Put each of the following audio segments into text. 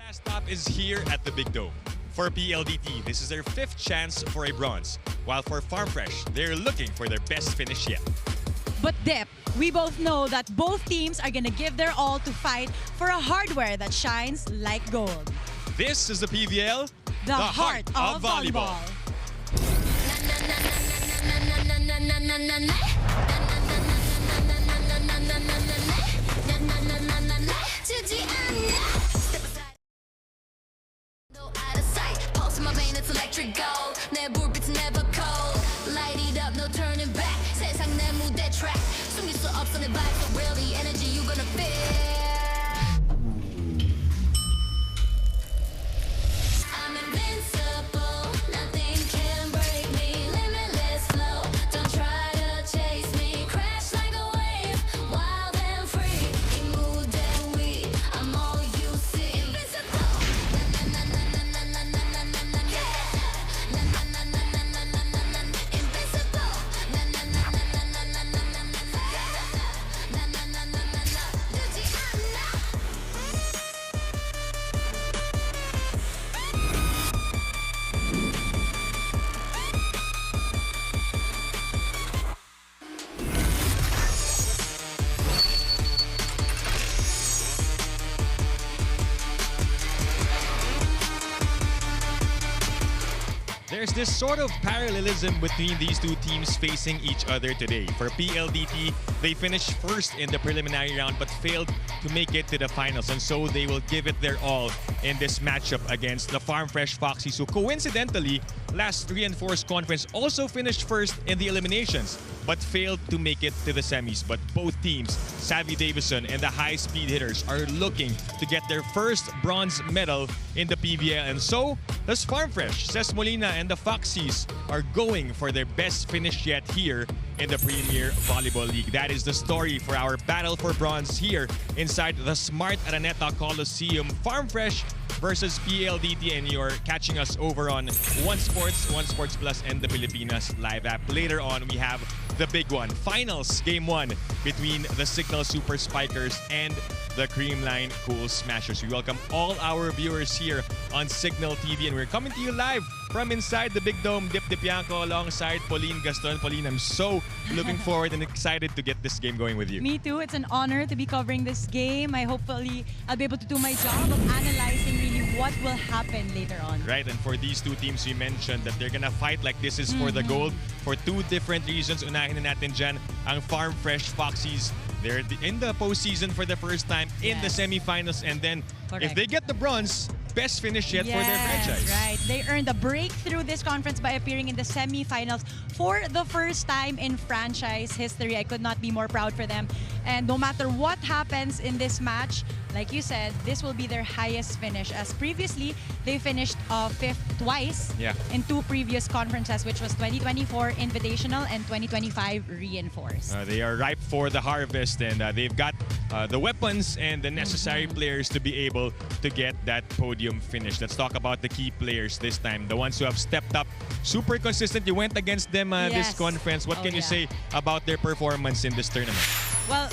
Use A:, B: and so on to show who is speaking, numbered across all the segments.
A: last stop is here at the Big Dome. For PLDT, this is their 5th chance for a bronze, while for Farm Fresh, they're looking for their best finish yet.
B: But Dep, we both know that both teams are gonna give their all to fight for a hardware that shines like gold.
A: This is the PVL,
B: The heart of volleyball.
C: It's electric gold. 내 불빛은 never cold. Light it up, no turning back. 세상 내 무대 track. 숨길 수 없어 내 vibe for real. The energy you gonna feel. I'm invincible. Nothing can break me. Limitless flow. Don't try to chase me. Crash like a wave. Wild and free. 이 무대 위. I'm all you see. Invincible. Na na na na na na na na na na.
A: There's this sort of parallelism between these two teams facing each other today. For PLDT, they finished first in the preliminary round but failed to make it to the finals, and so they will give it their all in this matchup against the Farm Fresh Foxies, who coincidentally, last reinforced conference also finished first in the eliminations but failed to make it to the semis. But both teams, Savvy Davison and the high-speed hitters, are looking to get their first bronze medal in the PVL, and so does Farm Fresh. Ces Molina and the Foxies are going for their best finish yet here in the Premier Volleyball League. That is the story for our battle for bronze here inside the Smart Araneta Coliseum. Farm Fresh versus PLDT, and you're catching us over on One Sports, One Sports Plus, and the Pilipinas live app. Later on, we have the big one. Finals, Game 1 between the Signal Super Spikers and the Creamline Cool Smashers. We welcome all our viewers here on Signal TV, and we're coming to you live from inside the Big Dome. Dip Dipianco alongside Pauline Gaston. Pauline, I'm so looking forward and excited to get this game going with you.
B: Me too. It's an honor to be covering this game. Hopefully I'll be able to do my job of analyzing really what will happen later on.
A: Right, and for these two teams, we mentioned that they're gonna fight like this is for the gold for two different reasons. Unahin na natin dyan ang Farm Fresh Foxies. They're in the postseason for the first time in the semifinals, and then if they get the bronze, best finish yet for their franchise.
B: Right. They earned a breakthrough this conference by appearing in the semifinals for the first time in franchise history. I could not be more proud for them. And no matter what happens in this match, like you said, this will be their highest finish, as previously they finished 5th twice in 2 previous conferences, which was 2024 Invitational and 2025 Reinforced.
A: They are ripe for the harvest, and they've got the weapons and the necessary players to be able to get that podium finish. Let's talk about the key players this time, the ones who have stepped up, super consistent. You went against them this conference. What can you say about their performance in this tournament?
B: Well,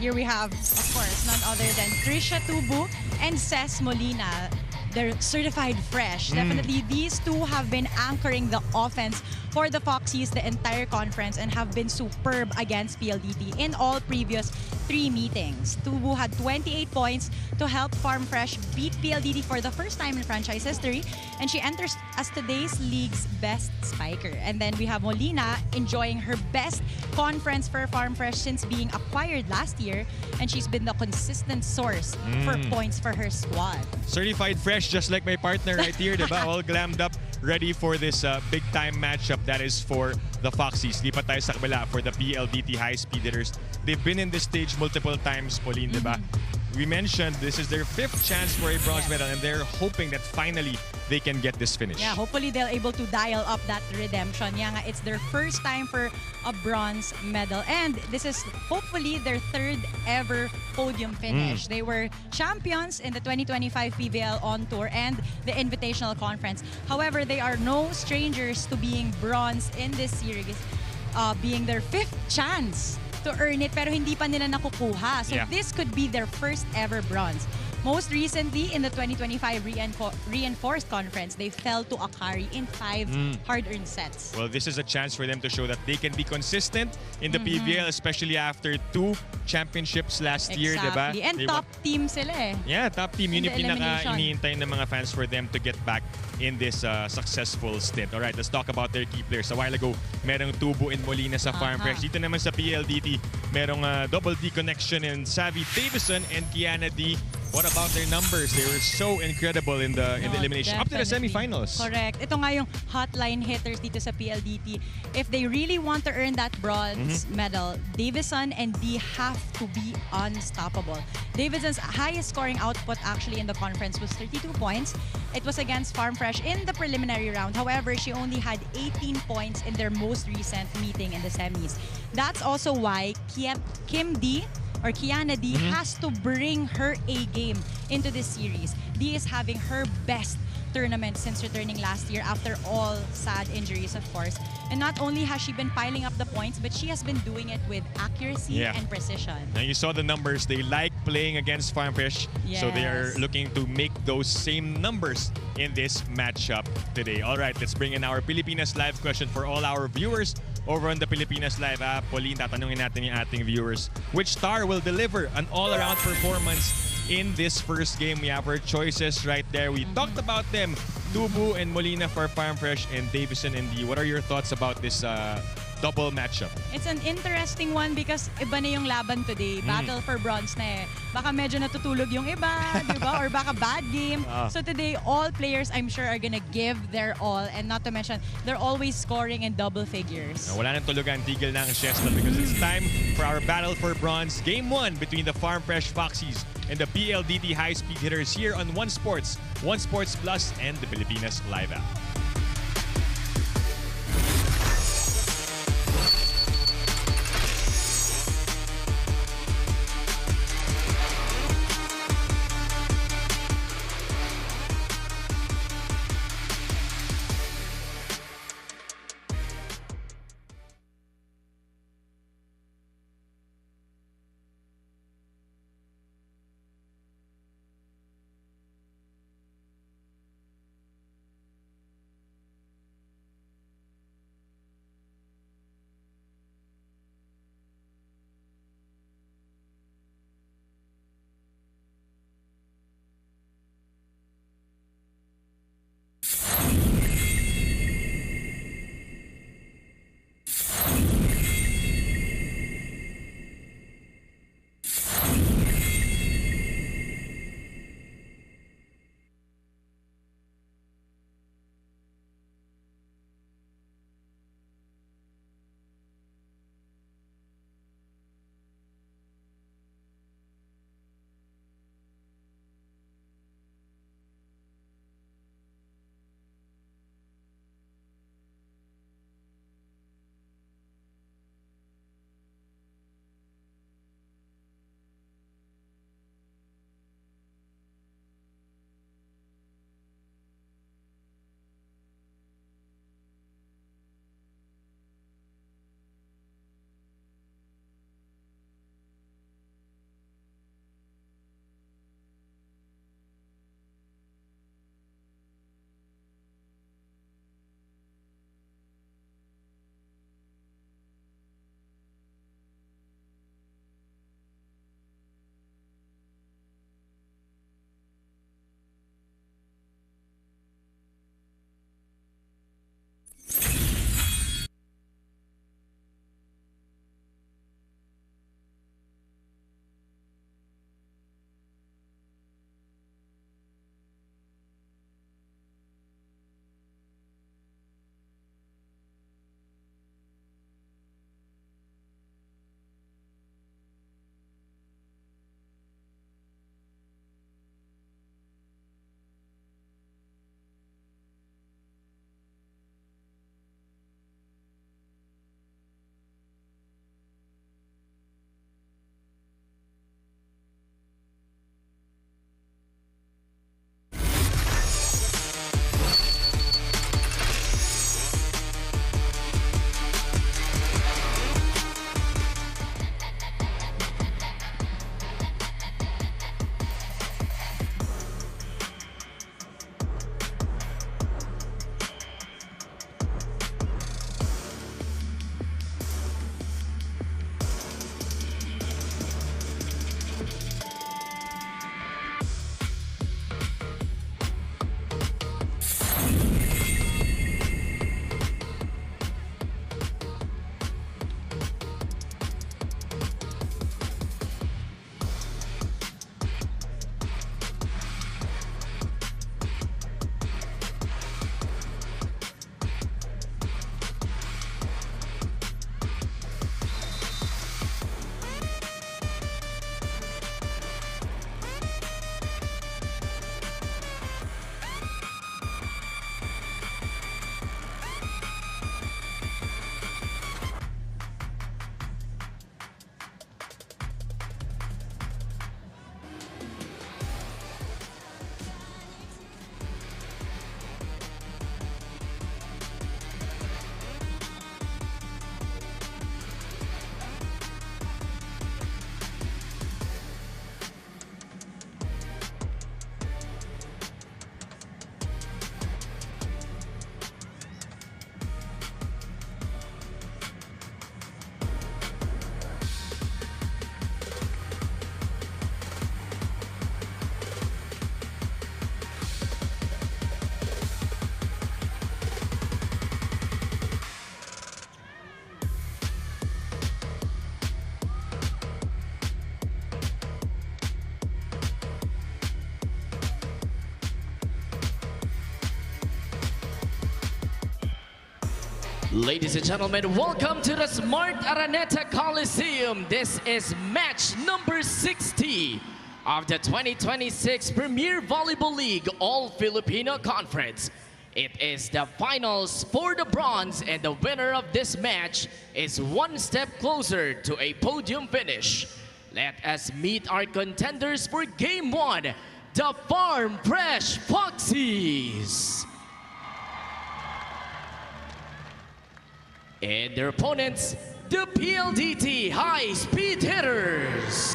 B: here we have, of course, none other than Trisha Tubu and Ces Molina. They're certified fresh. Definitely, these two have been anchoring the offense for the Foxies the entire conference and have been superb against PLDT in all previous 3 meetings. Tubu had 28 points to help Farm Fresh beat PLDT for the first time in franchise history, and she enters as today's league's best spiker. And then we have Molina enjoying her best conference for Farm Fresh since being acquired last year, and she's been the consistent source for points for her squad.
A: Certified fresh, just like my partner right here, diba? All glammed up, ready for this big-time matchup that is for the Foxies. Di pa tayo sa kabila for the PLDT high-speed hitters. They've been in this stage multiple times, Pauline, diba? We mentioned this is their 5th chance for a bronze medal, and they're hoping that finally they can get this finish.
B: Yeah, hopefully they'll able to dial up that redemption. Yeah, nga, it's their first time for a bronze medal, and this is hopefully their 3rd ever podium finish. They were champions in the 2025 PVL on tour and the Invitational Conference. However, they are no strangers to being bronze in this series, being their 5th chance to earn it, pero hindi pa nila nakukuha. So this could be their first ever bronze. Most recently, in the 2025 Reinforced Conference, they fell to Akari in 5 hard-earned sets.
A: Well, this is a chance for them to show that they can be consistent in the PVL, especially after 2 championships last year, diba?
B: Exactly. And top team sila eh.
A: Yeah, top team.
B: In
A: Yun yung
B: the elimination.
A: pinaka-iniintay ng mga fans for them to get back in this successful stint. Alright, let's talk about their key players. A while ago, merong Tubo and Molina sa Farm Fresh. Dito naman sa PLDT, merong double D connection in Savvy Davison and Kiana D. What about their numbers? They were so incredible in the elimination. Up to the
B: Definitely.
A: semifinals.
B: Correct. Ito nga yung hotline hitters dito sa PLDT. If they really want to earn that bronze medal, Davison and D have to be unstoppable. Davison's highest scoring output actually in the conference was 32 points. It was against Farm Fresh in the preliminary round. However, she only had 18 points in their most recent meeting in the semis. That's also why Kim D or Kiana D has to bring her A game into this series. D is having her best tournament since returning last year after all sad injuries, of course. And not only has she been piling up the points, but she has been doing it with accuracy and precision.
A: Now you saw the numbers. They like playing against Farm Fresh, so they are looking to make those same numbers in this matchup today. All right, let's bring in our Pilipinas Live question for all our viewers over on the Pilipinas Live app. Pauline, tatanungin natin yung ating viewers. Which star will deliver an all-around performance in this first game? We have our choices right there. We talked about them. Tubu and Molina for Farm Fresh and Davison and D. What are your thoughts about this double matchup?
B: It's an interesting one because iba na yung laban today. Battle for bronze na eh. Baka medyo natutulog yung iba, di ba? Or baka bad game. So today, all players I'm sure are gonna give their all, and not to mention, they're always scoring in double figures.
A: Wala nang tulugan, tigil na ang siesta because it's time for our battle for bronze. Game 1 between the Farm Fresh Foxies and the PLDT high-speed hitters here on One Sports, One Sports Plus, and the Pilipinas Live app.
D: Ladies and gentlemen, welcome to the Smart Araneta Coliseum. This is match number 60 of the 2026 Premier Volleyball League All-Filipino Conference. It is the finals for the bronze, and the winner of this match is one step closer to a podium finish. Let us meet our contenders for Game 1, the Farm Fresh Foxies. And their opponents, the PLDT High Speed Hitters.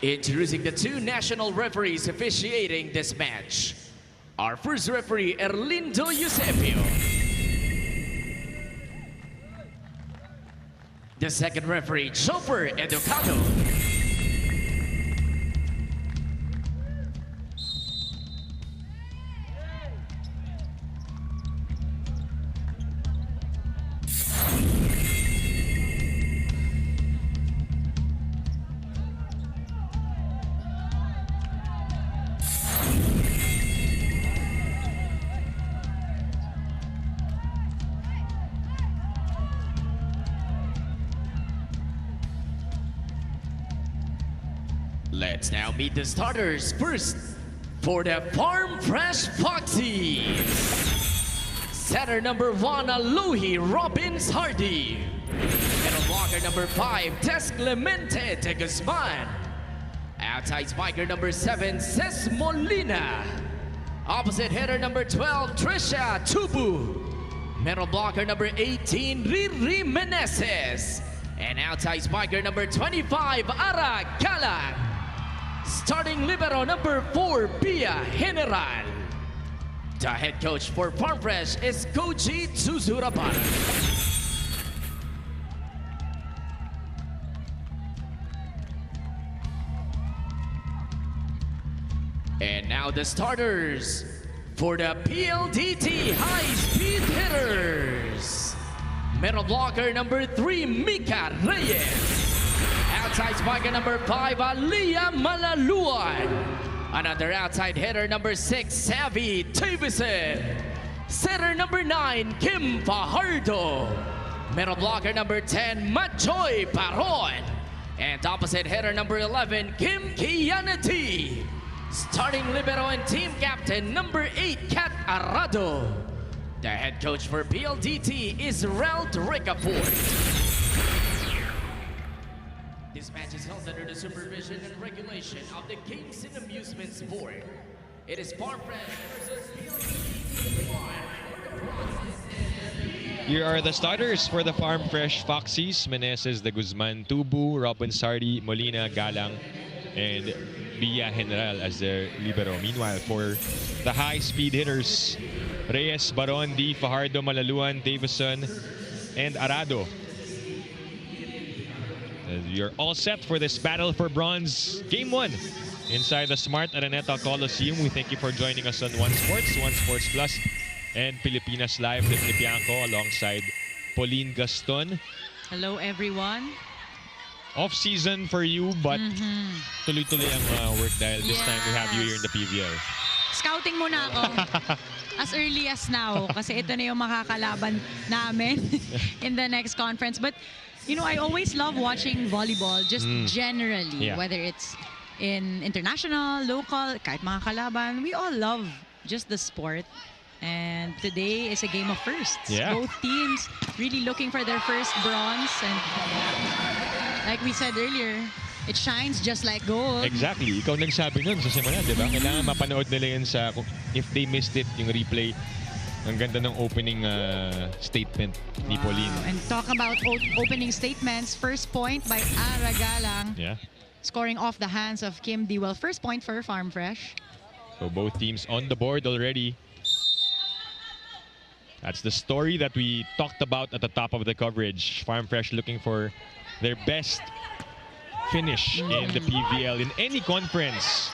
D: Introducing the two national referees officiating this match. Our first referee, Erlindo Eusebio. The second referee, Chopper Educado. Let's now meet the starters. First, for the Farm Fresh Foxies. Setter number 1, Alohi Robbins Hardy. Middle blocker number 5, Tess Clemente de Guzman. Outside spiker number 7, Ces Molina. Opposite hitter number 12, Trisha Tubu. Middle blocker number 18, Riri Meneses. And outside spiker number 25, Ara Galang. Starting libero number 4, Pia General. The head coach for Farm Fresh is Koji Tsuzurabara. And now the starters for the PLDT High Speed Hitters. Middle blocker number 3, Mika Reyes. Outside spiker number 5, Aliyah Malaluan. Another outside hitter number 6, Savvy Davison. Setter number 9, Kim Fajardo. Middle blocker number 10, Machoy Paron. And opposite hitter number 11, Kim Kianati. Starting libero and team captain number 8, Kat Arado. The head coach for PLDT is Ralph Ricafort. This match is held under the supervision and regulation of the Games and Amusements Board. It is Farm Fresh versus
A: Here are the starters for the Farm Fresh Foxies. Meneses de Guzman, Tubu, Robin Sardi, Molina, Galang, and Villa General as their libero. Meanwhile, for the High Speed Hitters, Reyes, Barondi, Fajardo, Malaluan, Davison, and Arado. You're all set for this battle for bronze. Game 1 inside the Smart Araneta Coliseum. We thank you for joining us on One Sports, One Sports Plus, and Pilipinas Live with Lipianco alongside Pauline Gaston.
B: Hello, everyone.
A: Off-season for you, but tuloy-tuloy ang work dahil this time we have you here in the PVL.
B: Scouting muna ako. As early as now. Kasi ito na yung makakalaban namin in the next conference. But, you know, I always love watching volleyball just generally.
A: Yeah.
B: Whether it's in international, local, kahit mga kalaban. We all love just the sport. And today is a game of firsts.
A: Yeah.
B: Both teams really looking for their first bronze. And like we said earlier, it shines just like gold.
A: Exactly. Ikaw nagsabi nun sa simula, di ba? Kailangan mapanood nila yun sa, if they missed it, yung replay. Ang ganda ng opening statement ni Pauline.
B: And talk about opening statements. First point by Ara Galang.
A: Yeah.
B: Scoring off the hands of Kim Dewell. First point for Farm Fresh.
A: So both teams on the board already. That's the story that we talked about at the top of the coverage. Farm Fresh looking for their best finish in the PVL in any conference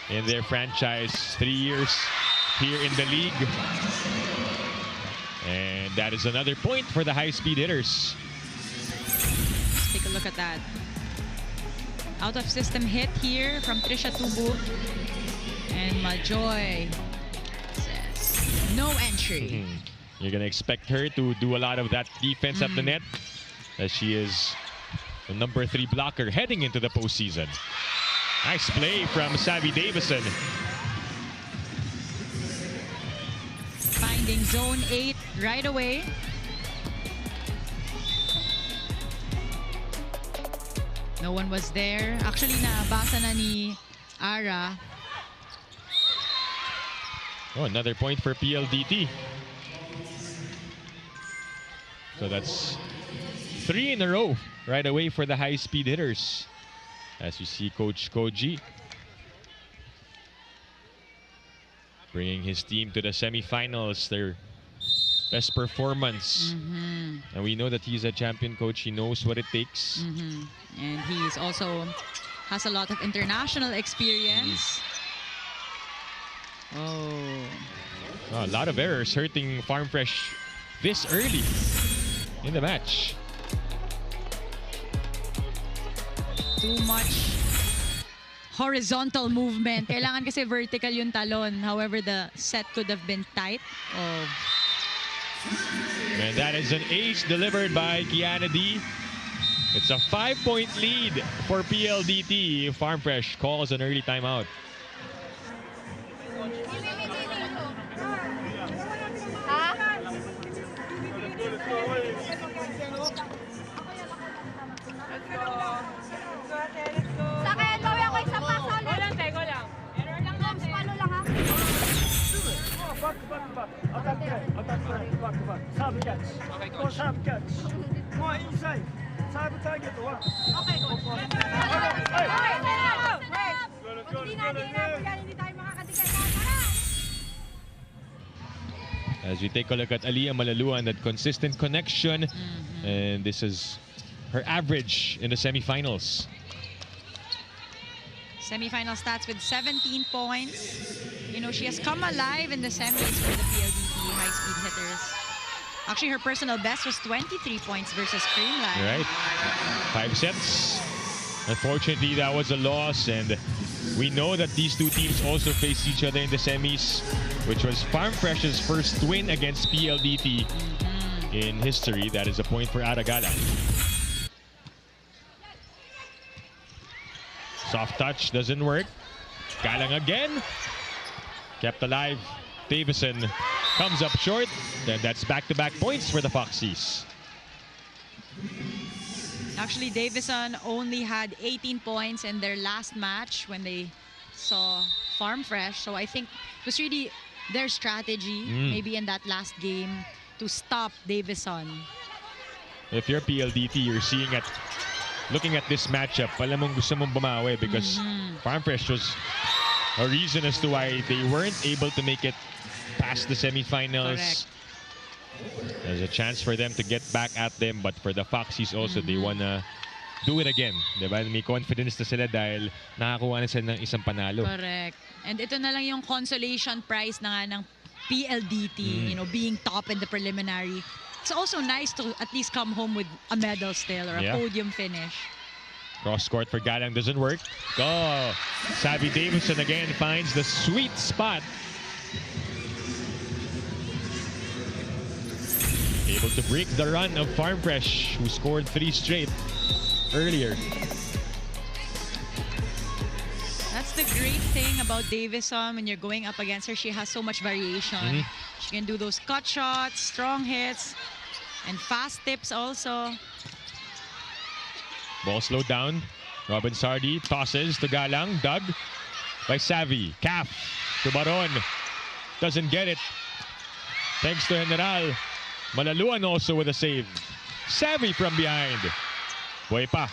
A: in their franchise. 3 years here in the league. And that is another point for the high-speed hitters.
B: Let's take a look at that. Out of system hit here from Trisha Tubu. And Majoy says No entry.
A: You're going to expect her to do a lot of that defense at the net, as she is the number 3 blocker heading into the postseason. Nice play from Savvy Davison.
B: Finding zone 8 right away. No one was there. Actually, nabasa na ni Ara.
A: Oh, another point for PLDT. So that's 3 in a row right away for the high-speed hitters. As you see Coach Koji bringing his team to the semifinals, their best performance. And we know that he's a champion coach. He knows what it takes.
B: And he's also has a lot of international experience.
A: A lot of errors hurting Farm Fresh this early in the match.
B: Too much horizontal movement. Kailangan kasi vertical yung talon. However, the set could have been tight.
A: And that is an ace delivered by Kiana D. It's a 5-point lead for PLDT. Farm Fresh calls an early timeout. As we take a look at Aliyah Malaluan, that consistent connection, and this is her average in the semifinals.
B: Semifinal stats with 17 points. You know, she has come alive in the semis for the PLDT high-speed hitters. Actually, her personal best was 23 points versus Creamline.
A: Right. 5 sets. Unfortunately, that was a loss, and we know that these two teams also faced each other in the semis, which was Farm Fresh's first win against PLDT in history. That is a point for Aragala. Soft touch doesn't work. Galang again. Kept alive. Davison comes up short. Then that's back-to-back points for the Foxies.
B: Actually, Davison only had 18 points in their last match when they saw Farm Fresh. So I think it was really their strategy, maybe in that last game, to stop Davison.
A: If you're PLDT, you're looking at this matchup, alam mong gusto mong bumawi because Farm Fresh was a reason as to why they weren't able to make it past the semifinals.
B: Correct.
A: There's a chance for them to get back at them, but for the Foxies also, they wanna do it again. Diba? May confidence na sila dahil nakakuha na sila ng isang panalo.
B: Correct. And ito na lang yung consolation prize na nga ng PLDT, you know, being top in the preliminary. It's also nice to at least come home with a medal still or a podium finish.
A: Cross court for Galang doesn't work. Oh, Savvy Davison again finds the sweet spot. Able to break the run of Farm Fresh, who scored 3 straight earlier.
B: That's the great thing about Davison when you're going up against her. She has so much variation. She can do those cut shots, strong hits, and fast tips also.
A: Ball slowed down. Robin Sardi tosses to Galang. Dug by Savvy. Calf to Baron. Doesn't get it. Thanks to General. Malaluan also with a save. Savvy from behind. Buhay pa.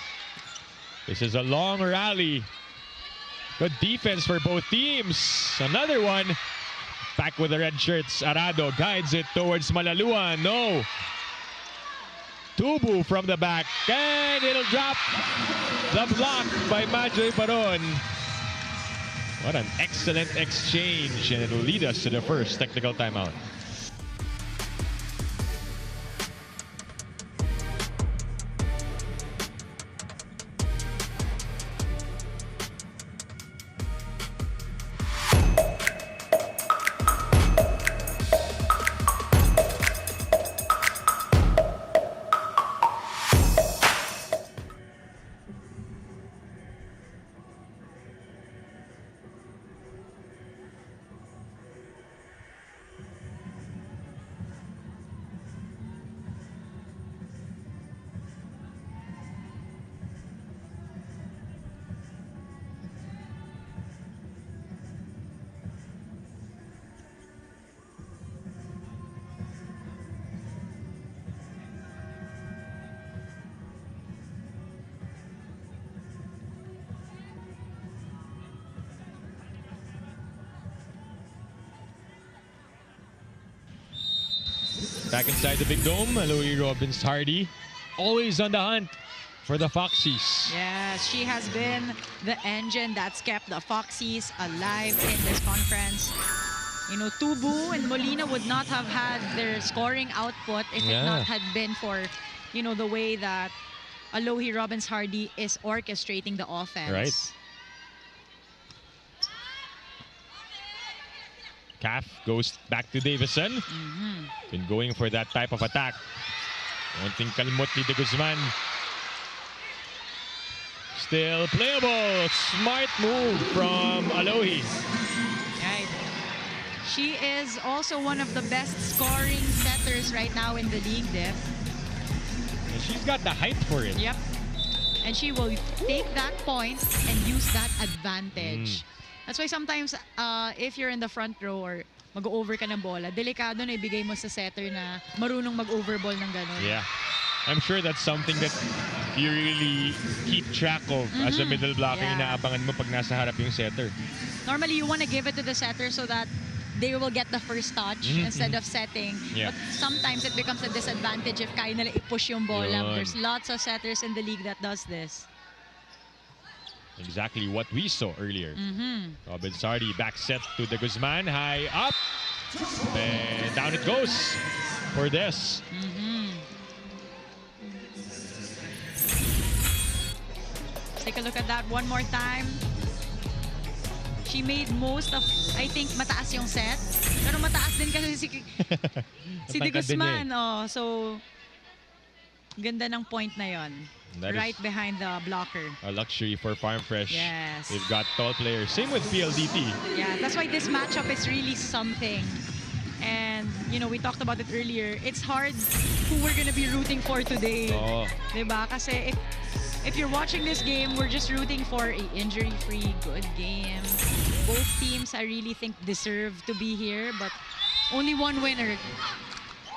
A: This is a long rally. Good defense for both teams. Another one. Back with the red shirts. Arado guides it towards Malaluan. No. Tubu from the back. And it'll drop. The block by Majoy Baron. What an excellent exchange. And it'll lead us to the first technical timeout. Back inside the big dome, Aloy Robbins Hardy, always on the hunt for the Foxies.
B: Yes, she has been the engine that's kept the Foxies alive in this conference. You know, Tubu and Molina would not have had their scoring output if it not had been for, you know, the way that Aloy Robbins Hardy is orchestrating the offense.
A: Right. Calf goes back to Davison. Been going for that type of attack. Konting kalmot ni De Guzman. Still playable. Smart move from Aloy.
B: Right. She is also one of the best scoring setters right now in the league, Def.
A: And she's got the height for it.
B: Yep. And she will take that point and use that advantage. That's why sometimes if you're in the front row or mag-over ka ng bola, delikado na ibigay mo sa setter na marunong mag-overball ng gano'n.
A: Yeah. I'm sure that's something that you really keep track of as a middle blocker.
B: Yeah.
A: Inaabangan mo pag nasa harap yung setter.
B: Normally, you want to give it to the setter so that they will get the first touch instead of setting.
A: Yeah.
B: But sometimes it becomes a disadvantage if kaya nila i-push yung bola.
A: Yun.
B: There's lots of setters in the league that does this.
A: Exactly what we saw earlier. Robbins Hardy back set to De Guzman. High up. And down it goes for this.
B: Take a look at that one more time. She made most of, I think, mataas yung set. Pero mataas din kasi si De
A: Matangkad din
B: Guzman. Oh, so, ganda ng point na yon.
A: That
B: Right
A: is
B: behind the blocker.
A: a luxury for Farm Fresh.
B: Yes.
A: They've got tall players. Same with PLDT.
B: Yeah, that's why this matchup is really something. And, you know, we talked about it earlier. It's hard who we're gonna be rooting for today.
A: Oh.
B: Diba? Kasi if you're watching this game, we're just rooting for a injury-free, good game. Both teams, I really think, deserve to be here. But only one winner.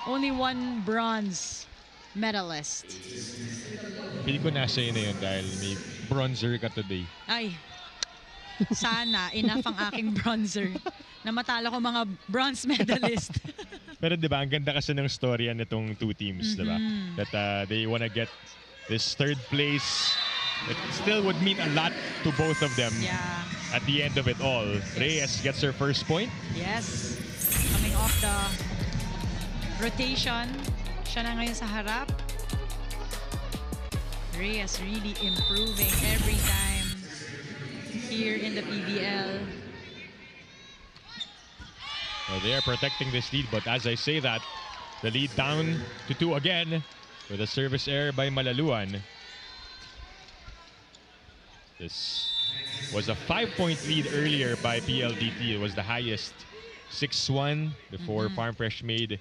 B: Only one bronze medalist.
A: Pili ko nasa yun na yun dahil may bronzer ka today.
B: Ay, sana enough ang aking bronzer na matalo ko mga bronze medalist.
A: Pero di ba, ang ganda kasi ng storya nitong two teams, di ba? That they wanna get this third place. It still would mean a lot to both of them
B: Yeah.
A: at the end of it all. Reyes gets her first point.
B: Yes. Coming off the rotation. Siya na ngayon sa harap. Reyes really improving every time here in the PVL.
A: Well, they are protecting this lead, but as I say that, the lead down to 2 again with a service error by Malaluan. This was a 5-point lead earlier by PLDT. It was the highest, 6-1, before Farm Fresh made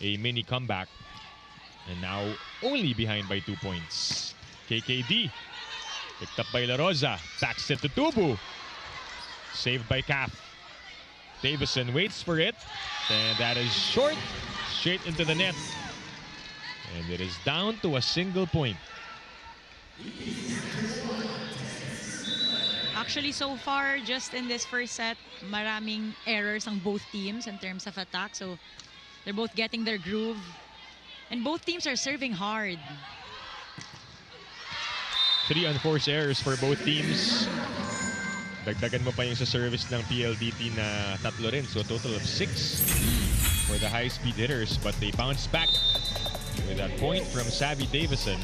A: a mini comeback. And now only behind by 2 points. KKD picked up by La Rosa. Back set to Tubu. Saved by Calf. Davison waits for it. And that is short. Straight into the net. And it is down to a single point.
B: Actually, so far, just in this first set, maraming errors ang both teams in terms of attack. So they're both getting their groove. And both teams are serving hard.
A: 3 unforced errors for both teams. Dagdagan mo pa yung sa service ng PLDT na 3 rin. So a total of 6 for the high-speed hitters. But they bounce back with that point from Savvy Davison.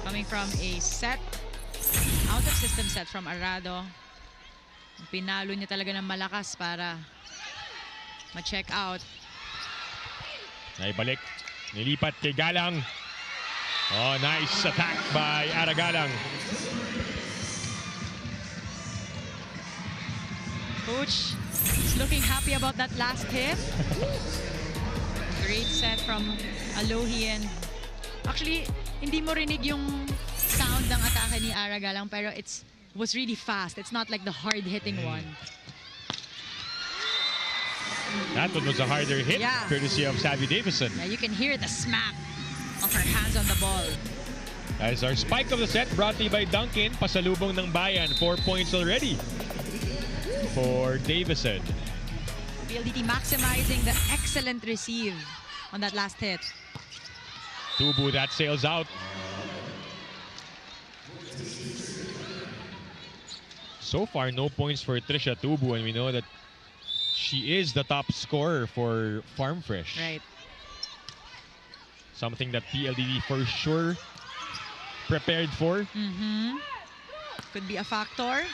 B: Coming from a set, out-of-system set from Arado. Pinalo niya talaga ng malakas para ma-check out.
A: Naibalik. Nilipat kay Galang. Oh, nice attack by Aragalang.
B: Coach is looking happy about that last hit. Great set from Alohi, and actually, hindi mo rinig yung sound ng atake ni Aragalang, pero was really fast. It's not like the hard-hitting one.
A: That one was a harder hit,
B: Yeah.
A: courtesy of Savvy Davison.
B: Yeah, you can hear the smack of her hands on the ball.
A: As our spike of the set brought to you by Duncan, pasalubong ng bayan, 4 points already for Davison.
B: PLDT maximizing the excellent receive on that last hit.
A: Tubu that sails out. So far, no points for Trisha Tubu, and we know that she is the top scorer for Farm Fresh.
B: Right.
A: Something that PLDT for sure prepared for.
B: Could be a factor.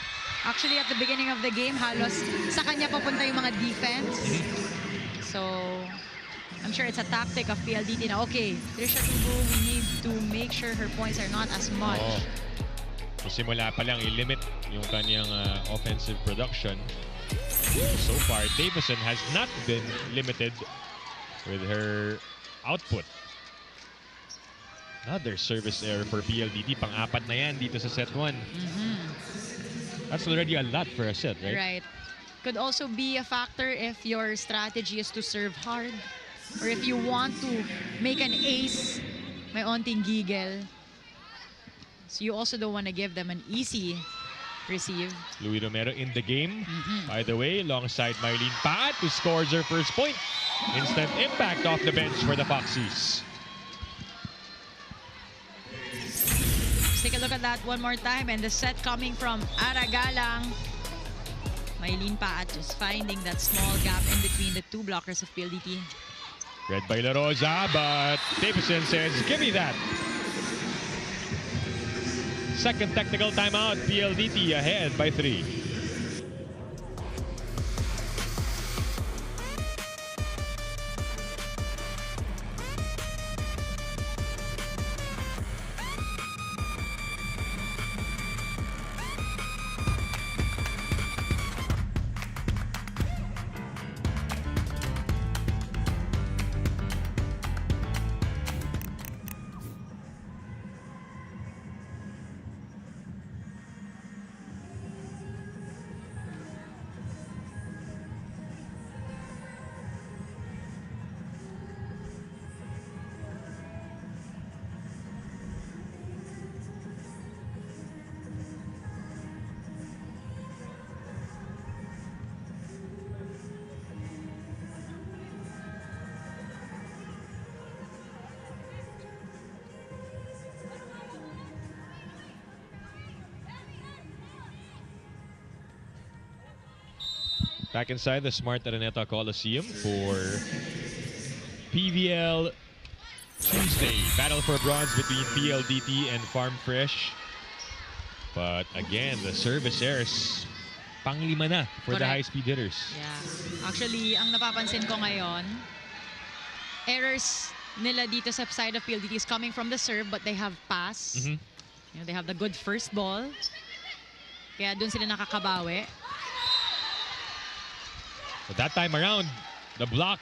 B: Actually, at the beginning of the game, halos sa kanya papunta yung mga defense. So, I'm sure it's a tactic of PLDT na, okay, Trisha Tubu, we need to make sure her points are not as much.
A: Simula pa lang i-limit yung kanyang offensive production. So far, Davison has not been limited with her output. Another service error for PLDT. Pang-apat na yan dito sa set 1. That's already a lot for a set, right?
B: Right. Could also be a factor if your strategy is to serve hard or if you want to make an ace, may onting giggle. So you also don't want to give them an easy receive.
A: Louis Romero in the game. By the way, alongside Marlene Pat, who scores her first point. Instant impact off the bench for the Foxies.
B: Let's take a look at that one more time. And the set coming from Aragalang. Marlene Pat just finding that small gap in between the two blockers of PLDT.
A: Read by La Rosa, but Davison says, give me that. Second technical timeout, PLDT ahead by 3. Back inside the Smart Araneta Coliseum for PVL Tuesday. Battle for bronze between PLDT and Farm Fresh. But again, the service errors, pang-lima na for the high-speed hitters.
B: Yeah. Actually, ang napapansin ko ngayon, errors nila dito sa side of PLDT is coming from the serve, but they have pass. You know, they have the good first ball. Kaya dun sila nakakabawi.
A: But that time around, the block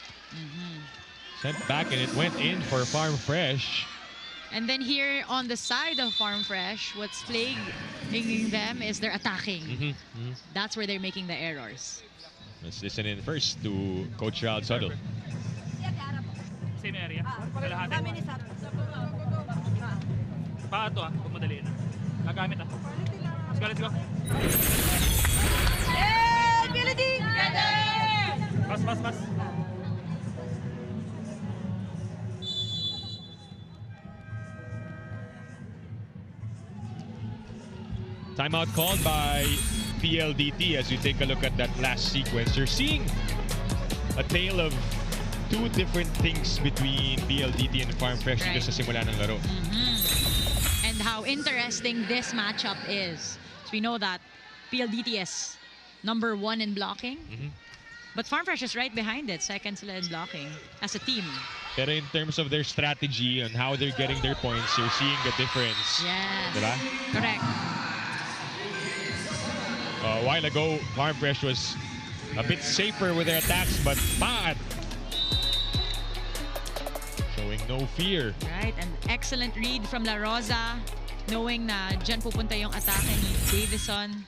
A: sent back and it went in for Farm Fresh.
B: And then here on the side of Farm Fresh, what's plaguing them is they're attacking. That's where they're making the errors.
A: Let's listen in first to Coach Ralph Soto.
E: Same area. Kalahati. Pato kung madali na. Gagamit Let's go. Pas.
A: Timeout called by PLDT as you take a look at that last sequence. You're seeing a tale of two different things between PLDT and Farm Fresh dito sa simula ng laro.
B: And how interesting this matchup is. So we know that PLDT is #1 in blocking. But Farm Fresh is right behind it, second sila in blocking as a team.
A: Pero in terms of their strategy and how they're getting their points, you're seeing the difference.
B: Yes.
A: Diba?
B: Correct.
A: A while ago, Farm Fresh was a bit safer with their attacks, but Pat showing no fear.
B: Right, an excellent read from La Rosa, knowing na dyan pupunta yung atake ni Davison.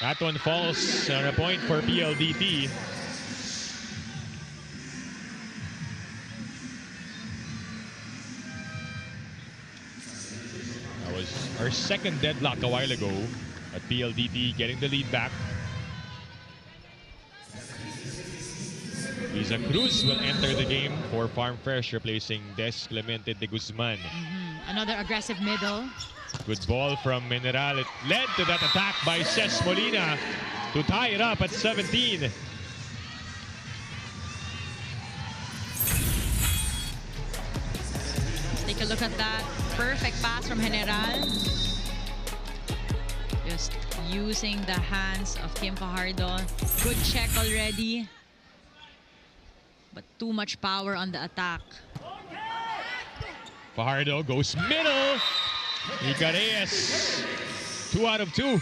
A: That one falls on a point for PLDT. That was our second deadlock a while ago, at PLDT getting the lead back. Liza Cruz will enter the game for Farm Fresh, replacing Des Clemente de Guzman.
B: Another aggressive middle.
A: Good ball from Mineral. It led to that attack by Ces Molina to tie it up at 17.
B: Take a look at that. Perfect pass from General. Just using the hands of Kim Fajardo. Good check already. But too much power on the attack.
A: Fajardo goes middle. Ika Reyes, 2 out of 2.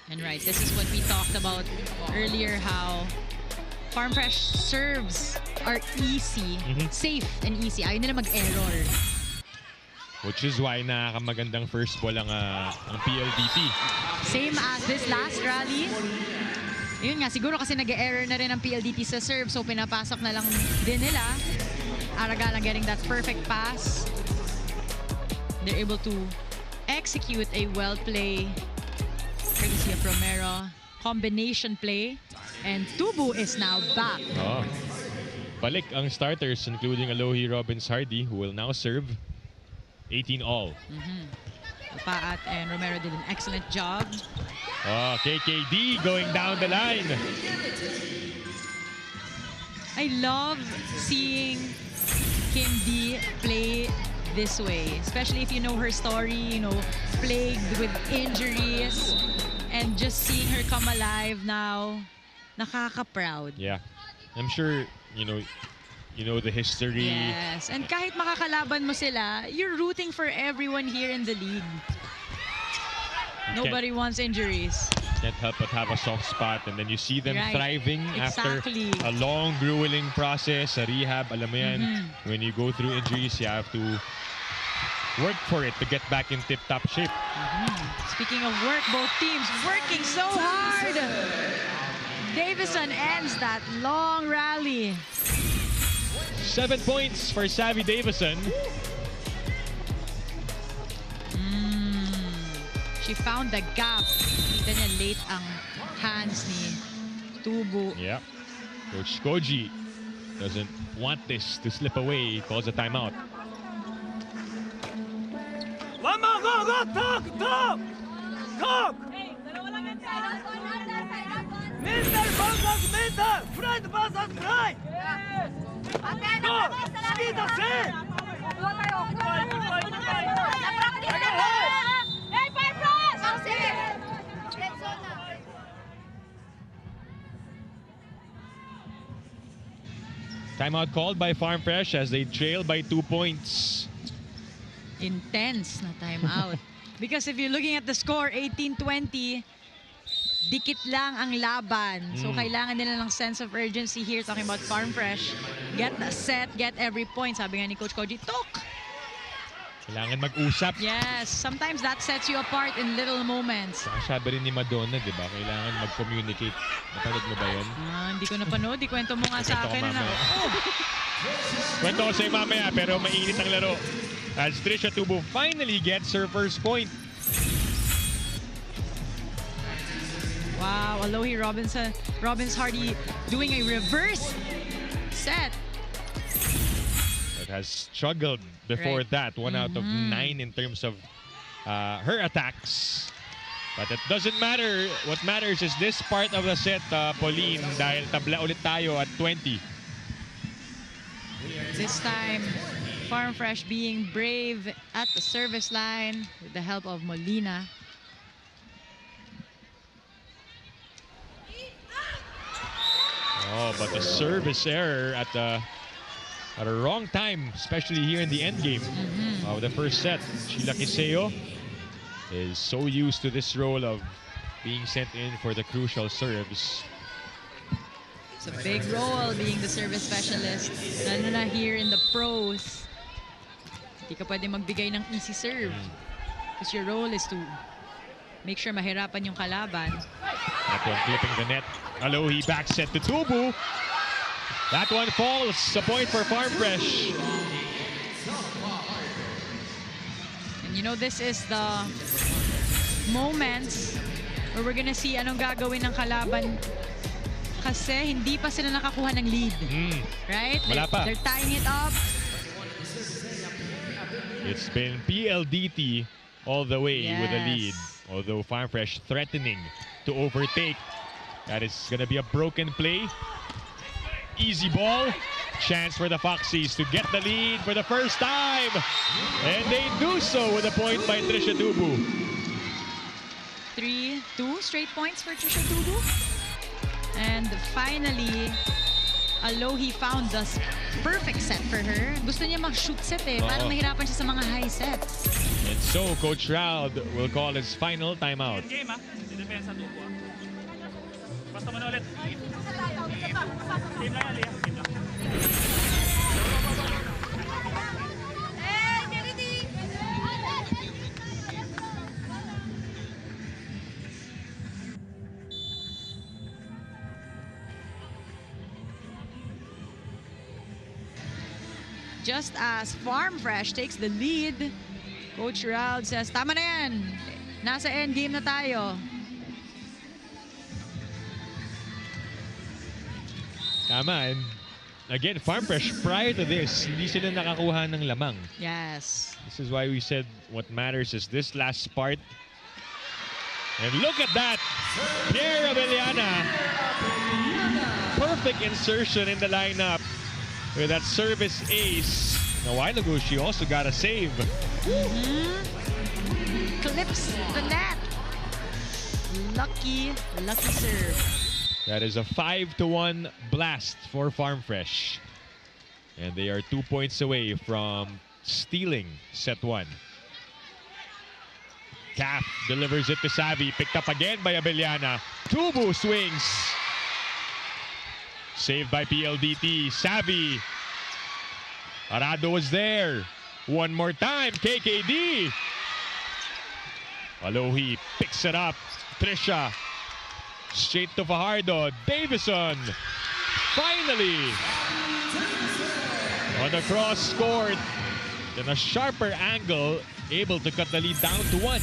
B: And right, this is what we talked about earlier, how Farm Fresh serves are easy, safe and easy. Ayaw nila mag-error.
A: Which is why nakakamagandang first ball ang PLDT.
B: Same as this last rally. Yun nga, siguro kasi nag-error na rin ang PLDT sa serve, so pinapasok na lang din nila. Aragalang getting that perfect pass. They're able to execute a well play. Courtesy of Romero. Combination play. And Tubu is now back.
A: Oh. Balik ang starters, including Alohi Robbins Hardy, who will now serve 18 all.
B: Paat and Romero did an excellent job.
A: Oh, KKD going down the line.
B: I love seeing Kim D play this way, especially if you know her story, you know, plagued with injuries, and just seeing her come alive now, nakaka-proud.
A: Yeah, I'm sure you know the history.
B: Yes, and kahit makakalaban mo sila, you're rooting for everyone here in the league. Nobody wants injuries.
A: Can't help but have a soft spot, and then you see them
B: Right.
A: thriving
B: Exactly.
A: after a long, grueling process, a rehab. Alam mo yan, when you go through injuries, you have to work for it to get back in tip-top shape.
B: Speaking of work, both teams working so hard. Davison ends that long rally.
A: 7 points for Savvy Davison.
B: She found the gap. Kita niya late ang hands ni Tubu.
A: Yeah. Coach Koji doesn't want this to slip away. He calls a timeout.
E: One more, go, go, talk, talk! Talk! Middle, focus, middle! Front, passes, right! Go! Speed the set!
A: Timeout called by Farm Fresh as they trail by 2 points.
B: Intense na timeout. Because if you're looking at the score, 18-20, dikit lang ang laban. So kailangan nila ng sense of urgency here, talking about Farm Fresh. Get the set, get every point. Sabi nga ni Coach Koji, talk!
A: Kailangan mag-usap.
B: Yes, sometimes that sets you apart in little moments.
A: Sabi rin ni Madonna, di ba? Kailangan mag-communicate. Napanood mo ba yun?
B: Hindi ko napanood. Kwento mo nga sa akin.
A: Kwento ko sa'yo mamaya, pero mainit ang laro. As Trisha Tubu finally gets her first point.
B: Wow, Alohi Robbins Hardy doing a reverse set.
A: That has struggled before that. 1 out of 9 in terms of her attacks. But it doesn't matter. What matters is this part of the set, Pauline, dahil tabla ulit tayo at 20.
B: This time, Farm Fresh being brave at the service line with the help of Molina.
A: Oh, but the service error at a wrong time, especially here in the end game of the first set. Sheila Quiseo is so used to this role of being sent in for the crucial serves.
B: It's a big role being the service specialist. Lalo na here in the pros. Hindi ka pwede magbigay ng easy serve. Because your role is to make sure mahirapan yung kalaban.
A: That one flipping the net. Alohi back set to Tubu. That one falls. A point for Farm Fresh.
B: And you know, this is the moments where we're gonna see anong gagawin ng kalaban kasi hindi pa sila nakakuha ng lead. Right?
A: Wala pa.
B: They're tying it up.
A: It's been PLDT all the way with a lead.
B: Yes.
A: Although Farm Fresh threatening to overtake. That is going to be a broken play. Easy ball. Chance for the Foxies to get the lead for the first time. And they do so with a point by Trisha Tubu.
B: 3-2 straight points for Trisha Tubu. And finally, Alohi found the perfect set for her. Gusto niya mag-shoot set eh. Parang mahirapan siya sa mga high sets.
A: And so Coach Raud will call his final timeout.
E: Game ha. Depende sa tubo. Basta mo na ulit. Game lang yan, Leah. Game lang.
B: Just as Farm Fresh takes the lead, Coach Raud says, tama na yan. Nasa end game na tayo.
A: Tama. And again, Farm Fresh, prior to this, hindi sila nakakuha ng lamang.
B: Yes.
A: This is why we said what matters is this last part. And look at that! Pierre Abellana. Perfect insertion in the lineup with that service ace. A while ago, she also got a save.
B: Clips the net. Lucky serve.
A: That is a 5-1 blast for Farm Fresh. And they are 2 points away from stealing set 1. Calf delivers it to Savvy. Picked up again by Abellana. Tubu swings. Saved by PLDT. Savvy. Arado was there. One more time. KKD. Alohi picks it up. Trisha. Straight to Fajardo. Davison. Finally. On the cross court. In a sharper angle. Able to cut the lead down to 1.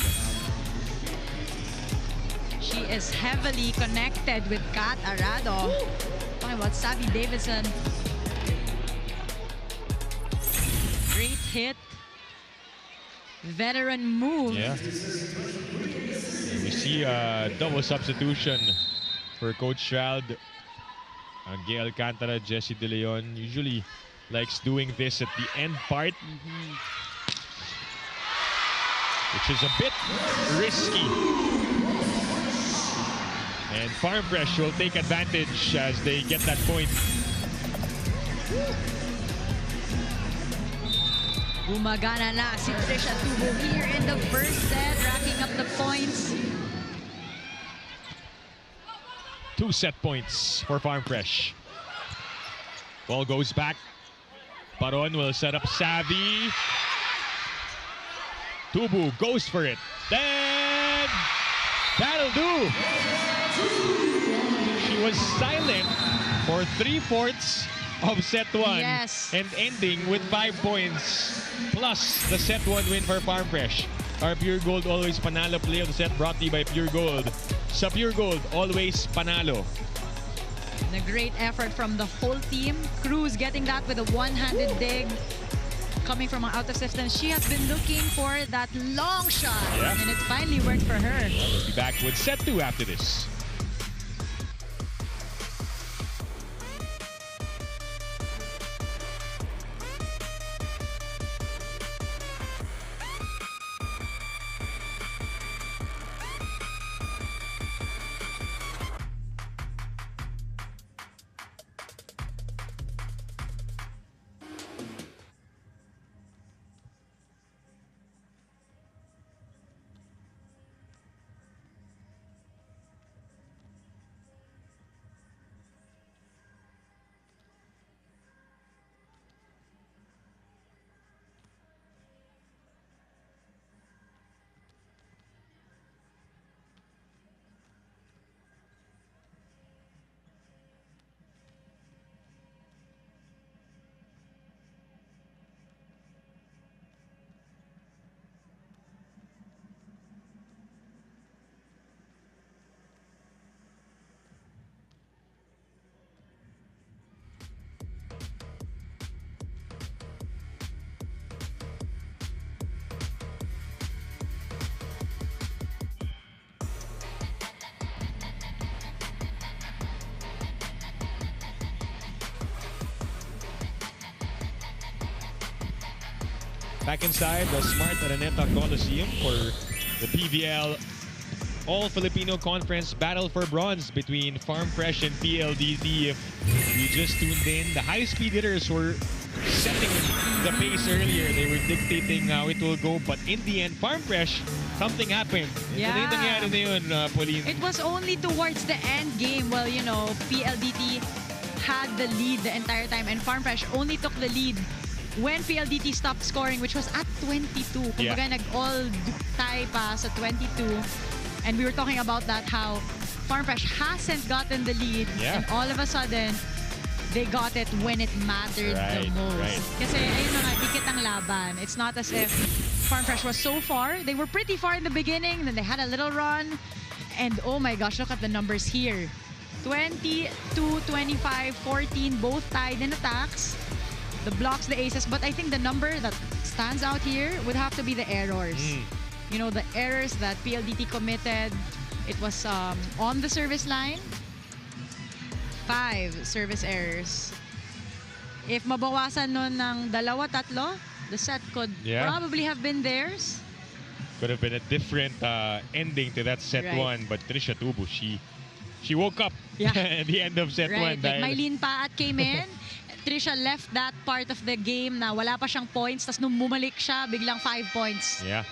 B: She is heavily connected with Kat Arado. Talking about Savvy Davison. Great hit. Veteran move.
A: Yeah. We see a double substitution for Coach Raud. Gay Alcantara, Jessie De Leon usually likes doing this at the end part. Which is a bit risky. And Farm Fresh will take advantage as they get that point.
B: Gumagana na si Trisha Tubu here in the first set, racking up the points.
A: 2 set points for Farm Fresh. Ball goes back. Paron will set up Savvy. Tubu goes for it. Then that'll do. She was silent for 3/4 of set 1.
B: Yes.
A: And ending with 5 points plus the set 1 win for Farm Fresh. Our Pure Gold always panalo play of the set brought to you by Pure Gold. Sa Pure Gold, always panalo.
B: And a great effort from the whole team. Cruz getting that with a one-handed dig. Coming from out of distance, she has been looking for that long shot.
A: Yeah.
B: And it finally worked for her.
A: We'll be back with set 2 after this. Back inside the Smart Araneta Coliseum for the PVL All-Filipino Conference Battle for Bronze between Farm Fresh and PLDT. If you just tuned in, the high-speed hitters were setting the pace earlier. They were dictating how it will go, but in the end, Farm Fresh, something happened.
B: Yeah.
A: Ano yung nangyari na yun, Pauline?
B: It was only towards the end game. Well, you know, PLDT had the lead the entire time and Farm Fresh only took the lead when PLDT stopped scoring, which was at 22. Kumbaga, nag-all tie pa sa 22. And we were talking about that, how Farm Fresh hasn't gotten the lead.
A: Yeah.
B: And all of a sudden, they got it when it mattered the most.
A: Right.
B: Kasi ayun na nga, dikit ang laban. It's not as if Farm Fresh was so far. They were pretty far in the beginning, then they had a little run. And oh my gosh, look at the numbers here. 22, 25, 14, both tied in attacks. The blocks, the aces. But I think the number that stands out here would have to be the errors. You know, the errors that PLDT committed. It was on the service line. 5 service errors. If mabawasan nun ng 2-3, the set could probably have been theirs.
A: Could have been a different ending to that set 1, but Trisha Tubu, she woke up at the end of set 1.
B: Like Mylene Paat came in. Trisha left that part of the game na wala pa siyang points. Tapos nung bumalik siya, biglang 5 points.
A: Yeah.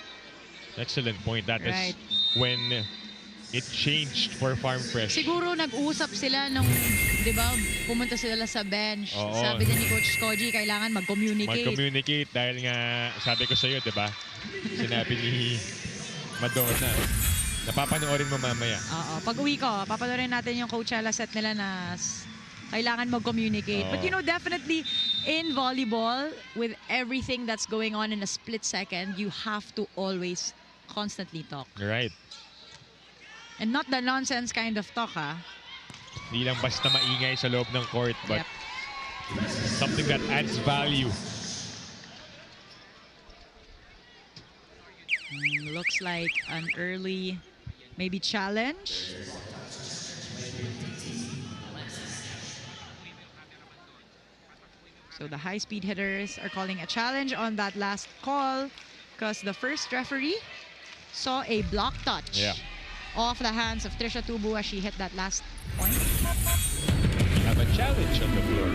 A: Excellent point. That is when it changed for Farm Fresh.
B: Siguro nag-usap sila nung, di ba, pumunta sila sa bench.
A: Oo.
B: Sabi din ni Coach Koji, kailangan mag-communicate.
A: Mag-communicate dahil nga, sabi ko sa'yo, di ba? Sinabi ni Madonna. Napapanoorin mo mamaya.
B: Oo. Pag uwi ko, papanoorin natin yung Coachella set nila na kailangan mag-communicate. But you know, definitely in volleyball, with everything that's going on in a split second, you have to always constantly talk.
A: Right.
B: And not the nonsense kind of talk, ha?
A: Hindi lang basta maingay sa loob ng court, but something that adds value.
B: Looks like an early, maybe challenge. So the high-speed hitters are calling a challenge on that last call because the first referee saw a block touch off the hands of Trisha Tubu as she hit that last point.
A: We have a challenge on the floor.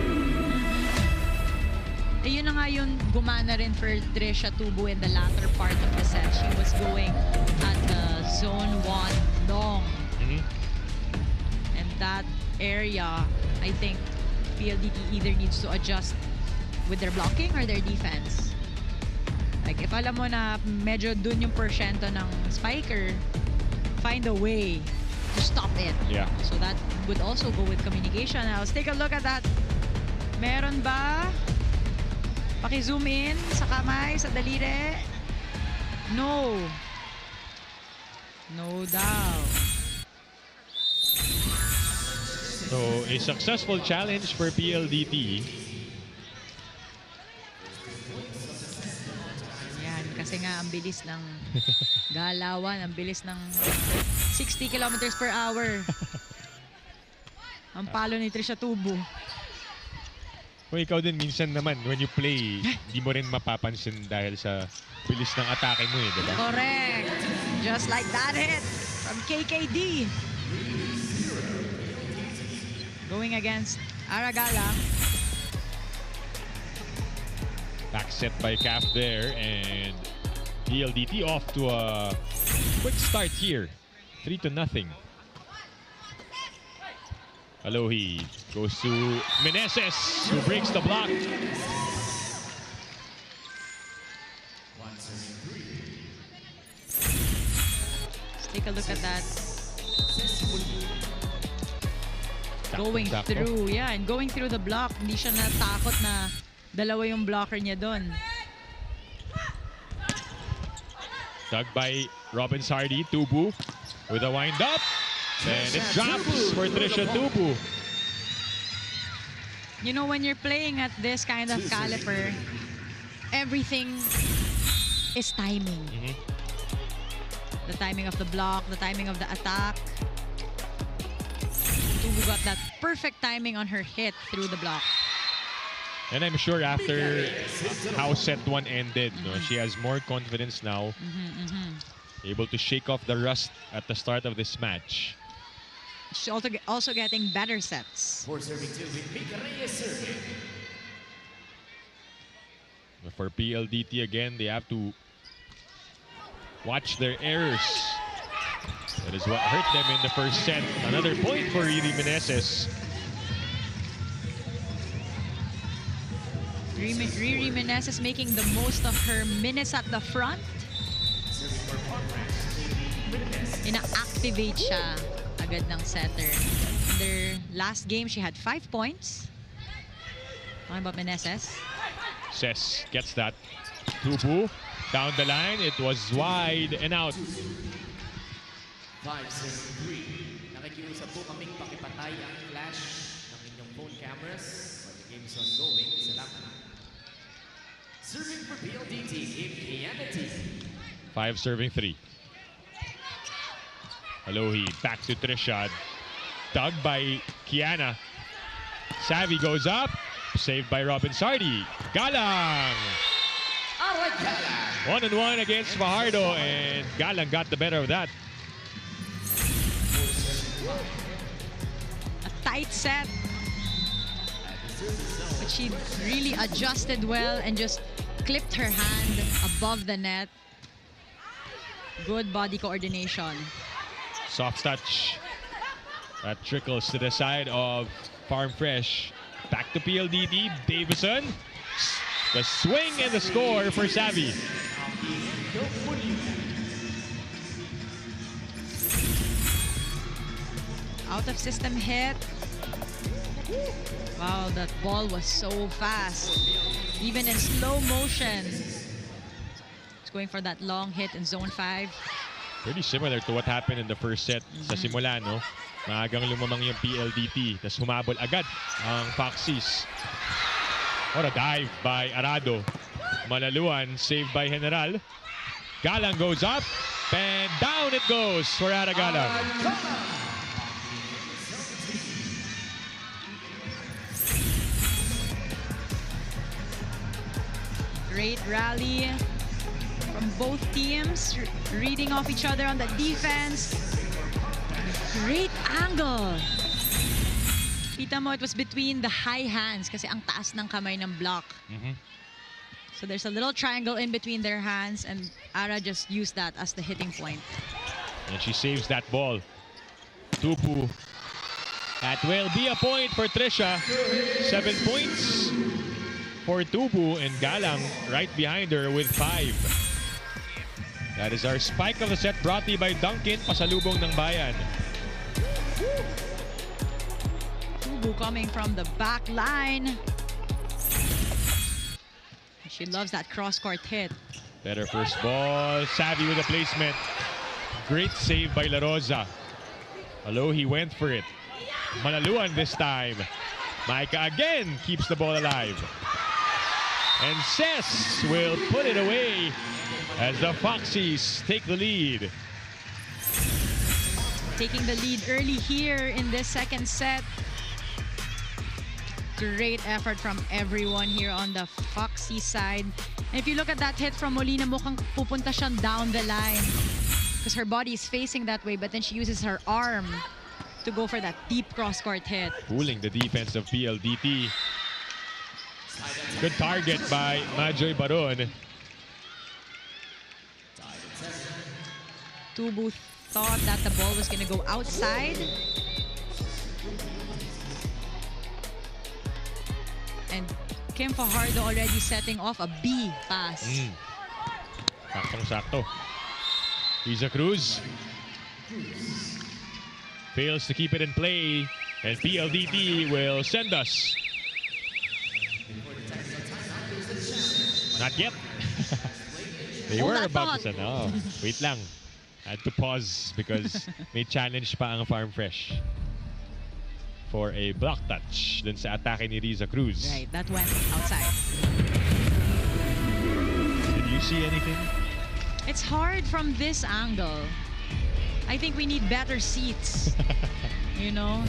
B: Yun na nga yung gumana rin for Trisha Tubu in the latter part of the set. She was going at the zone 1 long. And that area, I think PLDT either needs to adjust with their blocking or their defense. Like, if alam mo na medyo dun yung porsyento ng spiker, find a way to stop it.
A: Yeah.
B: So that would also go with communication. Now, let's take a look at that. Meron ba? Paki-zoom in sa kamay, sa daliri. No. No daw.
A: So, a successful challenge for PLDT.
B: Yan, kasi nga ang bilis ng galawan, ang bilis ng 60 kilometers per hour. Ang palo ni Trisha Tubu.
A: Kung ikaw din minsan naman, when you play, di mo rin mapapansin dahil sa bilis ng atake mo eh, di ba?
B: Correct. Just like that hit from KKD. Going against Aragala.
A: Back set by Cap there, and PLDT off to a quick start here. 3-0. Alohi goes to Meneses, who breaks the block.
B: Let's take a look at that. Going through, and going through the block. Hindi siya natakot na dalawa yung blocker niya doon.
A: Dug by Robin Sardi, Tubu with a wind up. And it drops for Trisha Tubu.
B: You know, when you're playing at this kind of caliber, everything is timing. The timing of the block, the timing of the attack. Tubu got that perfect timing on her hit through the block.
A: And I'm sure after how set 1 ended, no, she has more confidence now. Able to shake off the rust at the start of this match.
B: She's also getting better sets.
D: For serving 2 with Mika Reyes serving.
A: For PLDT again, they have to watch their errors. That is what hurt them in the first set. Another point for Riri Meneses.
B: Riri Meneses making the most of her minutes at the front. Ina-activate siya agad ng setter. In their last game, she had 5 points. Talking about Meneses.
A: Ses gets that. Tubu down the line. It was wide and out.
D: 5-3. Nakikiusap po kaming pakipatay ang flash ng inyong phone cameras while the game is ongoing. Salamat. Serving for PLDT, Game Kianity.
A: 5 serving 3. Alohi back to Trisha. Dug by Kiana. Savvy goes up. Saved by Robin Sardi. Galang!
D: Alright, Galang.
A: 1-1 against Fajardo, and Galang got the better of that.
B: A tight set. But she really adjusted well and just clipped her hand above the net. Good body coordination.
A: Soft touch. That trickles to the side of Farm Fresh. Back to PLDT. Davison. The swing and the score for Savvy.
B: Out of system hit. Wow, that ball was so fast. Even in slow motion. It's going for that long hit in zone 5.
A: Pretty similar to what happened in the first set sa simula, no? Maagang lumamang yung PLDT. Tapos humabol agad ang Foxies. What a dive by Arado. Malaluan, saved by General. Galang goes up, and down it goes for Ara Galang.
B: Great rally from both teams, reading off each other on the defense. Great angle. Kita mo, it was between the high hands kasi ang taas ng kamay ng block. So there's a little triangle in between their hands, and Ara just used that as the hitting point.
A: And she saves that ball. Tupu. That will be a point for Trisha. 7 points for Tubu, and Galang right behind her with 5. That is our spike of the set, brought to you by Dunkin, pasalubong ng bayan.
B: Tubu coming from the back line. She loves that cross-court hit.
A: Better first ball. Savvy with the placement. Great save by La Rosa. Alohi went for it. Malaluan this time. Micah again keeps the ball alive. And Cess will put it away as the Foxies take the lead.
B: Taking the lead early here in this second set. Great effort from everyone here on the Foxy side. And if you look at that hit from Molina, mukhang pupunta siyang down the line because her body is facing that way, but then she uses her arm to go for that deep cross-court hit.
A: Pulling the defense of PLDT. Good target by Majoy Baron.
B: Tubu thought that the ball was going to go outside. And Kim Fajardo already setting off a B pass.
A: Saktong-sakto. Riza Cruz fails to keep it in play, and PLDT will send us. Not yet. They
B: Hold
A: were
B: that
A: about
B: thought.
A: to send. Oh, wait lang. Had to pause because may challenge pa ang Farm Fresh for a block touch dun sa atake ni Riza Cruz.
B: Right, that went outside.
A: Did you see anything?
B: It's hard from this angle. I think we need better seats. You know?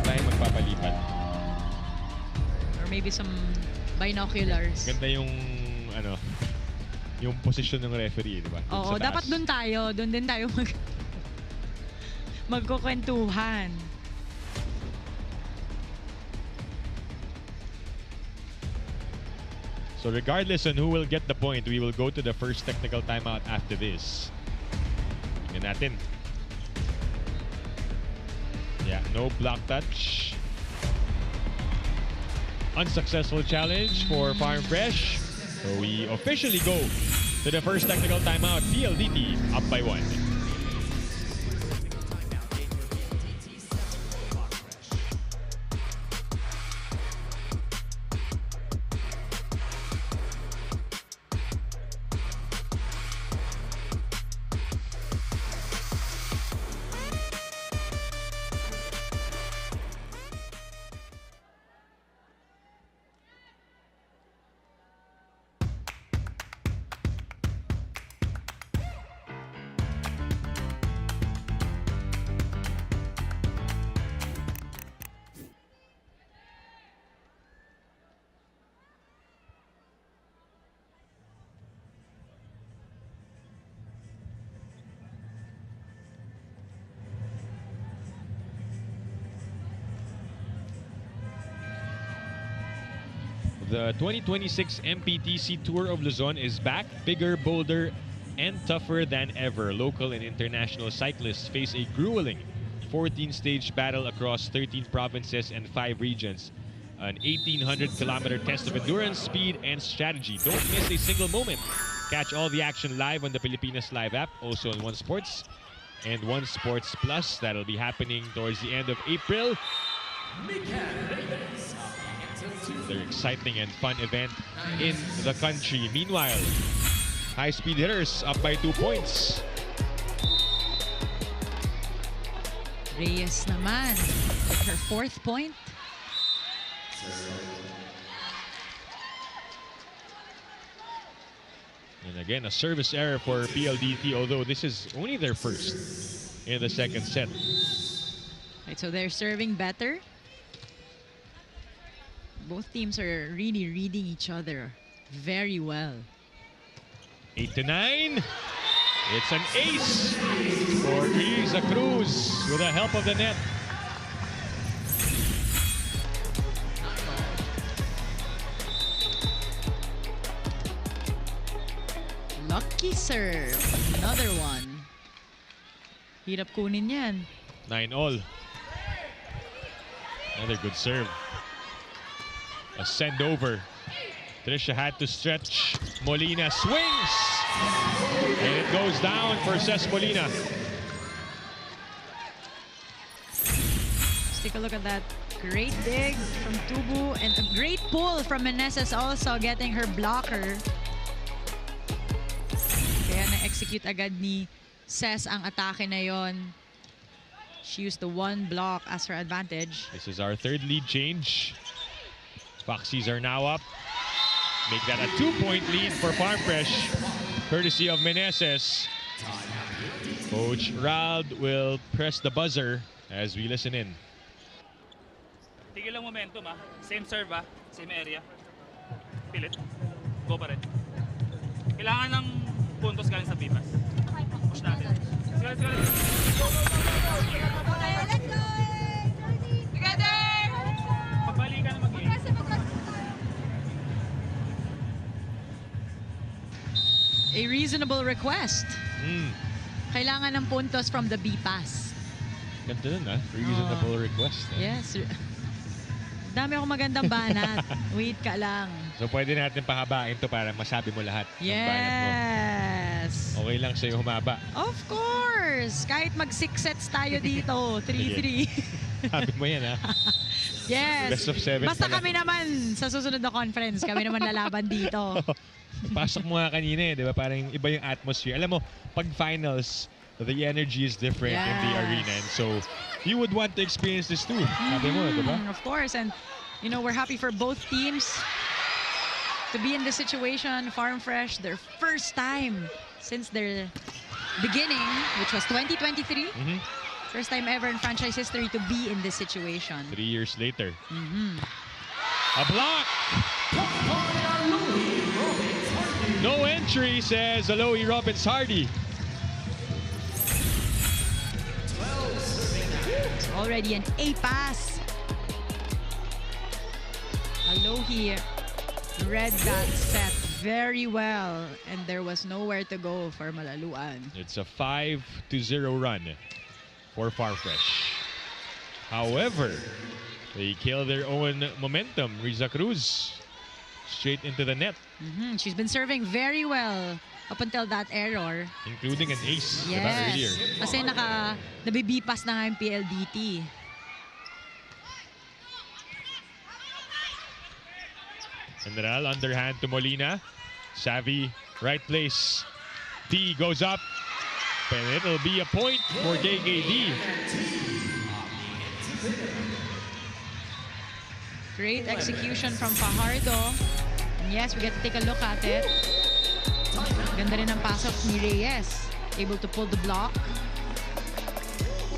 A: Tayo magpapalipat.
B: maybe some binoculars.
A: Ganda yung yung position ng referee, di ba? Dun
B: Oo,
A: sa taas.
B: dapat doon tayo. Doon din tayo magkukwentuhan.
A: So regardless on who will get the point, we will go to the first technical timeout after this. Tingnan natin. Yeah, no block touch. Unsuccessful challenge for Farm Fresh. So we officially go to the first technical timeout. PLDT up by 1. The 2026 MPTC Tour of Luzon is back, bigger, bolder, and tougher than ever. Local and international cyclists face a grueling 14-stage battle across 13 provinces and 5 regions. An 1,800-kilometer test of endurance, speed, and strategy. Don't miss a single moment. Catch all the action live on the Pilipinas Live app, also on One Sports and One Sports Plus. That'll be happening towards the end of April. Another exciting and fun event in the country. Meanwhile, high-speed hitters up by 2 points.
B: Reyes naman with her 4th point.
A: And again, a service error for PLDT, although this is only their first in the second set.
B: Right, so they're serving better. Both teams are really reading each other very well.
A: 8-9. It's an ace for Isa Cruz with the help of the net.
B: Lucky serve. Another one. Hirap kunin yan.
A: 9-all. Another good serve. A send over. Trisha had to stretch. Molina swings. And it goes down for Ces Molina.
B: Let's take a look at that. Great dig from Tubu and a great pull from Meneses also getting her blocker. Kaya na-execute agad ni Ces ang atake na yon. She used the one block as her advantage.
A: This is our third lead change. Foxies are now up. Make that a 2-point lead for Farm Fresh, courtesy of Meneses. Coach Rald will press the buzzer as we listen in.
E: Tigil lang momentum ah. Same serve ah. Same area. Pilit. Go pa rin. Kailangan ng puntos galing sa pipas. Push natin. Sige, sige. Go, go, go, go, go.
C: Let's go! Together!
E: Pagbalikan na mag-game.
B: A reasonable request. Kailangan ng puntos from the B-pass.
A: Ganda nun, reasonable request.
B: Yes. Dami akong magandang banat. Wait ka lang.
A: So pwede natin pahabain to para masabi mo lahat ng banat mo.
B: Yes.
A: Okay lang sa'yo humaba.
B: Of course. Kahit mag-6 sets tayo dito. 3-3.
A: Sabi mo yan, ha?
B: Yes.
A: Best of 7
B: Basta
A: pala.
B: kami naman sa susunod na conference. Kami naman lalaban dito.
A: Pasok mo nga kanina di ba? Parang iba yung atmosphere. Alam mo, pag finals, the energy is different in the arena. And so, you would want to experience this too. Sabi mo, di ba?
B: Of course. And, you know, we're happy for both teams to be in this situation. Farm Fresh, their first time since their beginning, which was 2023. First time ever in franchise history to be in this situation.
A: 3 years later. A block. No entry, says Alohi Robbins Hardy.
B: It's already an A pass. Alohi read that set very well, and there was nowhere to go for Malaluan.
A: It's a 5-0 run for Farfresh. However, they kill their own momentum. Riza Cruz straight into the net,
B: She's been serving very well up until that error.
A: including an ace diba,
B: Yes.
A: earlier.
B: Kasi nabibipas na nga yung PLDT.
A: General underhand to Molina. Savvy, right place. D goes up. And it'll be a point for KKD.
B: Great execution from Fajardo. And yes, we get to take a look at it. Ganda rin ang pasok ni Reyes. Able to pull the block.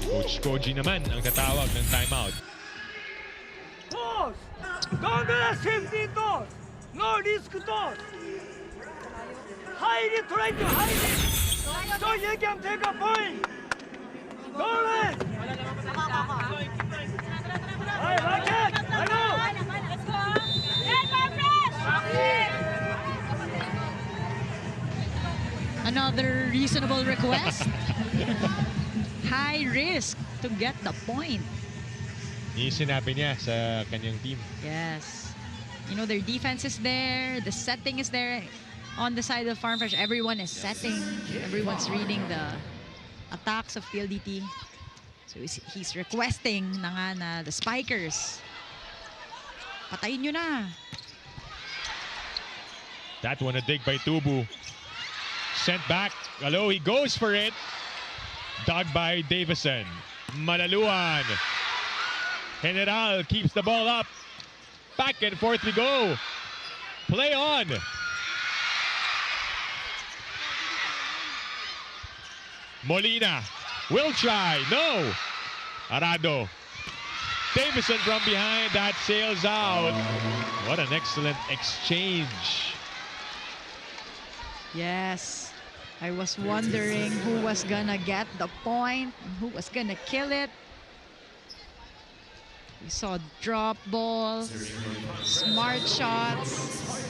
A: Coach Koji naman ang tatawag ng timeout.
F: Toss! Don't do the safety toss! No risk toss! Hide it, try to hide it! So you can take a point! Don't let! I like it! I know!
B: Another reasonable request. High risk to get the point.
A: Yung sinabi niya sa kanyang team.
B: Yes. You know, their defense is there. The setting is there. On the side of Farm Fresh, everyone is setting. Everyone's reading the attacks of PLDT. So he's requesting na nga na the spikers. Patayin nyo na.
A: That one a dig by Tubu. Sent back. Alohi goes for it. Dug by Davison. Malaluan. General keeps the ball up. Back and forth we go. Play on. Molina will try. No. Arado. Davison from behind. That sails out. What an excellent exchange.
B: Yes. I was wondering who was gonna get the point, who was gonna kill it. We saw drop ball, smart shots,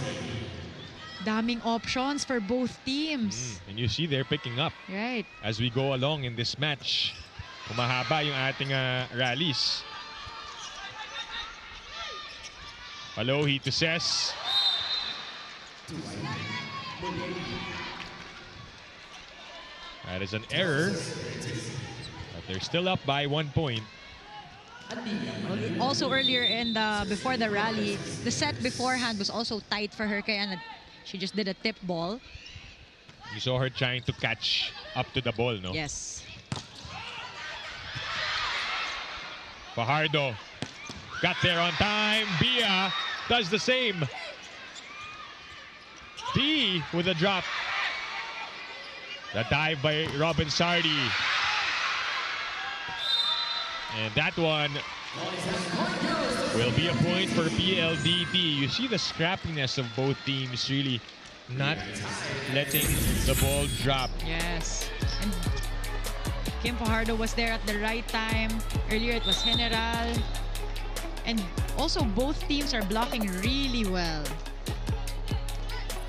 B: daming options for both teams.
A: And you see they're picking up
B: Right.
A: as we go along in this match. Humahaba yung ating rallies. Alohi to Ses. That is an error. But they're still up by 1 point.
B: Also earlier in before the rally, the set beforehand was also tight for her, kaya she just did a tip ball.
A: You saw her trying to catch up to the ball, no?
B: Yes.
A: Fajardo got there on time. Bia does the same. D with a drop. The dive by Robin Sardi. And that one will be a point for PLDT. You see the scrappiness of both teams, really not letting the ball drop.
B: Yes. And Kim Fajardo was there at the right time. Earlier it was General. And also both teams are blocking really well.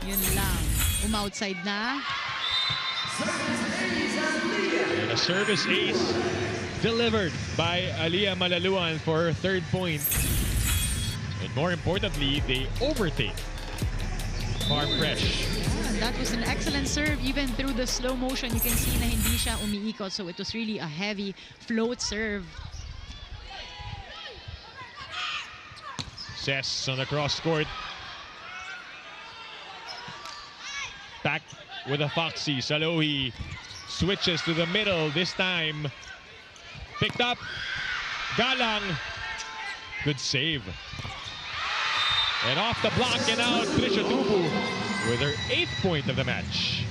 B: Yun lang. Outside na.
A: And a service ace delivered by Aliyah Malaluan for her third point. And more importantly, they overtake Farm Fresh.
B: Yeah, that was an excellent serve. Even through the slow motion, you can see na hindi siya umiikot. So it was really a heavy float serve.
A: Ses on the cross court. Back with a Foxy. Alohi switches to the middle this time. Picked up. Galang. Good save. And off the block and out. Trisha Tubu with her 8th point of the match.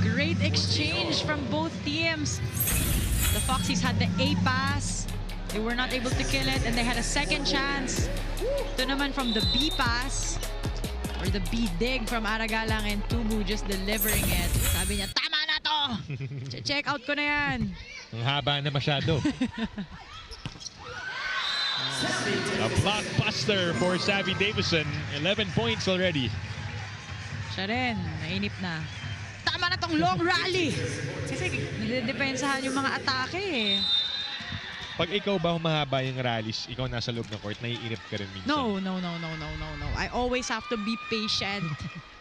B: Great exchange from both teams. The Foxies had the A pass. They were not able to kill it and they had a second chance. Ito naman from the B pass or the B dig from Aragalang and Tubu just delivering it. Sabi niya, tama na to! Check out ko na yan.
A: Ang haba na masyado. A blockbuster for Savvy Davison. 11 points already.
B: Siya rin, nainip na. Tama na tong long rally! Kasi nadidepensahan yung mga atake eh.
A: Pag ikaw ba humahaba yung rallies, ikaw nasa loob ng court, naiinip ka rin minsan.
B: No. I always have to be patient.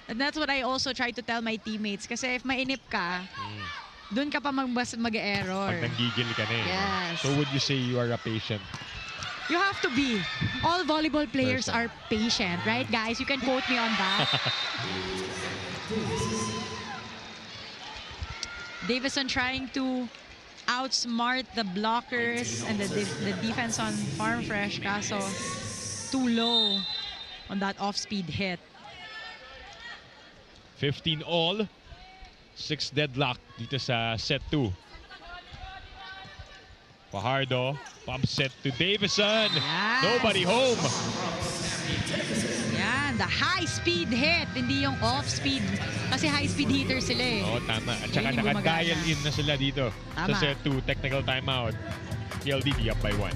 B: And that's what I also try to tell my teammates. Kasi if mainip ka, dun ka pa mag-error.
A: Pag nanggigil ka na eh.
B: Yes.
A: So would you say you are a patient?
B: You have to be. All volleyball players are patient, right, guys? You can quote me on that. Davison trying to outsmart the blockers and the defense on Farm Fresh, kaso too low on that off-speed hit.
A: 15 all. 6 deadlock dito sa set 2. Fajardo, pump set to Davison.
B: Yes.
A: Nobody home.
B: Yan, the high-speed hit, hindi yung off-speed. Kasi high-speed hitter sila eh.
A: Oo, tama. At saka
B: Yun yung
A: naka-dial
B: gumagana.
A: in na sila dito
B: Tama.
A: sa set 2. Technical timeout. PLDT up by 1.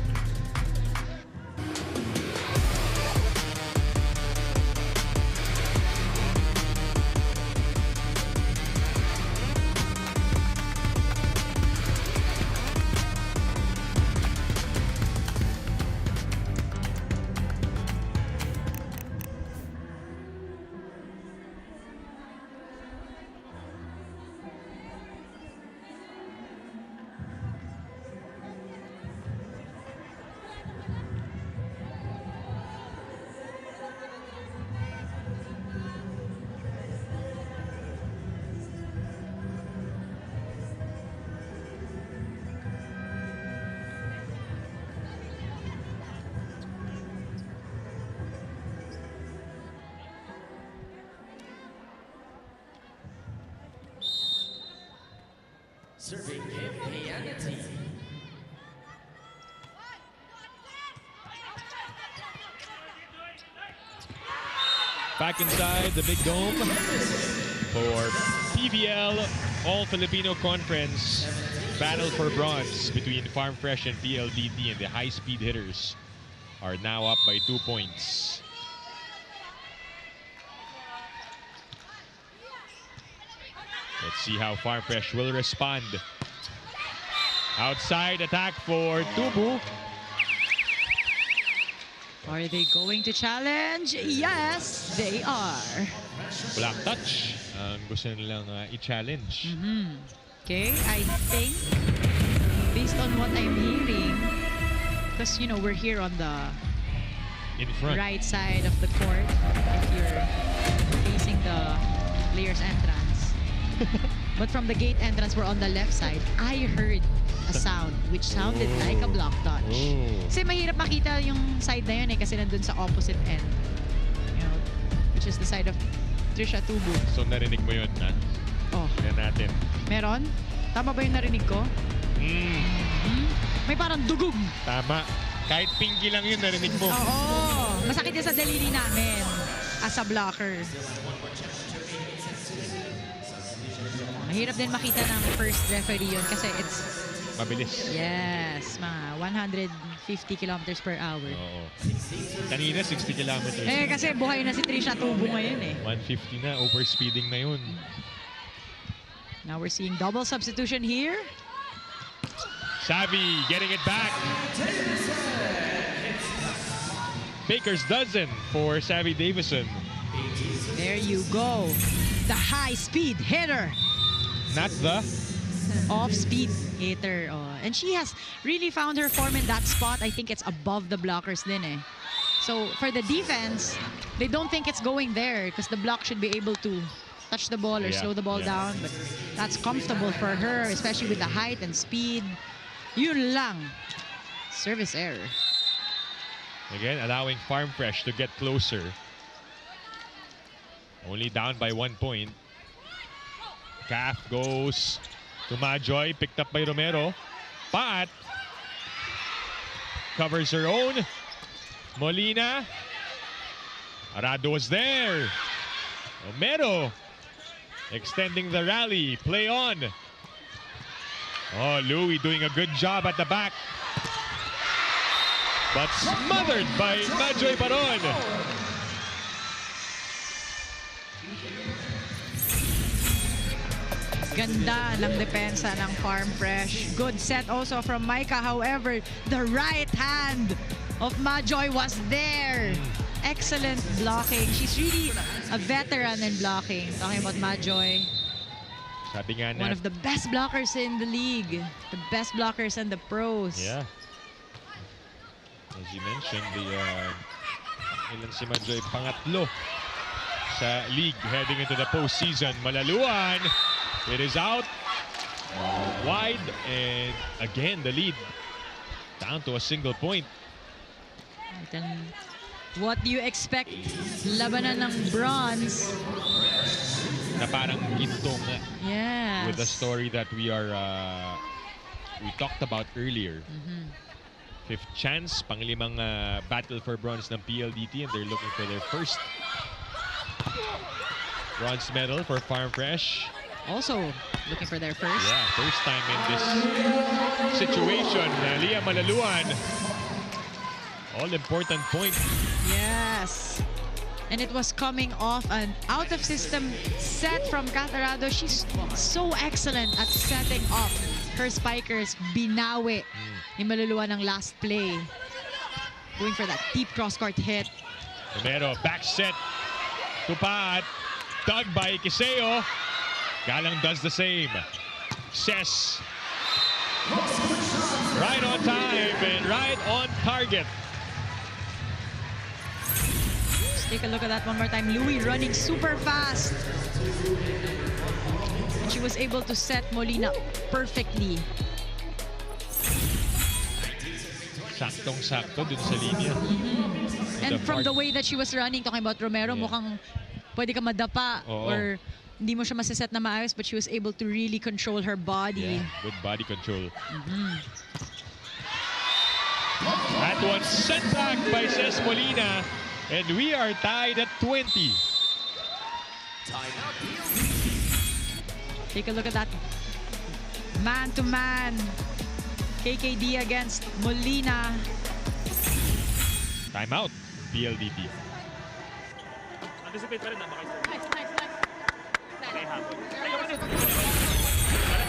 D: Serving Himpianity.
A: Back inside the big dome for PVL All-Filipino Conference. Battle for bronze between Farm Fresh and PLDT, and the high-speed hitters are now up by 2 points. Let's see how Farm Fresh will respond. Outside attack for Tubu.
B: Are they going to challenge? Yes, they are.
A: Black touch. Ang gusto nilang i-challenge.
B: Okay, I think based on what I'm hearing, because you know we're here on the
A: In front.
B: right side of the court if you're facing the player's entrance. But from the gate entrance, we're on the left side. I heard a sound which sounded like a block touch.
A: Oh.
B: Kasi mahirap makita yung side na yun eh kasi nandun sa opposite end. You know, which is the side of Trisha Tubu.
A: So narinig mo yun, ha?
B: Oh,
A: Yan natin.
B: meron? Tama ba yung narinig ko? May parang dugog.
A: Tama. Kahit pinky lang yun, narinig mo.
B: Oo. Masakit yan sa daliri namin as a blocker. Mahirap din makita ng first referee yun kasi it's,
A: Mabilis.
B: yes, mga 150 kilometers per hour.
A: Oo. Kanina, 60 kilometers.
B: Eh, kasi buhay na si Trisha Tubu ngayon eh.
A: 150 na, overspeeding na yun.
B: Now we're seeing double substitution here.
A: Savvy getting it back. Baker's dozen for Savvy Davison.
B: There you go. The high-speed hitter.
A: Not the...
B: Off-speed hitter. Oh. And she has really found her form in that spot. I think it's above the blockers din eh. So for the defense, they don't think it's going there because the block should be able to touch the ball or slow the ball down. But that's comfortable for her, especially with the height and speed. Yun lang. Service error.
A: Again, allowing Farm Fresh to get closer. Only down by 1 point. Calf goes to Majoy, picked up by Romero. But covers her own. Molina. Arado was there. Romero extending the rally. Play on. Oh, Louie doing a good job at the back. But smothered by Majoy Baron.
B: Ganda ng depensa ng Farm Fresh. Good set also from Micah. However, the right hand of Majoy was there. Excellent blocking. She's really a veteran in blocking. Talking about Majoy.
A: Sabi nga
B: One of the best blockers in the league. The best blockers in the pros.
A: Yeah. As you mentioned, ilan si Majoy? Pangatlo sa league heading into the postseason. Malaluan. It is out. Wide. And again, the lead down to a single point.
B: And what do you expect? Labanan ng bronze.
A: Na parang ginto nga.
B: Yes.
A: With the story that we talked about earlier. Fifth chance, panglimang battle for bronze ng PLDT, and they're looking for their first bronze medal for Farm Fresh.
B: Also looking for their first.
A: Yeah, first time in this situation. Leah Malaluan, all-important point.
B: Yes. And it was coming off an out-of-system set from Catarado. She's so excellent at setting up her spikers. Binawi ni Maluluan ng last play. Going for that deep cross-court hit.
A: Romero, back set. Tupat. Dug by Kiseo. Galang does the same. Ses. Right on time and right on target.
B: Let's take a look at that one more time. Louie running super fast. And she was able to set Molina perfectly.
A: Saktong-sakto dun sa linya.
B: And from the way that she was running, talking about Romero, mukhang pwede ka madapa or hindi mo siya masiset na maayos, but she was able to really control her body.
A: Yeah, good body control. That one sent back by Ces Molina, and we are tied at 20.
B: Take a look at that man-to-man. KKD against Molina.
A: Timeout, PLDT.
E: Anticipate pa rin na baka isa. Okay, habol.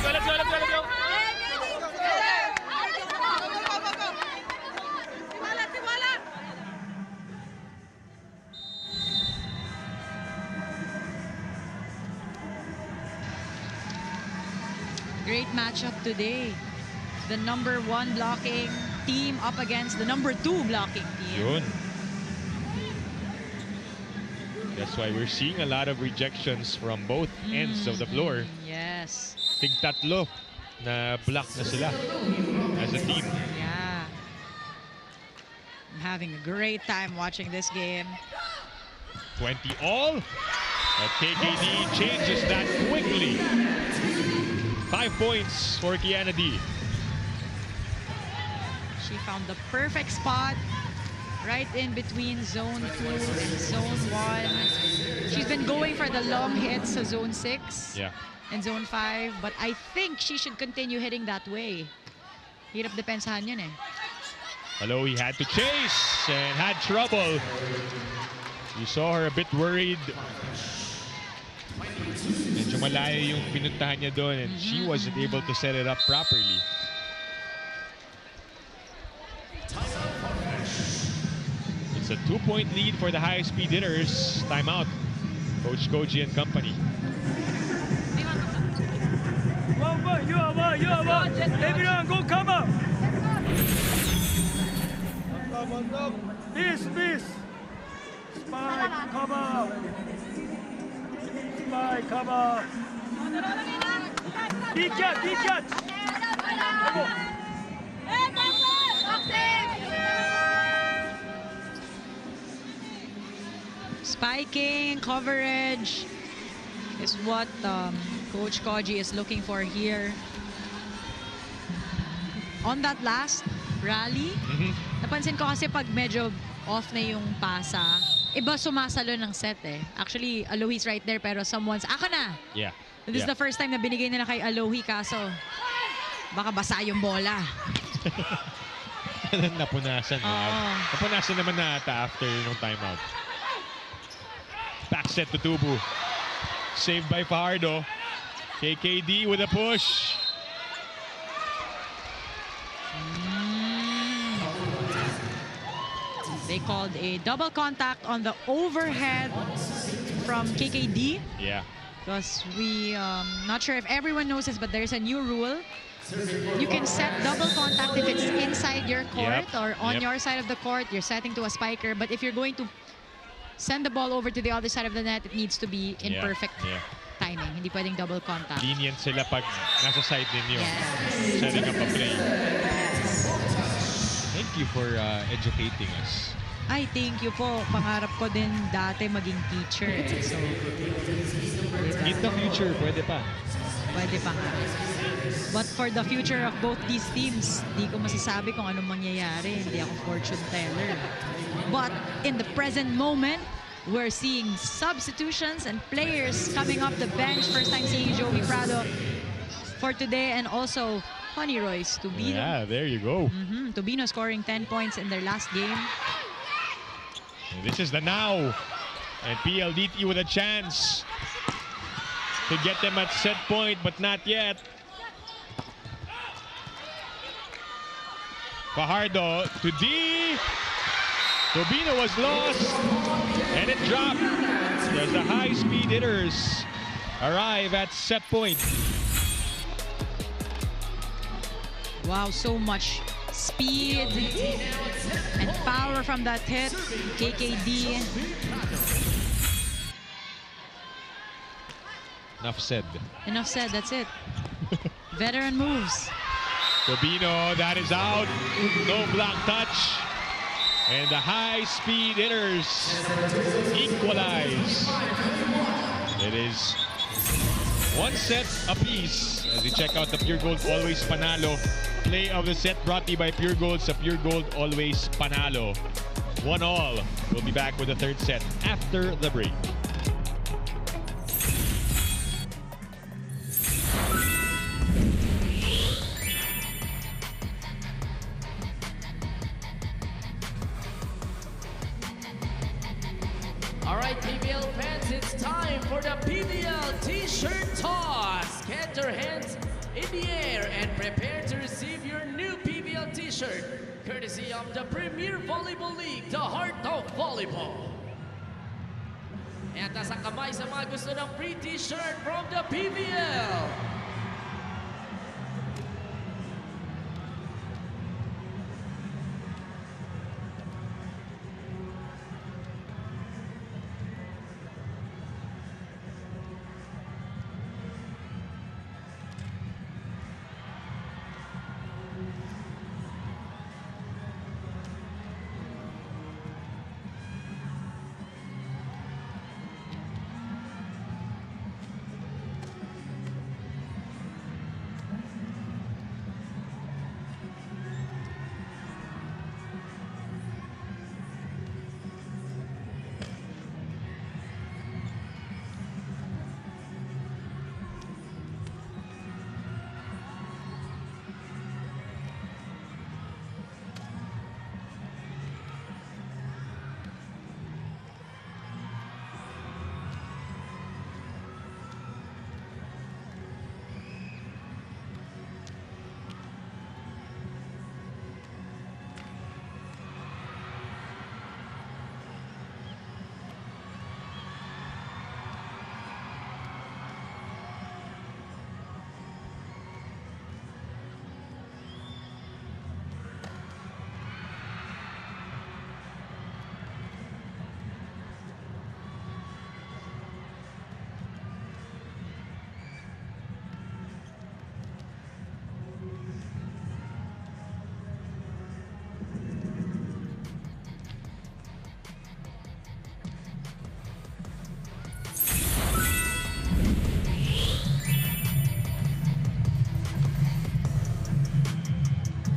E: Let's go!
B: Great matchup today. The number 1 blocking team up against the number 2 blocking team.
A: Yun. That's why we're seeing a lot of rejections from both ends of the floor.
B: Yes.
A: Tig-tatlo na block na sila as a team.
B: Yeah. I'm having a great time watching this game.
A: 20 all. But KKD changes that quickly. 5 points for Kiana D.
B: She found the perfect spot right in between zone 2 and zone 1. She's been going for the long hits sa zone 6 and zone 5, but I think she should continue hitting that way. Hirap depensahan yun eh.
A: Hello, he had to chase and had trouble. You saw her a bit worried. Medyo malayo yung pinuntahan niya doon, and she wasn't able to set it up properly. It's a 2-point lead for the high-speed hitters. Timeout. Coach Koji and company.
F: You are one. Everyone go cover. Peace. Spike cover. Spike cover. Big catch.
B: Spiking, coverage is what Coach Koji is looking for here. On that last rally. Napansin ko kasi pag medyo off na yung pasa, iba sumasalo ng set eh. Actually, Alohi's right there pero someone's, ako na!
A: Yeah.
B: This is the first time na binigay nila kay Alohi kaso baka basa yung bola.
A: Napunasan. Napunasan naman na ata after yung timeout. Back set to Tubu. Saved by Fajardo. KKD with a push.
B: They called a double contact on the overhead from KKD.
A: Yeah.
B: Because not sure if everyone knows this, but there's a new rule. You can set double contact if it's inside your court or on your side of the court. You're setting to a spiker. But if you're going to send the ball over to the other side of the net, it needs to be in perfect timing. Hindi pwedeng double contact.
A: Lenient sila pag nasa side ninyo.
B: Yes.
A: Setting up a play. Thank you for educating us.
B: Ay, thank you po. Pangarap ko din dati maging teacher. So,
A: In the future, pwede pa.
B: pwede pa nga. But for the future of both these teams, di ko masasabi kung anong mangyayari. Hindi ako fortune teller. But in the present moment, we're seeing substitutions and players coming off the bench. First time seeing Joey Prado for today, and also Honey Royce. Tubino.
A: Yeah, there you go.
B: Tubino scoring 10 points in their last game.
A: And this is the now. And PLDT with a chance to get them at set point, but not yet. Fajardo to D. Tubino was lost, and it dropped as the high-speed hitters arrive at set point.
B: Wow, so much speed and power from that hit. KKD.
A: Enough said.
B: Enough said, that's it. Veteran moves.
A: Tubino, that is out. No block touch. And the high-speed hitters equalize. It is one set apiece as we check out the Pure Gold Always Panalo play of the set, brought to you by Pure Gold. Sa Pure Gold Always Panalo. 1-all. We'll be back with the third set after the break.
D: All right, PVL fans, it's time for the PVL T-shirt toss. Get your hands in the air and prepare to receive your new PVL T-shirt, courtesy of the Premier Volleyball League, the heart of volleyball. At nasa kamay sa mga gusto ng free T-shirt from the PVL.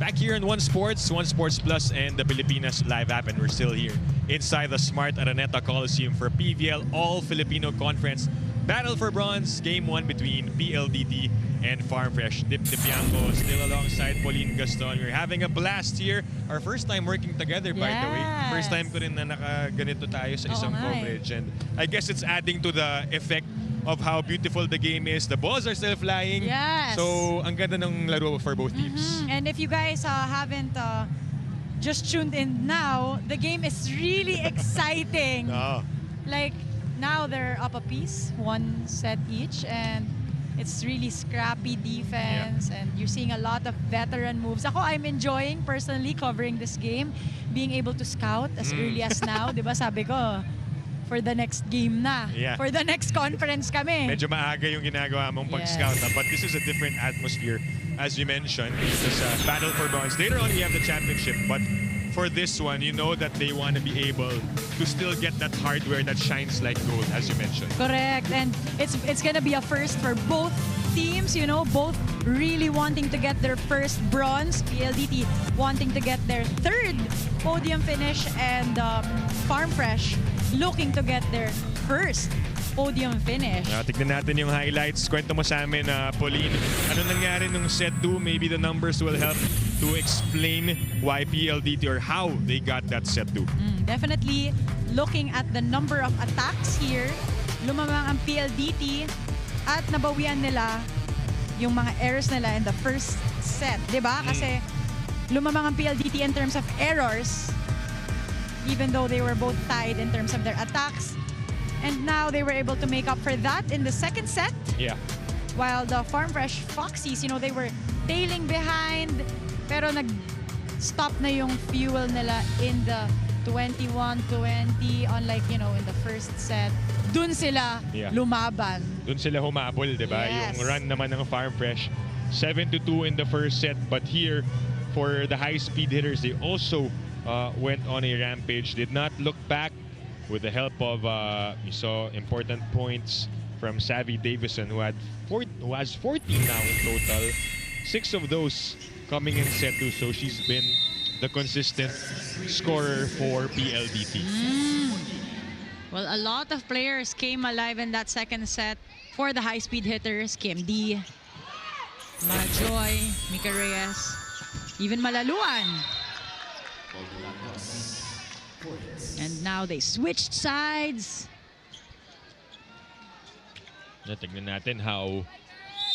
A: Back here in One Sports Plus, and the Pilipinas live app, and we're still here inside the Smart Araneta Coliseum for PVL All-Filipino Conference Battle for Bronze, Game 1 between PLDT and Farm Fresh. Dip Dipianco still alongside Pauline Gaston. We're having a blast here. Our first time working together, by the way.
B: Yes.
A: First time ko rin na nakaganito tayo sa isang
B: Oo nga eh.
A: coverage. And I guess it's adding to the effect of how beautiful the game is. The balls are still flying.
B: Yes.
A: So, ang ganda ng laro for both teams.
B: And if you guys haven't just tuned in now, the game is really exciting.
A: Ah.
B: Like, now they're up a piece, 1 set each, and it's really scrappy defense, and you're seeing a lot of veteran moves. Ako, I'm enjoying personally covering this game, being able to scout as early as now. Diba sabi ko, for the next game na.
A: Yeah.
B: For the next conference kami.
A: Medyo maaga yung ginagawa mong pag-scout.
B: Yes.
A: But this is a different atmosphere, as you mentioned. This battle for bronze. Later on, we have the championship. But for this one, you know that they want to be able to still get that hardware that shines like gold, as you mentioned.
B: Correct. And it's gonna be a first for both teams, you know, both really wanting to get their first bronze, PLDT wanting to get their 3rd podium finish, and Farm Fresh looking to get their first podium finish.
A: Tignan natin yung highlights. Kwento mo sa amin, Pauline. Ano nangyari nung set 2? Maybe the numbers will help to explain why PLDT or how they got that set 2.
B: Definitely looking at the number of attacks here, lumamang ang PLDT at nabawian nila yung mga errors nila in the first set. Diba? Kasi lumamang ang PLDT in terms of errors, even though they were both tied in terms of their attacks. And now they were able to make up for that in the second set.
A: Yeah.
B: While the Farm Fresh Foxies, you know, they were tailing behind, pero nag-stop na yung fuel nila in the 21-20, unlike, you know, in the first set. Dun sila lumaban.
A: Dun sila humabol, di ba?
B: Yes.
A: Yung run naman ng Farm Fresh, 7-2 in the first set. But here, for the high-speed hitters, they also went on a rampage. Did not look back with the help of, you saw important points from Savvy Davison, who has 14 now in total. 6 of those coming in set 2. So she's been the consistent scorer for PLDT.
B: Well, a lot of players came alive in that second set for the high-speed hitters. Kim D, Majoy, Mika Reyes, even Malaluan. And now they switched sides.
A: Tignan natin how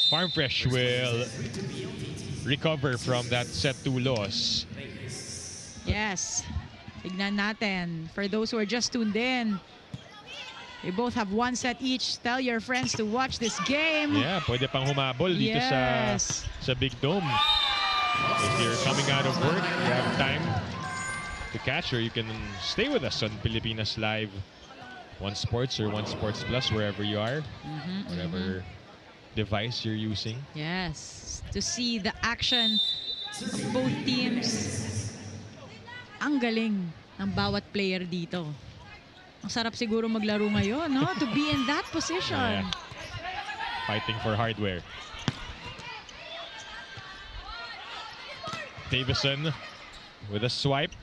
A: Farm Fresh will recover from that set 2 loss.
B: Yes. Tignan natin. For those who are just tuned in, they both have 1 set each. Tell your friends to watch this game.
A: Yeah, pwede pang humabol dito
B: Yes.
A: sa Big Dome. If you're coming out of work, you have time to catch, or you can stay with us on Pilipinas Live, One Sports or One Sports Plus, wherever you are, whatever device you're using.
B: Yes. To see the action of both teams. Ang galing ng bawat player dito. Ang sarap siguro maglaro ngayon, no? To be in that position.
A: Yeah. Fighting for hardware. Davison with a swipe.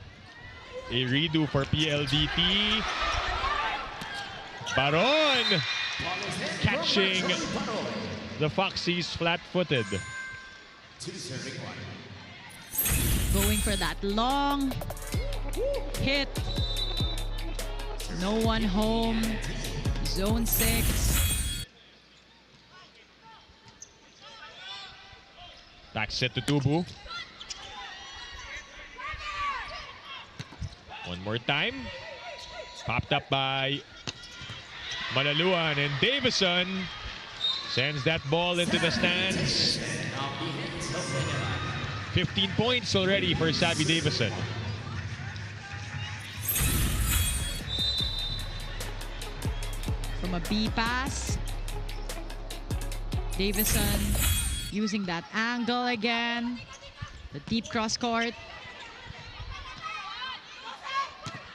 A: A redo for PLDT. Baron catching the Foxies flat-footed.
B: Going for that long hit. No one home. Zone 6.
A: Back set to Tubu. One more time. Popped up by Malaluan, and Davison sends that ball into the stands. 15 points already for Savvy Davison.
B: From a B pass. Davison using that angle again. The deep cross court.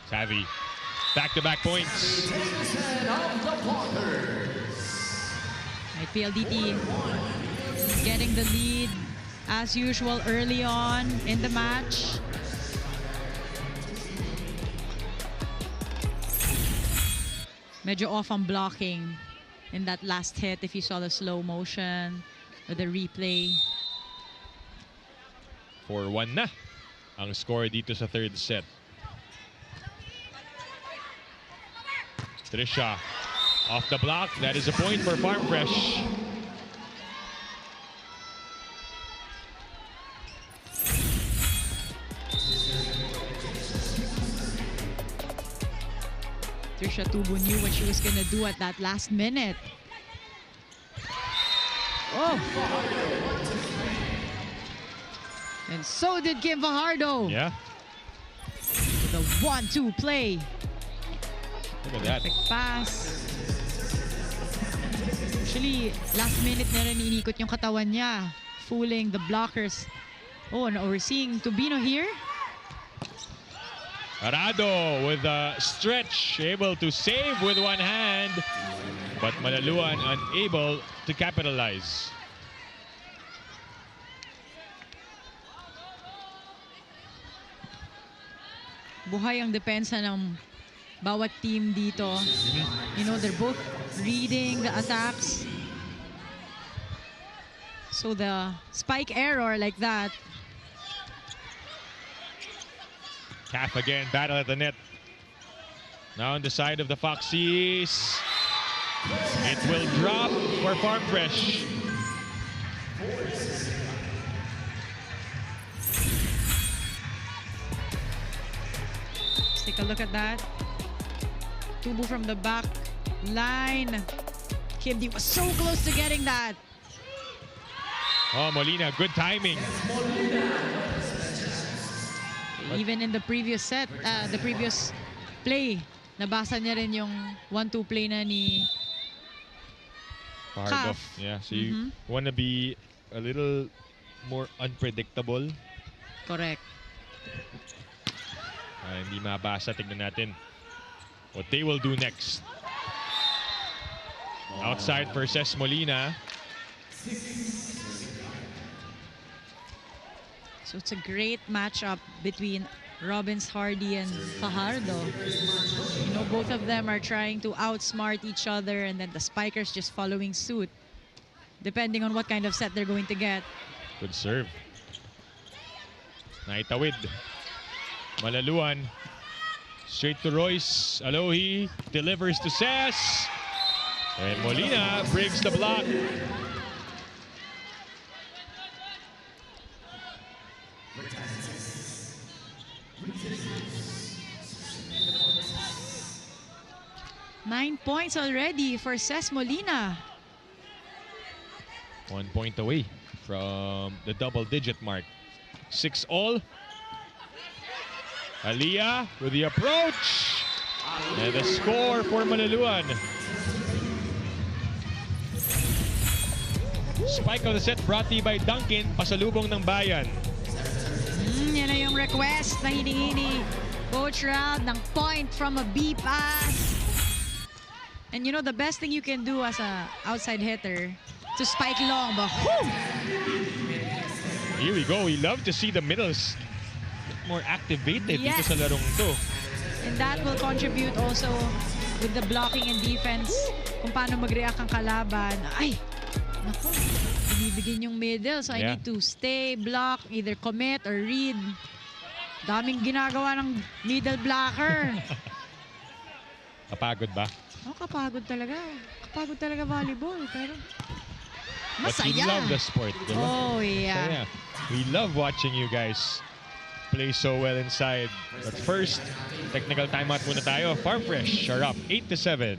A: Savvy, back-to-back points.
B: Right, PLDT getting the lead as usual early on in the match. Medyo off on blocking in that last hit if you saw the slow motion or the replay.
A: 4-1 na ang score dito sa third set. Trisha off the block. That is a point for Farm Fresh.
B: Trisha Tubo knew what she was gonna do at that last minute. Oh! And so did Kim Fajardo.
A: Yeah,
B: The 1-2 play.
A: look at that.
B: Perfect pass. Actually, last minute na rin inikot yung katawan niya, fooling the blockers. Oh, and we're seeing Tubino here.
A: Arado with a stretch, able to save with one hand, but Malaluan unable to capitalize.
B: Buhay ang depensa ng bawat team dito. You know, they're both reading the attacks. So the spike error like that.
A: Calf again, battle at the net. Now on the side of the Foxies. It will drop for Farm Fresh.
B: Let's take a look at that. Tubu from the back line. Kimdi was so close to getting that.
A: Oh, Molina, good timing.
B: Even in the previous set, the previous play, nabasa niya rin yung 1-2 play na ni
A: Fajardo.
B: Calf.
A: Yeah, so you want to be a little more unpredictable.
B: Correct.
A: Hindi mabasa. Tignan natin what they will do next. Outside for Ces Molina.
B: So it's a great matchup between Robbins Hardy and Fajardo. You know, both of them are trying to outsmart each other, and then the spikers just following suit, depending on what kind of set they're going to get.
A: Good serve. Naitawid. Malaluan. Straight to Royce. Alohi delivers to Ces. And Molina breaks the block.
B: Nine points already for Ces Molina.
A: 1 point away from the double-digit mark. 6-all. Aliyah with the approach. And the score for Malaluan. Spike of the set brought to you by Dunkin, pasalubong ng bayan.
B: Yan na yung request na hiningi ni Coach Ralph ng point from a B pass. And you know, the best thing you can do as a outside hitter to spike long, but whew!
A: Here we go. We love to see the middles more activated dito
B: Yes.
A: sa larong to.
B: And that will contribute also with the blocking and defense kung paano mag-react ang kalaban. Ay! Naku, binibigyan yung middle, so I
A: Yeah.
B: need to stay, block, either commit or read. Daming ginagawa ng middle blocker.
A: Kapagod ba?
B: Oh, kapagod talaga. Kapagod talaga volleyball, pero
A: But we
B: masaya.
A: love the sport, di ba?
B: Oh, yeah.
A: Masaya. We love watching you guys play so well inside. But first, technical timeout muna tayo. Farm Fresh are up 8-7.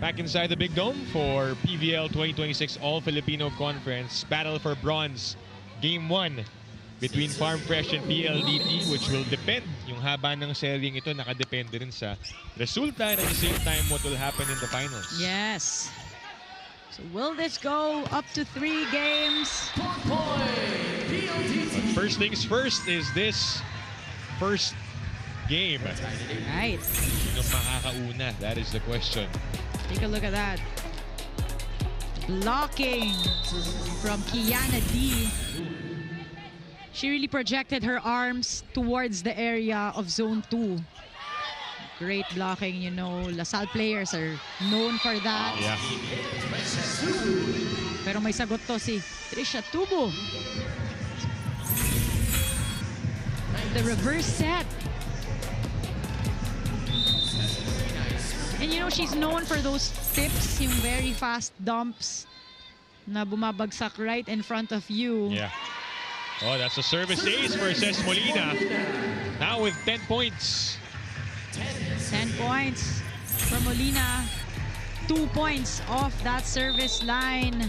A: Back inside the Big Dome for PVL 2026 All-Filipino Conference. Battle for Bronze. Game 1 between Farm Fresh and PLDT, which will depend. Yung haba ng seryeng ito nakadepende rin sa resulta and at the same time what will happen in the finals.
B: Yes. So will this go up to 3 games?
A: But first things first is this first game.
B: Right.
A: Sino makakauna? That is the question.
B: Take a look at that. Blocking from Kiana D. She really projected her arms towards the area of zone 2. Great blocking, you know. LaSalle players are known for that.
A: Yeah.
B: Pero may sagot to si Trisha Tubo. The reverse set. And you know, she's known for those tips, yung very fast dumps na bumabagsak right in front of you.
A: Yeah. Oh, that's a service ace for Ces Molina. Now with 10 points.
B: 10 points for Molina. 2 points off that service line.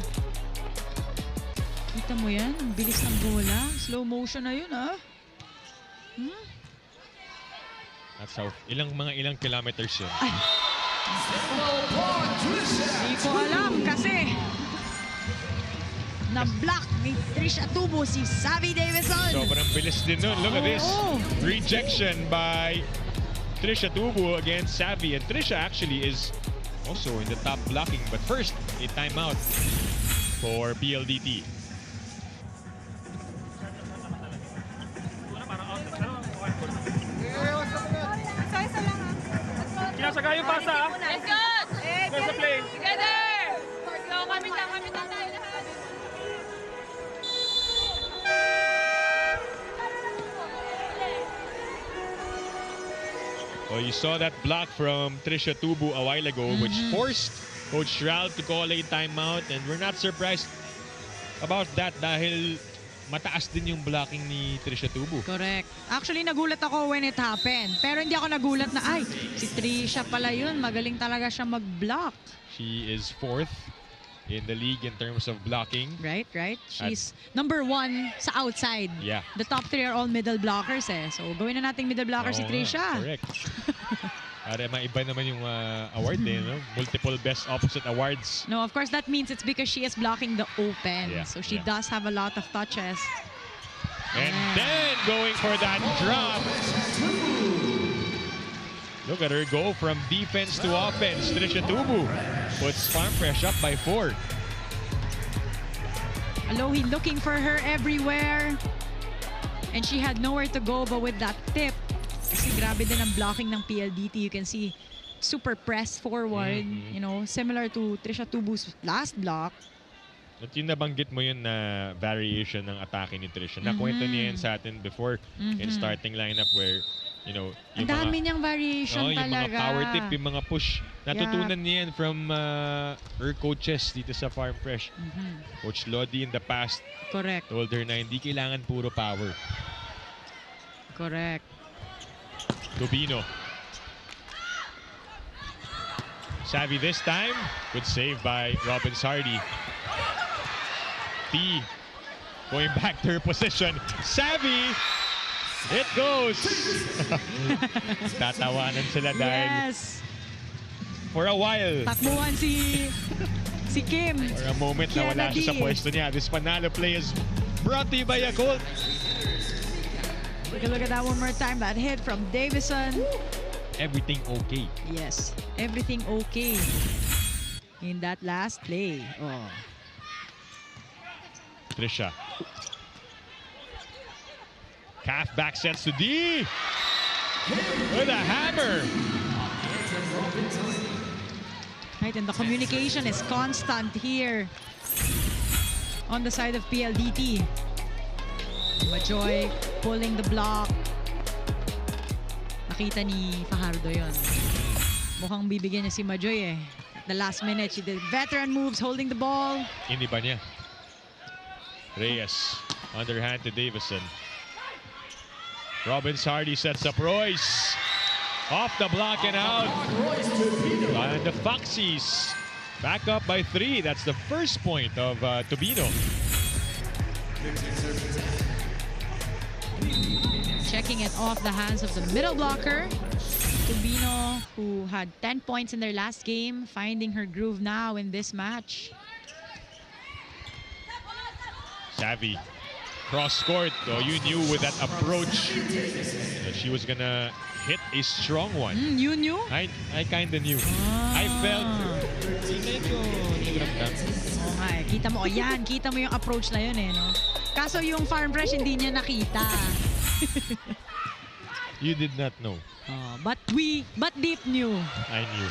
B: Kita mo yan? Ang bilis ng bola. Slow motion na yun, ah.
A: That's how, ilang kilometers yun.
B: Hindi ko alam kasi na-block ni Trisha Tubo si Savvy Davison.
A: Sobrang bilis din nun. Look at this.
B: Oo.
A: Rejection by Trisha Tubo against Savvy. And Trisha actually is also in the top blocking. But first, a timeout for PLDT.
E: Kinasagay yung pasa, ha?
G: Let's go!
E: There's a play.
G: Together! Go, kami lang tayo lahat.
A: Well, you saw that block from Trisha Tubu a while ago, which forced Coach Ral to call a timeout. And we're not surprised about that dahil mataas din yung blocking ni Trisha Tubu.
B: Correct. Actually, nagulat ako when it happened. Pero hindi ako nagulat na, ay, si Trisha pala yun. Magaling talaga siya mag-block.
A: She is 4th in the league in terms of blocking.
B: Right, right. She's number 1 sa outside.
A: Yeah.
B: The top 3 are all middle blockers eh. So, gawin na nating middle blocker si
A: Oo nga,
B: Trisha.
A: correct. Para maiba naman yung award eh, no? Multiple best opposite awards.
B: No, of course, that means it's because she is blocking the open.
A: Yeah,
B: So, she
A: yeah.
B: does have a lot of touches.
A: And then going for that drop. Look at her go from defense to offense. Trisha Tubu puts Farm Fresh up by 4.
B: Alohi looking for her everywhere. And she had nowhere to go but with that tip. Kasi grabe din ang blocking ng PLDT. You can see super pressed forward. You know, similar to Trisha Tubu's last block.
A: At yung nabanggit mo yun na variation ng atake ni Trisha. Nakwento niya yan sa atin before in starting lineup where, you know,
B: Ang dami niyang variation
A: yung
B: talaga.
A: mga power tip, yung mga push. Natutunan niya yan from her coaches dito sa Farm Fresh. Coach Lodi in the past
B: Correct.
A: told her na hindi kailangan puro power.
B: Correct.
A: Tubino. Savvy this time. Good save by Robin Sardi. T going back to her position. Savvy! It goes! Tatawanan sila dahil
B: Yes.
A: for a while,
B: Takbuhan si Kim.
A: for a moment na wala siya sa pwesto niya. This Panalo play is brought to you by Yakult.
B: Take a look at that one more time. That hit from Davison.
A: Everything okay.
B: Yes, everything okay in that last play. Oh.
A: Trisha. Calf back sets to D. With a hammer.
B: Right, and the communication is constant here on the side of PLDT. Majoy pulling the block. Nakita ni Fajardo yon. Mukhang bibigyan niya si Majoy eh. At the last minute, she did veteran moves holding the ball.
A: Hindi ba niya? Reyes. Underhand to Davison. Robin Sardi sets up Royce. Off the block and out. And the Foxies back up by 3. That's the first point of Tubino.
B: Checking it off the hands of the middle blocker. Tubino, who had 10 points in their last game, finding her groove now in this match.
A: Savvy. Cross court. Oh, you knew with that approach that she was gonna hit a strong one.
B: You knew?
A: I kinda knew. I felt medyo ramdam.
B: Oo nga eh. Kita mo, yan. Kita mo yung approach na yun eh, no? Kaso yung farm fresh hindi niya nakita.
A: You did not know.
B: Oh, but Deep knew.
A: I knew.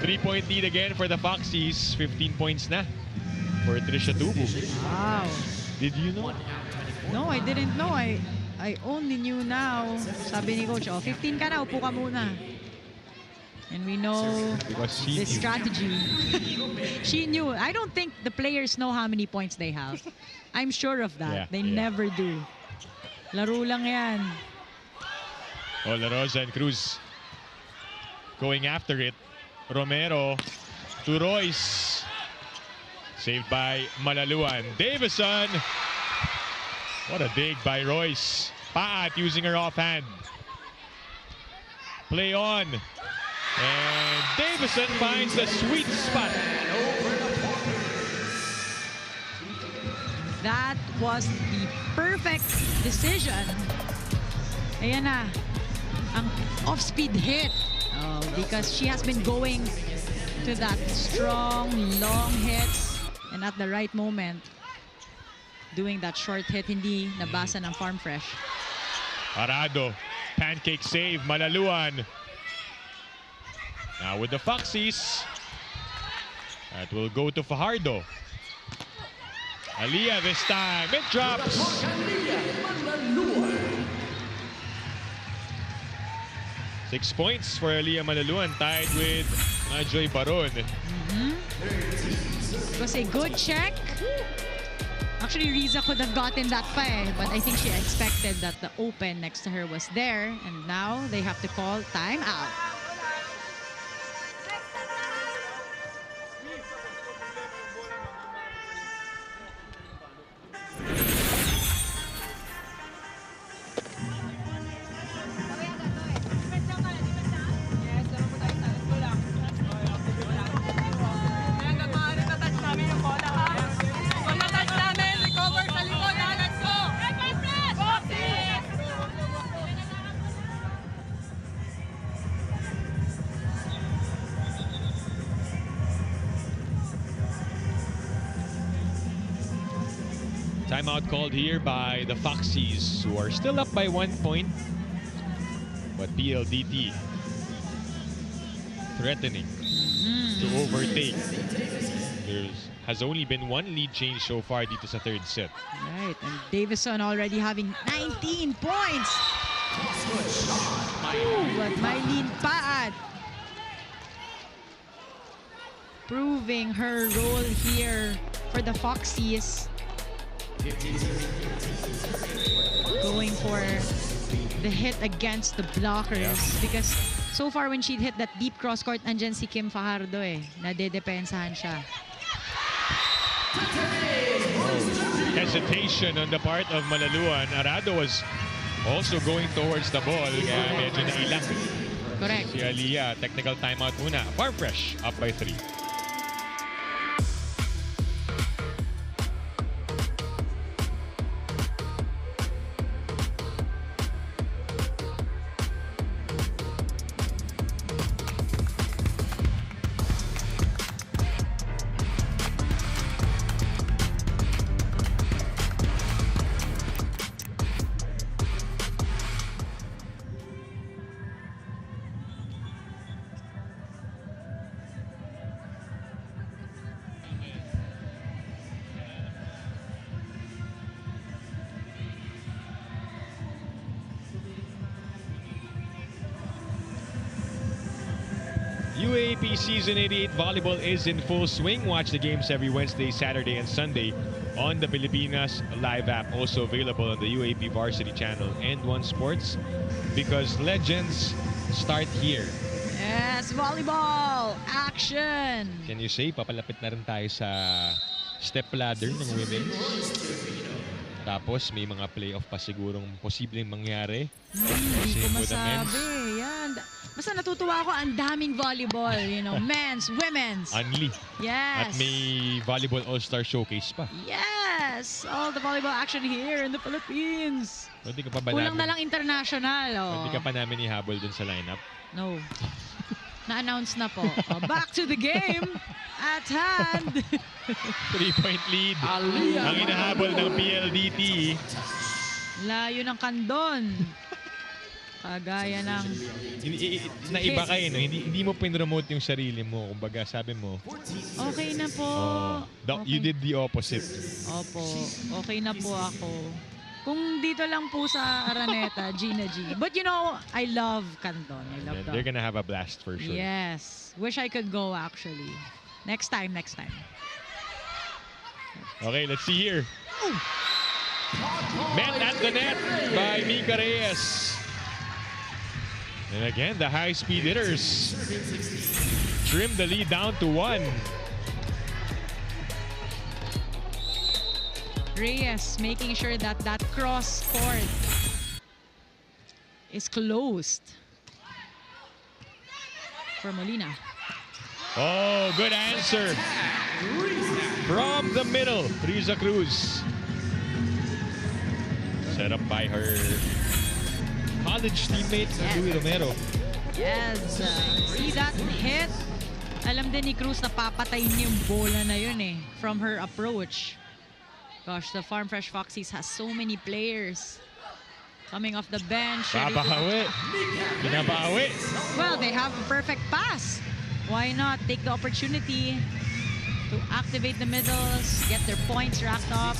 A: 3-point lead again for the Foxies. 15 points na for Trisha Tubu.
B: Wow.
A: Did you know?
B: No, I didn't know. I only knew now. Sabi ni Coach, 15 ka na, upo ka muna. And we know
A: Because she
B: the
A: knew.
B: strategy. She knew. I don't think the players know how many points they have. I'm sure of that.
A: Yeah,
B: They
A: yeah.
B: never do. Laro lang yan.
A: Oh, La Rosa and Cruz going after it. Romero to Royce. Saved by Malaluan. Davison. What a dig by Royce. Paat using her offhand. Play on. And Davison finds the sweet spot.
B: That was the perfect decision. Ayan na. Ang off-speed hit. Oh, because she has been going to that strong, long hits. And at the right moment, doing that short hit, hindi nabasa ng Farm Fresh.
A: Arado. Pancake save. Malaluan. Now with the Foxies. That will go to Fajardo. Aliyah this time. It drops. Six points for Aliyah Malaluan, tied with Joy Baron.
B: It was a good check. Actually, Riza could have gotten that pa eh, but I think she expected that the open next to her was there, and now they have to call time out.
A: Timeout called here by the Foxies, who are still up by 1 point. But PLDT threatening to overtake. There has only been one lead change so far dito sa third set.
B: Right, and Davison already having 19 points. Ooh, but Mylene Paat proving her role here for the Foxies. Going for the hit against the blockers because so far when she hit that deep cross court, andyan si Kim Fajardo eh. Nadedepensahan siya.
A: Hesitation on the part of Malaluan. Arado was also going towards the ball, kaya medyo nailang.
B: Correct.
A: Si Aliyah, technical timeout muna. Farm Fresh up by 3. UAP Season 88 Volleyball is in full swing. Watch the games every Wednesday, Saturday, and Sunday on the Pilipinas Live app. Also available on the UAP Varsity channel and One Sports, because legends start here.
B: Yes, volleyball action.
A: Can you say, papalapit na rin tayo sa step ladder ng women's. Tapos may mga playoff pa sigurong posibleng mangyari.
B: Hindi ko
A: Same with the men's.
B: masabi. Yan. Basta natutuwa ako, ang daming volleyball. You know, men's, women's.
A: Unli.
B: Yes.
A: At may volleyball all-star showcase pa.
B: Yes. All the volleyball action here in the Philippines.
A: Pwede ka pa ba
B: Kulang na
A: namin-
B: lang international. Oh.
A: Pwede ka pa namin ihabol dun sa lineup.
B: No. Na-announce na po. Oh, back to the game at hand.
A: 3-point lead. Ang inahabol ng PLDT.
B: Layo ng kandon. Kagaya ng...
A: Naiba kayo, no? Hindi mo pinromote yung sarili mo. Kumbaga, sabi mo,
B: Okay na po.
A: you did the opposite.
B: Opo. Okay na po ako. Kung dito lang po sa Araneta, Gina G. But you know, I love Canton. I love
A: And
B: that.
A: they're gonna have a blast for sure.
B: Yes. Wish I could go actually. Next time.
A: Okay, let's see here. Met at the net by Mika Reyes. And again, the high-speed hitters trim the lead down to 1.
B: Reyes making sure that that cross court is closed for Molina.
A: Oh, good answer from the middle. Riza Cruz. Set up by her college teammate, Louie Romero.
B: Yes. See that hit? Alam din ni Cruz na papatayin niya yung bola na yun eh from her approach. Gosh, the Farm Fresh Foxies has so many players coming off the bench.
A: Babawi. Binabawi.
B: Well, they have a perfect pass. Why not take the opportunity to activate the middles, get their points racked up.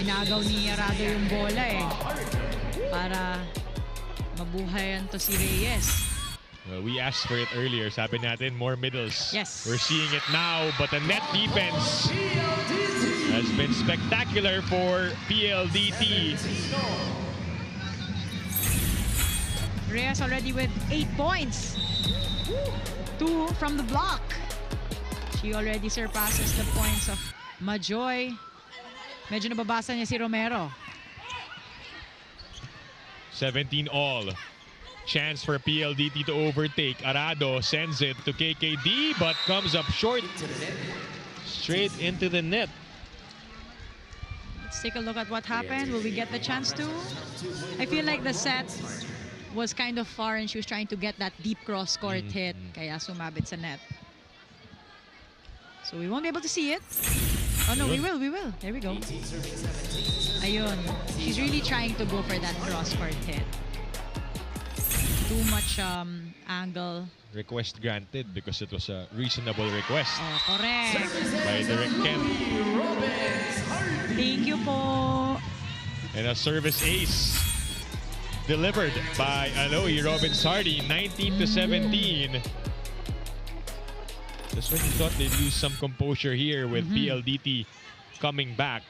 B: Inagaw ni Arado yung bola eh. Para mabuhayan to si Reyes.
A: Well, we asked for it earlier. Sabi natin, more middles.
B: Yes.
A: We're seeing it now, but the net defense has been spectacular for PLDT.
B: Reyes already with 8 points. 2 from the block. She already surpasses the points of Majoy. Medyo nababasa niya si Romero.
A: 17 all. Chance for PLDT to overtake. Arado sends it to KKD, but comes up short. Straight into the net.
B: Let's take a look at what happened. Will we get the chance to? I feel like the set was kind of far and she was trying to get that deep cross-court hit. Kaya sumabit sa net. So we won't be able to see it. Oh no, we will. There we go. Ayun. She's really trying to go for that cross-court hit. Too much angle.
A: Request granted because it was a reasonable request
B: Oh, correct.
A: by Direct Kemp.
B: Thank you po.
A: And a service ace delivered by Aloy Robbins-Hardy, 19-17. Just when you thought they'd lose some composure here with PLDT coming back.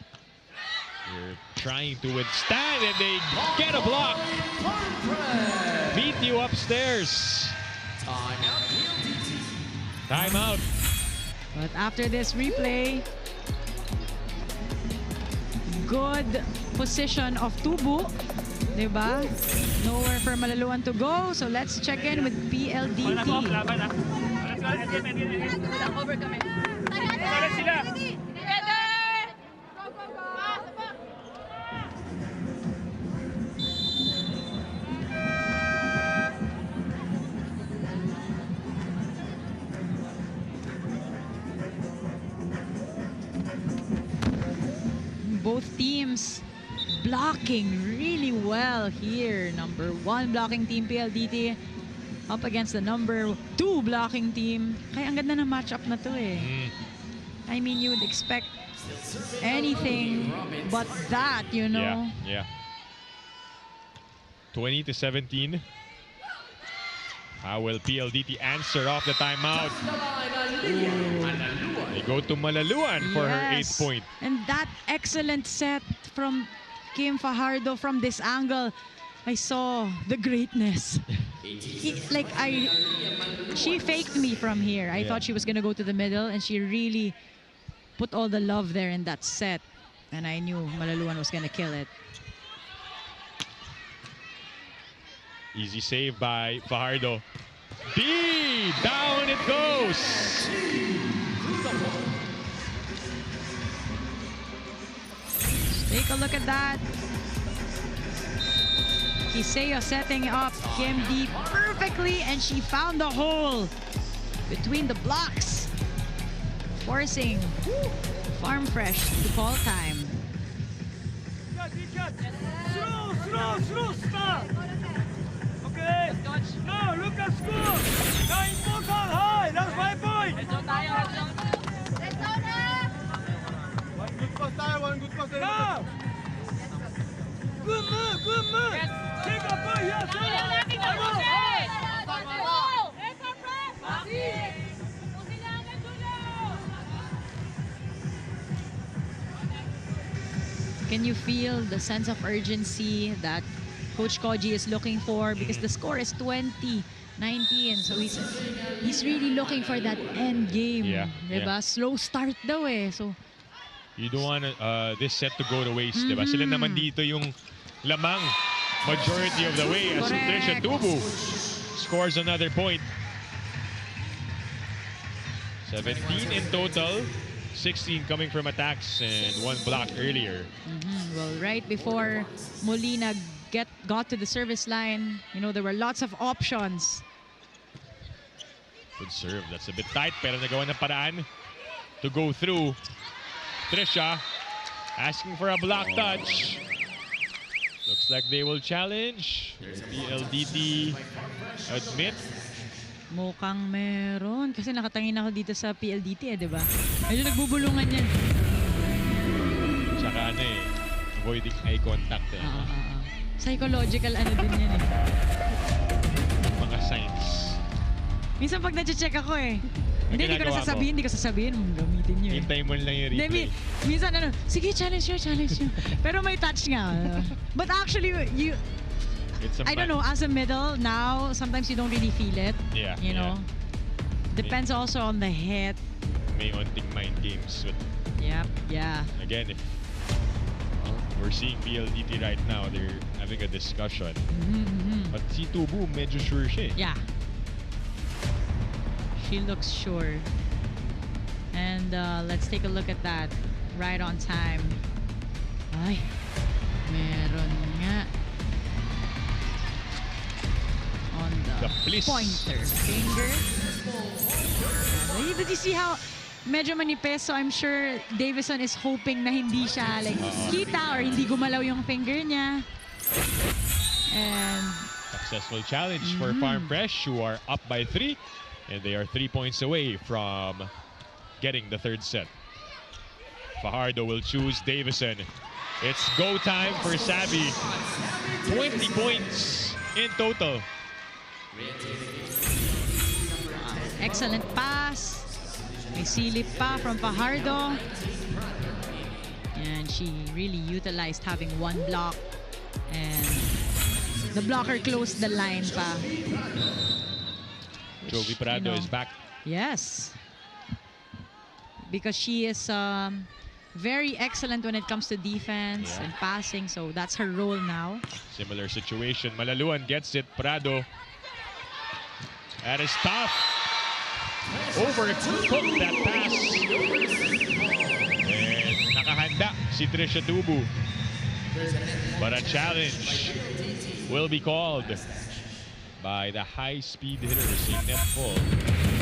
A: They're trying to withstand and they get a block. Meet you upstairs. Timeout.
B: But after this replay, good position of Tubu. Diba? Nowhere for Malaluan to go. So let's check in with PLDT.
E: Laban ah. Let's go, endgame.
G: Overcome it.
E: Ulit sila.
G: Together! Go, go, go!
B: Both teams blocking really well here. Number 1 blocking team, PLDT, up against the number 2 blocking team. Kaya ang ganda ng matchup na to eh. I mean, you would expect anything but that, you know?
A: Yeah. 20-17. How will PLDT answer off the timeout? They go to Malaluan for her 8th point.
B: And that excellent set from Kim Fajardo from this angle. I saw the greatness. She faked me from here. I thought she was gonna go to the middle, and she really put all the love there in that set. And I knew Malaluan was gonna kill it.
A: Easy save by Fajardo. B! Down it goes!
B: Take a look at that. Kiseo setting up Kim D perfectly, and she found the hole between the blocks, forcing Farm Fresh to call time.
F: Slow, stop. Okay. Now look at score. Now important high. That's my point. One good pass tayo, one good pass tayo. Now. Good move. Take a point, yes.
B: Can you feel the sense of urgency that Coach Koji is looking for? Because the score is 20-19, so he's really looking for that end game.
A: Yeah,
B: Diba? Slow start daw eh. So
A: You don't want this set to go to waste, diba? Sila naman dito yung lamang majority of the way as Trisha Tubu scores another point. 17 in total, 16 coming from attacks and 1 block earlier.
B: Well, right before Molina got to the service line, you know, there were lots of options.
A: Good serve. That's a bit tight, pero nagawa ng paraan to go through. Trisha asking for a block touch. Looks like they will challenge. PLDT admit.
B: Mukhang meron. Kasi nakatangin ako dito sa PLDT di ba? Medyo nagbubulungan yan.
A: Tsaka avoiding eye contact.
B: Psychological din yan eh.
A: Mga signs.
B: Minsan pag na-check ako hindi ko sasabihin, gamitin nyo
A: Hintay mo lang yung replay.
B: Minsan sige, challenge nyo. Pero may touch nga. But actually, I don't know, as a middle, now, sometimes you don't really feel it.
A: Yeah.
B: You know? Depends also on the head.
A: May onting mind games. But
B: Yep, yeah.
A: again, if we're seeing PLDT right now, they're having a discussion. But si Tubu, medyo sure siya eh.
B: Yeah. She looks sure. And let's take a look at that. Right on time. Ay, meron nga. On the pointer finger. Did you see how medyo manipes? So I'm sure Davison is hoping na hindi siya kita or hindi gumalaw yung finger niya. And
A: successful challenge for Farm Fresh, who are up by 3. And they are 3 points away from getting the third set. Fajardo will choose Davison. It's go time for Sabi. 20 points in total.
B: Excellent pass. May silip pa from Fajardo. And she really utilized having 1 block. And the blocker closed the line pa.
A: Jovi Prado is back.
B: Yes. Because she is very excellent when it comes to defense and passing. So that's her role now.
A: Similar situation. Malaluan gets it. Prado. That is tough. Overcooked that pass. And nakahanda si Trisha Tubu. But a challenge will be called by the high-speed hitter, si net fault.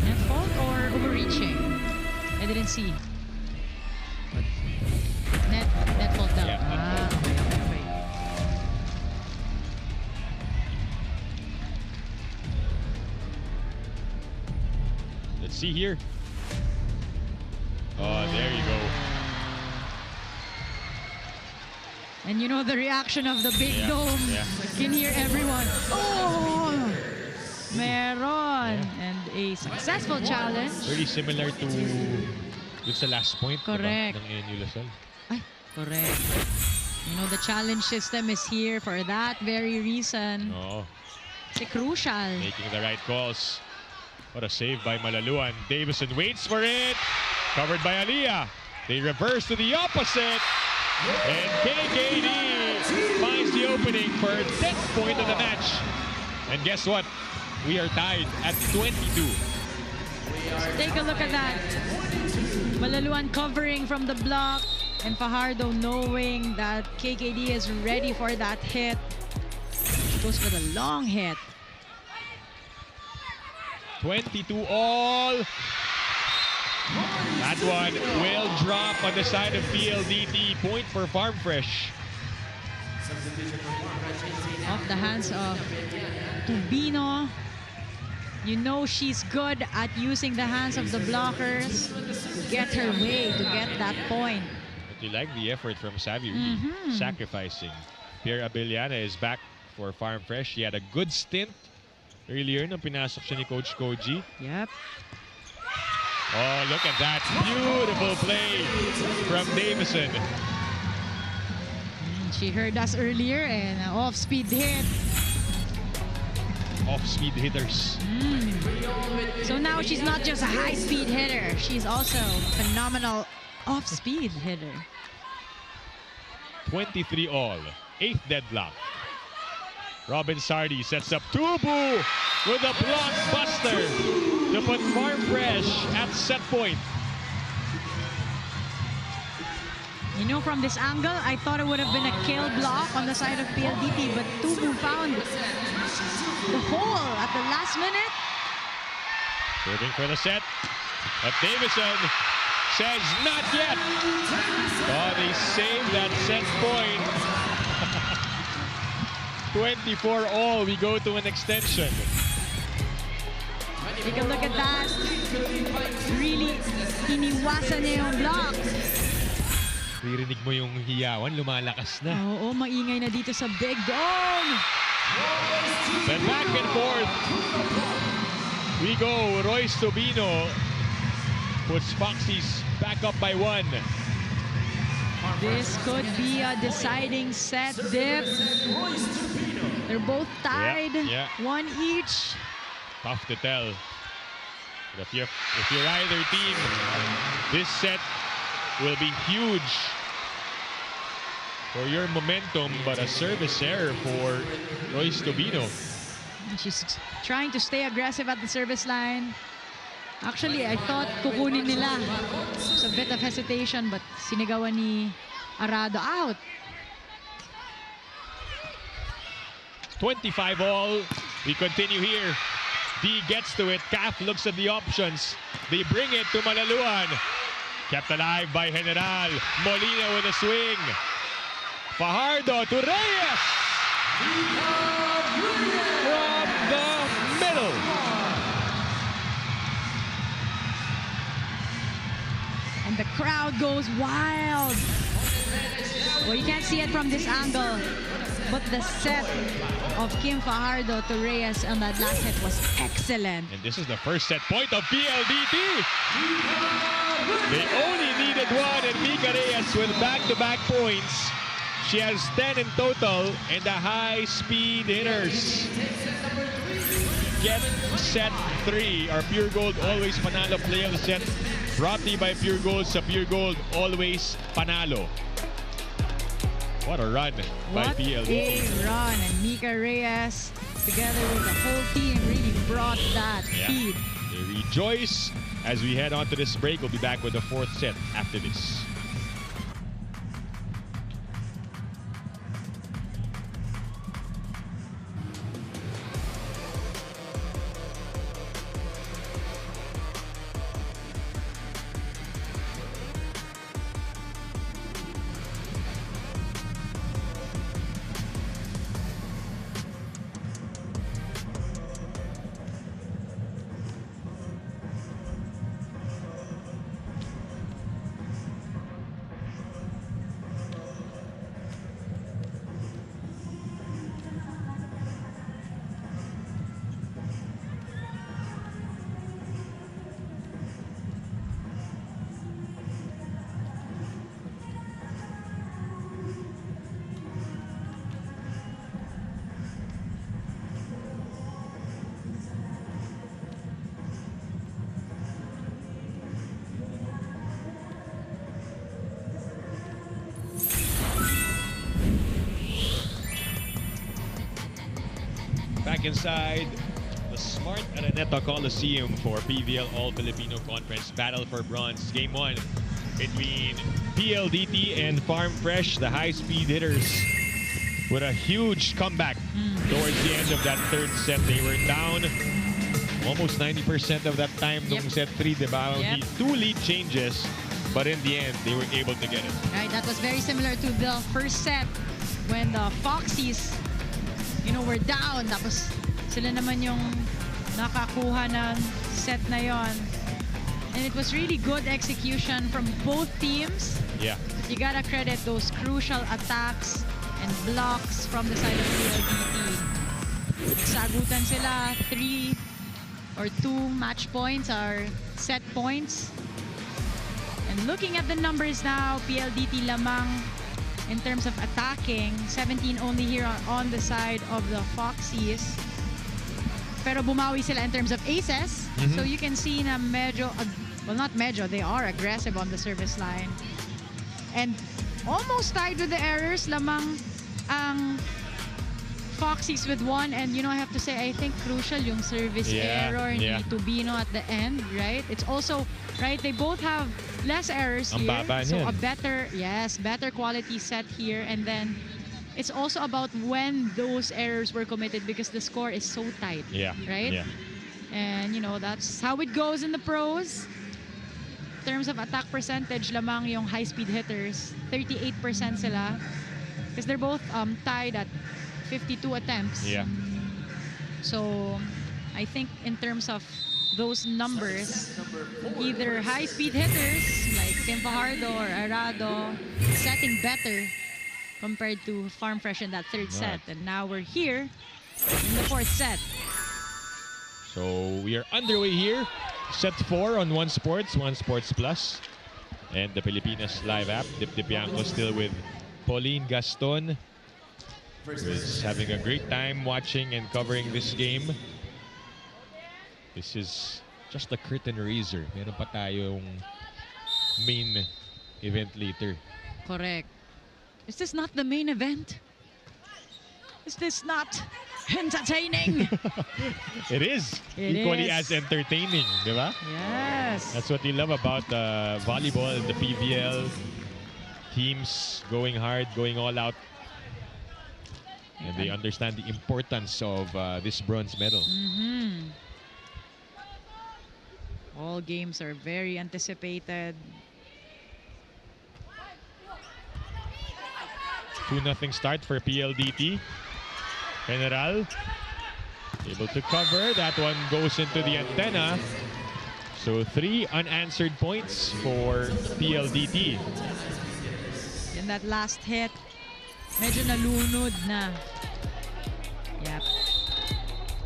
B: Net fault or overreaching? I didn't see. But net fault daw.
A: Yeah,
B: okay.
A: Let's see here. Oh, there you go.
B: And you know the reaction of the big dome.
A: Yeah.
B: You can hear everyone. Oh! Meron. And a successful challenge.
A: Very similar to dun sa last point,
B: Correct.
A: diba, ng ANU Lasal.
B: Ay, correct. You know, the challenge system is here for that very reason.
A: Oo.
B: It's crucial.
A: Making the right calls. What a save by Malaluan. Davison waits for it. Covered by Aliyah. They reverse to the opposite. And KKD finds the opening for 10th point of the match. And guess what? We are tied at 22.
B: Take a look at that. Malaluan covering from the block. And Fajardo knowing that KKD is ready for that hit. Goes for the long hit.
A: 22 all. That one will drop on the side of PLDT. Point for Farm Fresh.
B: Off the hands of Tubino. You know she's good at using the hands of the blockers to get her way, to get that point.
A: But you like the effort from Savvy, sacrificing. Pierre Abellana is back for Farm Fresh. He had a good stint earlier nung pinasok siya ni Coach Koji.
B: Yep.
A: Oh, look at that. Beautiful play from Davison.
B: She heard us earlier and an off-speed hit.
A: Off-speed hitters.
B: So now she's not just a high-speed hitter. She's also a phenomenal off-speed hitter.
A: 23 all. 8th deadlock. Robin Sardi sets up Tubu with a blockbuster to put Farm Fresh at set point.
B: You know, from this angle, I thought it would have been a kill block on the side of PLDT, but Tubu found the hole at the last minute.
A: Serving for the set. But Davison says not yet. Oh, they saved that set point. 24 all. We go to an extension.
B: Take a look at that. Really, iniwasan niya yung block.
A: Ririnig mo yung hiyawan, lumalakas na.
B: Oo, maingay na dito sa big dome.
A: Then back and forth. We go. Royce Tobino puts Foxy's back up by 1.
B: This could be a deciding set, Dip. They're both tied,
A: Yeah.
B: 1 each.
A: Tough to tell. But if you're either team, this set will be huge for your momentum, but a service error for Royce Tobino.
B: She's trying to stay aggressive at the service line. Actually, I thought kukunin nila. It's a bit of hesitation, but sinigawan ni Arado out.
A: 25 all. We continue here. D gets to it. Calf looks at the options. They bring it to Malaluan. Kept alive by General. Molina with a swing. Fajardo to Reyes. From the middle.
B: And the crowd goes wild. Well, you can't see it from this angle, but the set of Kim Fajardo to Reyes on that last hit was excellent.
A: And this is the first set point of PLDT. They only needed 1, and Mika Reyes with back-to-back points. She has 10 in total, and the high-speed hitters get set 3. Our Pure Gold Always Panalo play of the set, brought to you by Pure Gold. Sa Pure Gold Always Panalo. What a run by
B: What
A: PLDT.
B: a run. And Mika Reyes, together with the whole team, really brought that speed.
A: They rejoice as we head on to this break. We'll be back with the 4th set after this. Back inside the Smart Araneta Coliseum for PVL All-Filipino Conference Battle for Bronze. Game 1 between PLDT and Farm Fresh, the high-speed hitters, with a huge comeback towards the end of that third set. They were down almost 90% of that time nung set 3, diba?
B: Yep.
A: Only 2 lead changes, but in the end, they were able to get it.
B: Right, that was very similar to the first set when the Foxies, were down. Tapos sila naman yung nakakuha ng set na yon. And it was really good execution from both teams.
A: Yeah.
B: You gotta credit those crucial attacks and blocks from the side of PLDT. Sagutan sila, 3 or 2 match points are set points. And looking at the numbers now, PLDT lamang in terms of attacking, 17 only here on the side of the Foxies. Pero bumawi sila in terms of aces. So you can see na medyo, well, not medyo, they are aggressive on the service line. And almost tied with the errors, lamang ang Foxies with 1. And I have to say, I think crucial yung service error ni Tubino at the end, right? It's also, right, they both have less errors
A: Ang
B: here.
A: baba
B: So
A: niyan.
B: a better quality set here. And then it's also about when those errors were committed because the score is so tight.
A: Yeah.
B: Right?
A: Yeah.
B: And that's how it goes in the pros. In terms of attack percentage, lamang yung high-speed hitters, 38% sila. Because they're both tied at 52 attempts.
A: Yeah.
B: So I think in terms of those numbers, either high-speed hitters like Tim Fajardo or Arado setting better compared to Farm Fresh in that third set. And now we're here in the fourth set.
A: So we are underway here. Set 4 on One Sports Plus. And the Pilipinas Live app. Dip Bianco still with Pauline Gaston, who is having a great time watching and covering this game. This is just a curtain raiser. Meron pa tayong main event later.
B: Correct. Is this not the main event? Is this not entertaining?
A: It is.
B: It
A: Equally
B: is.
A: as entertaining, di ba?
B: Yes.
A: That's what you love about volleyball and the PVL. Teams going hard, going all out. And they understand the importance of this bronze medal.
B: All games are very anticipated.
A: 2-0 start for PLDT. General able to cover. That one goes into the antenna. So 3 unanswered points for PLDT.
B: In that last hit, medyo nalunod na. Yep.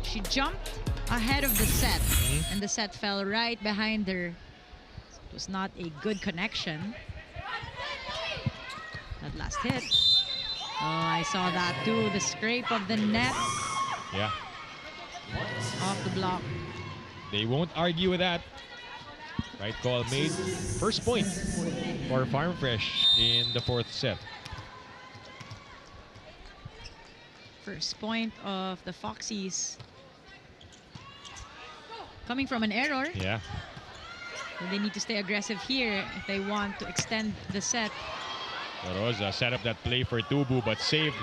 B: She jumped ahead of the set, and the set fell right behind her. It was not a good connection. That last hit. Oh, I saw that too. The scrape of the net
A: Yeah,
B: off the block.
A: they won't argue with that. Right call made. First point for Farm Fresh in the fourth set.
B: First point of the Foxies. Coming from an error.
A: Yeah.
B: So they need to stay aggressive here if they want to extend the set.
A: Rosa set up that play for Tubu, but saved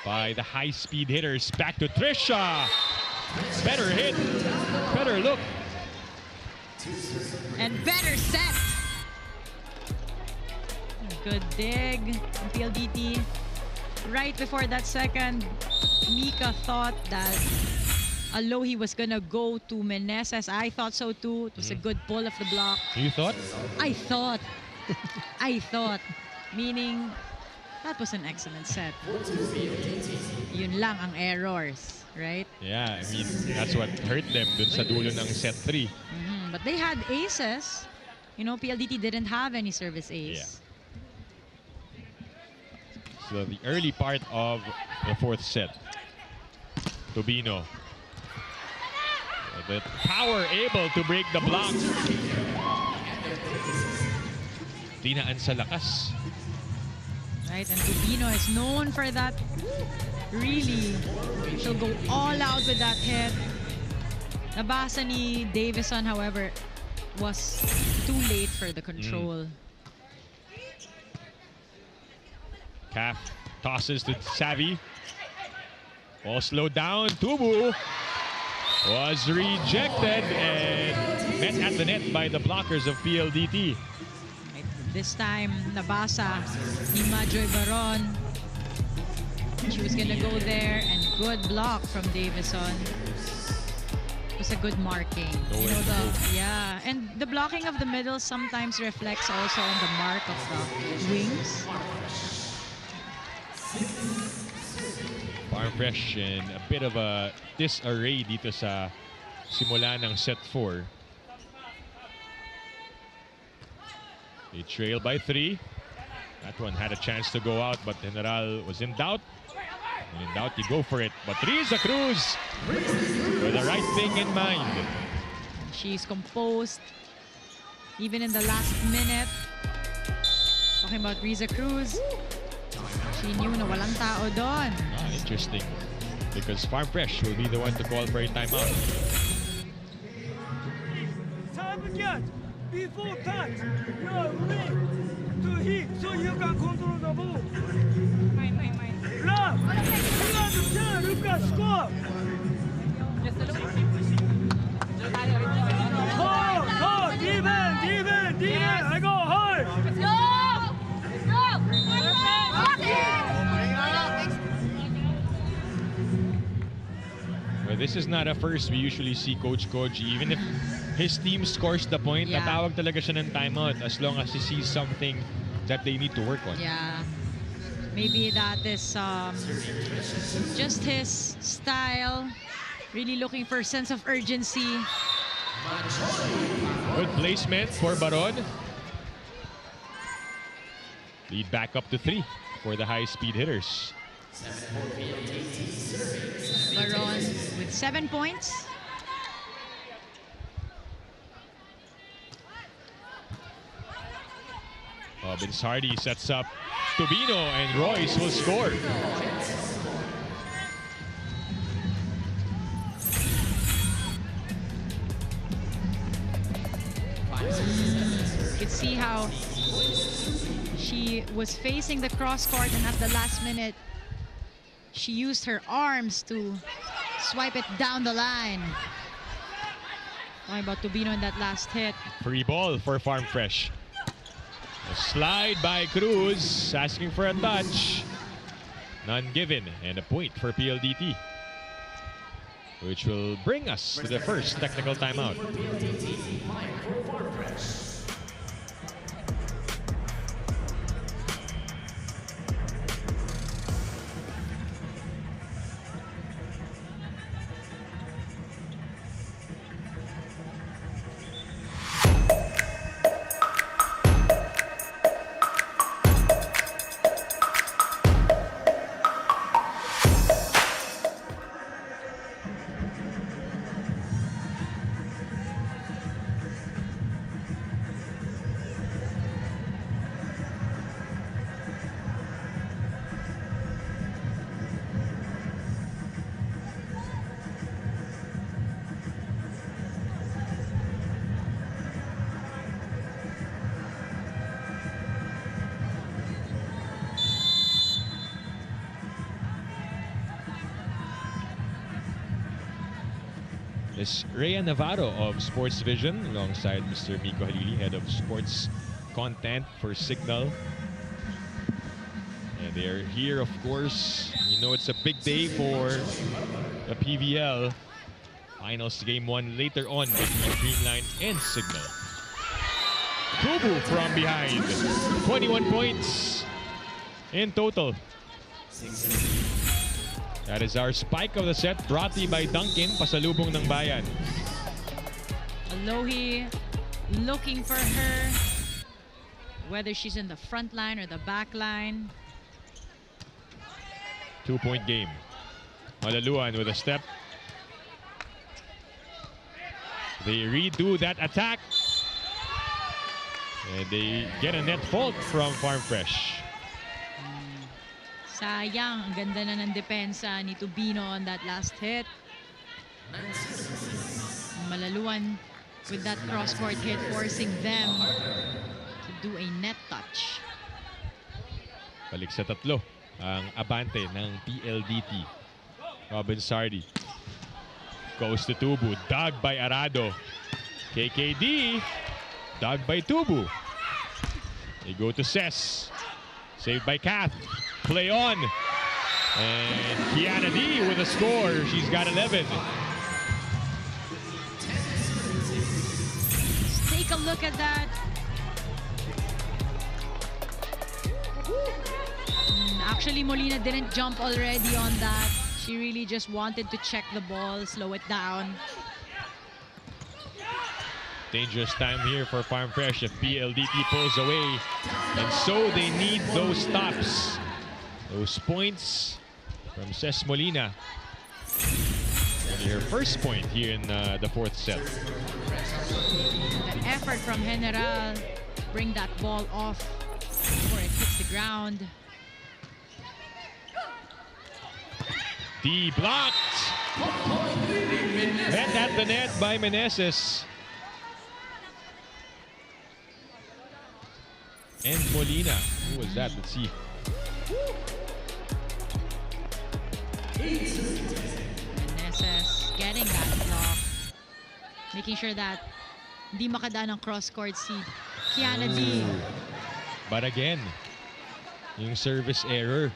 A: by the high-speed hitters. Back to Trisha. Better hit. Better look.
B: And better set. Good dig from PLDT. Right before that second, Mika thought that Alohi was gonna go to Meneses. I thought so too. It was a good pull of the block.
A: You thought?
B: I thought. I thought. Meaning, that was an excellent set. Yun lang ang errors, right?
A: Yeah, I mean, that's what hurt them dun sa dulo ng set 3.
B: But they had aces. PLDT didn't have any service ace.
A: So the early part of the fourth set. Tubino. The power able to break the block. Dinaan sa lakas.
B: Right, and Tubino is known for that really, she'll go all out with that hit. Nabasa ni Davison, however, was too late for the control.
A: Calf tosses to Savvy. All slowed down. Tubu was rejected and met at the net by the blockers of PLDT.
B: Right, this time, nabasa ni Majoy Baron. She was gonna go there, and good block from Davison. It was a good marking. You know, yeah, and the blocking of the middle sometimes reflects also on the mark of the wings.
A: Farm Fresh in a bit of a disarray dito sa simula ng set 4. They trail by 3. That one had a chance to go out, but General was in doubt. When in doubt, you go for it. But Riza Cruz with the right thing in mind.
B: She's composed, even in the last minute. Talking about Riza Cruz, she knew na walang tao doon.
A: Interesting, because Farm Fresh will be the one to call for a timeout.
F: Serve catch before touch. Your ring to hit so you can control the ball.
G: Mine.
F: Love. Look at score.
G: Just a little.
F: Hold. Defense. I go hard.
G: Let's go! Let's go!
A: Well, this is not a first we usually see Coach Koji. Even if his team scores the point,
B: Yeah.
A: tatawag talaga siya ng timeout as long as he sees something that they need to work on.
B: Yeah, maybe that is just his style. Really looking for a sense of urgency.
A: Good placement for Baron. Lead back up to 3 for the high-speed hitters.
B: Baron with 7 points.
A: Vince Hardy sets up Tubino, and Royce will score.
B: You could see how she was facing the cross court, and at the last minute, she used her arms to swipe it down the line. Talking about Tubino in that last hit.
A: Free ball for Farm Fresh. A slide by Cruz, asking for a touch. None given, and a point for PLDT, which will bring us to the first technical timeout. Is Rhea Navarro of Sports Vision alongside Mr. Miko Halili, head of sports content for Signal. And they're here, of course. You know, it's a big day for the PVL. Finals game 1 later on between Greenline and Signal. Kubu from behind. 21 points in total. That is our spike of the set, brought to you by Dunkin, pasalubong ng bayan.
B: Alohi looking for her, whether she's in the front line or the back line.
A: 2-point game. Malaluan with a step. They redo that attack. And they get a net fault from Farm Fresh.
B: Sayang, ang ganda na ng depensa ni Tubino on that last hit. Malaluan with that cross-court hit, forcing them to do a net touch.
A: Balik sa tatlo ang abante ng PLDT. Robin Sardi goes to Tubu. Dug by Arado. KKD. Dug by Tubu. They go to Ses. Saved by Kath. Play on. And Kiana D with a score. She's got 11.
B: Take a look at that. Actually, Molina didn't jump already on that. She really just wanted to check the ball, slow it down.
A: Dangerous time here for Farm Fresh if PLDT pulls away. And so they need those stops. Those points from Ces Molina. Only her first point here in the fourth set.
B: The effort from General to bring that ball off before it hits the ground.
A: D blocked. Met at the net by Meneses. And Molina. Who was that? Let's see.
B: Meneses getting that block. Making sure that hindi makadaan ng cross-court si Kiana D.
A: But again, yung service error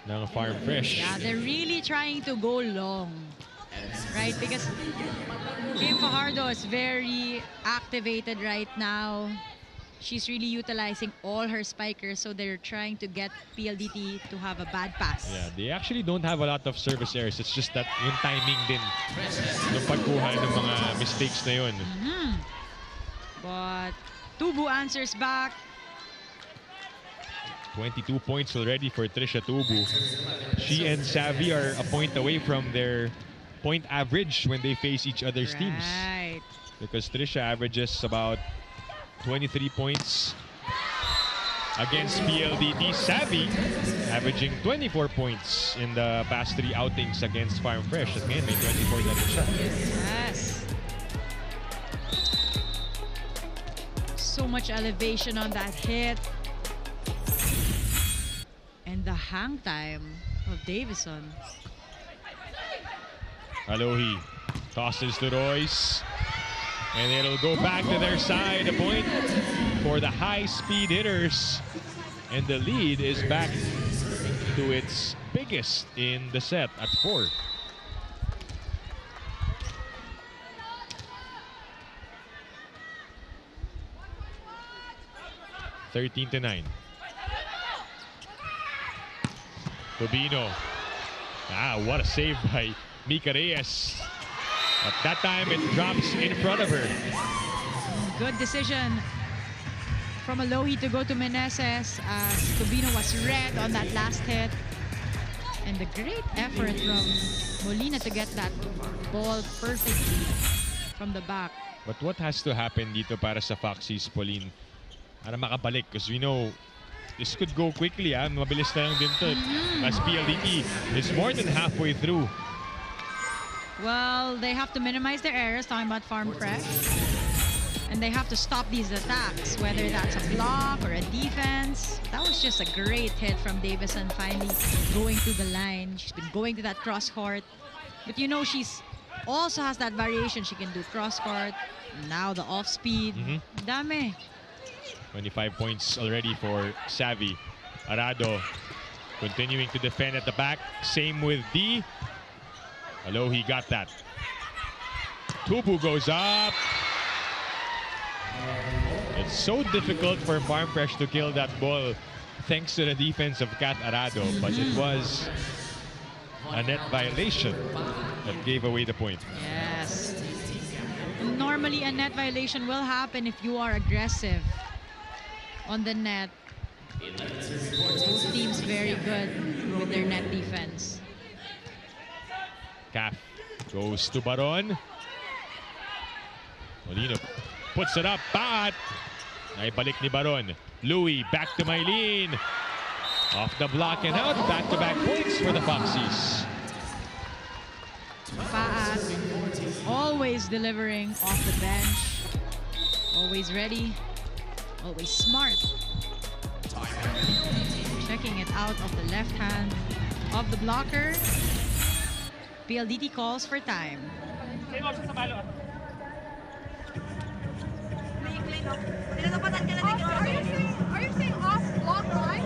A: ng Farm Fresh.
B: Yeah, they're really trying to go long. Right? Because Kim Fajardo is very activated right now. She's really utilizing all her spikers, so they're trying to get PLDT to have a bad pass.
A: Yeah, they actually don't have a lot of service errors. It's just that yung timing din ng pagkuha ng mga mistakes na yun.
B: But Tubu answers back.
A: 22 points already for Trisha Tubu. She and Savvy are a point away from their point average when they face each other's teams.
B: Right.
A: Because Trisha averages about 23 points against PLDT. Savvy averaging 24 points in the past 3 outings against Farm Fresh. Again, may 24 na rin siya.
B: Yes. So much elevation on that hit. And the hang time of Davison.
A: Alohi tosses to Royce. And it'll go back to their side. A point for the high-speed hitters. And the lead is back to its biggest in the set at 4. (13-9). Tubino. What a save by Mika Reyes. But that time it drops in front of her.
B: Good decision from Alohi to go to Meneses as Tubino was red on that last hit. And the great effort from Molina to get that ball perfectly from the back.
A: But what has to happen dito para sa Foxys, Pauline, para makabalik? Because we know this could go quickly. Mabilis na lang din to. As PLDT is more than halfway through.
B: Well, they have to minimize their errors, talking about Farm Fresh. And they have to stop these attacks, whether that's a block or a defense. That was just a great hit from Davison, finally going to the line. She's been going to that cross-court. But you know, she's also has that variation. She can do cross-court, now the off-speed. Dami.
A: 25 points already for Savvy. Arado continuing to defend at the back. Same with D. Alohi got that. Tubu goes up. It's so difficult for Farm Fresh to kill that ball thanks to the defense of Kat Arado. But it was a net violation that gave away the point.
B: Yes. Normally, a net violation will happen if you are aggressive on the net. Both teams very good with their net defense.
A: Calf goes to Baron. Molino puts it up, but naibalik ni Baron. Louis back to Mylene. Off the block and out. Back-to-back points for the Foxies.
B: Faat, always delivering off the bench. Always ready. Always smart. Checking it out of the left hand of the blocker. PLDT calls for time.
E: Same option sa balo.
G: Are you saying off block line?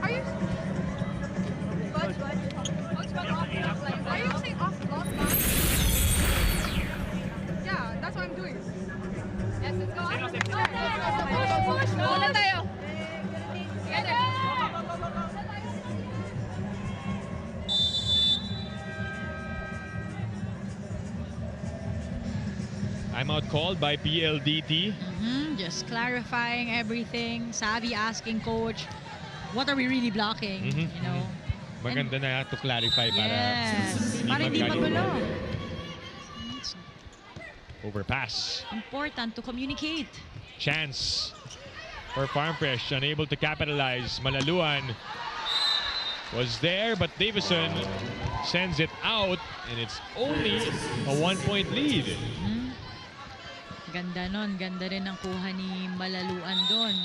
G: Are you? Good. Are you saying off block line? Yeah, that's what I'm doing. Yes, let's go. Muna tayo.
A: Timeout called by PLDT.
B: Just clarifying everything. Savvy asking coach, what are we really blocking? You know.
A: Maganda na to clarify para
B: Yes. Para hindi magulo. It's
A: overpass.
B: important to communicate.
A: Chance for Farm Fresh, unable to capitalize. Malaluan was there, but Davison sends it out, and it's only a 1-point lead.
B: Ganda nun. Ganda rin ang kuha ni Malaluan doon.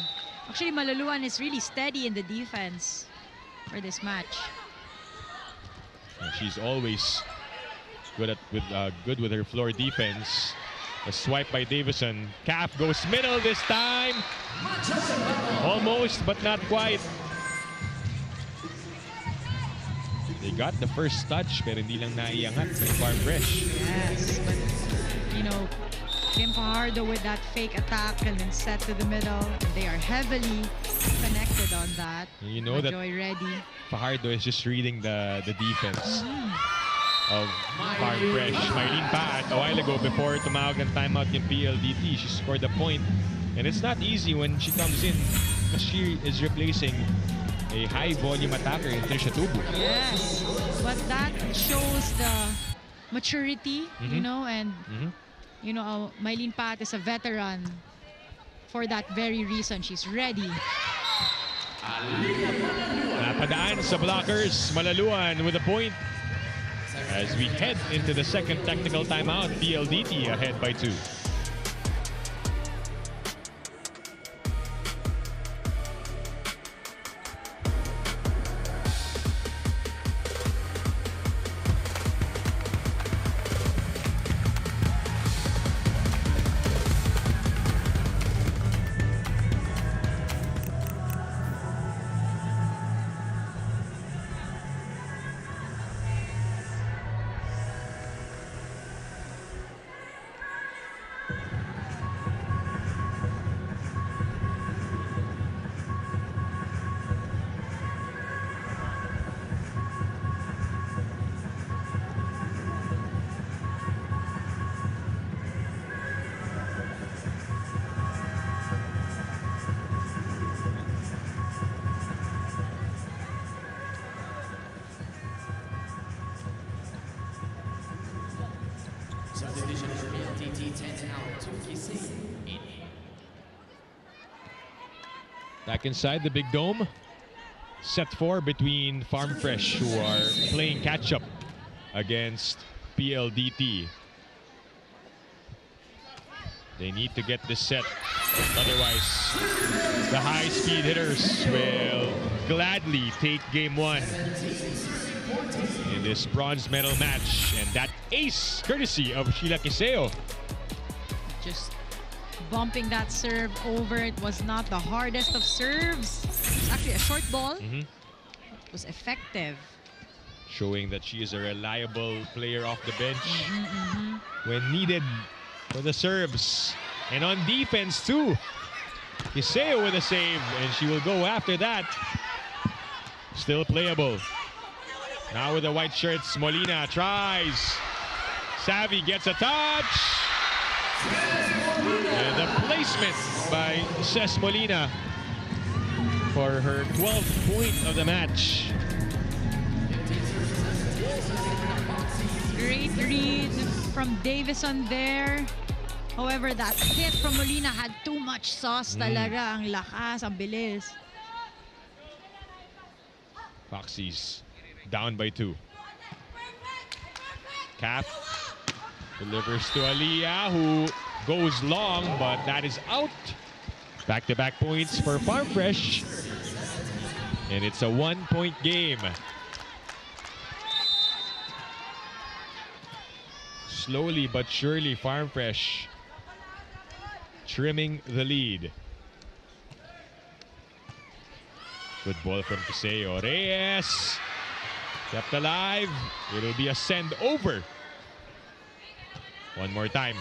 B: Actually, Malaluan is really steady in the defense for this match.
A: She's always good with her floor defense. A swipe by Davison. Calf goes middle this time. Almost, but not quite. They got the first touch, pero hindi lang naiangat ng Farm Fresh.
B: Yes, but you know, Kim Fajardo with that fake attack and then set to the middle. They are heavily connected on that.
A: You know that
B: Joy ready.
A: Fajardo is just reading the defense of Farm Fresh. Mylene Paat, a while ago, before tumawag ng timeout yung PLDT, she scored a point. And it's not easy when she comes in because she is replacing a high-volume attacker in Trisha Tubu.
B: Yes, but that shows the maturity, you know, and you know, Mylene Paat is a veteran for that very reason. She's ready.
A: Napadaan sa blockers, Malaluan with a point. As we head into the second technical timeout, PLDT ahead by 2. Back inside the big dome. Set 4 between Farm Fresh, who are playing catch-up against PLDT. They need to get this set. Otherwise, the high-speed hitters will gladly take game 1 in this bronze medal match. And that ace, courtesy of Sheila Quiseo.
B: Just bumping that serve over. It was not the hardest of serves. It's actually a short ball. It was effective.
A: Showing that she is a reliable player off the bench when needed for the serves. And on defense too. Quiseo with a save, and she will go after that. Still playable. Now with the white shirts, Molina tries. Savvy gets a touch. And the placement by Ces Molina for her 12th point of the match.
B: Great read from Davison there. However, that hit from Molina had too much sauce talaga. Ang lakas, ang bilis.
A: Foxy's down by 2. Cap delivers to Aliyah, who goes long, but that is out. Back-to-back points for Farm Fresh. And it's a 1-point game. Slowly but surely, Farm Fresh trimming the lead. Good ball from Kiseo. Reyes kept alive. It'll be a send over. One more time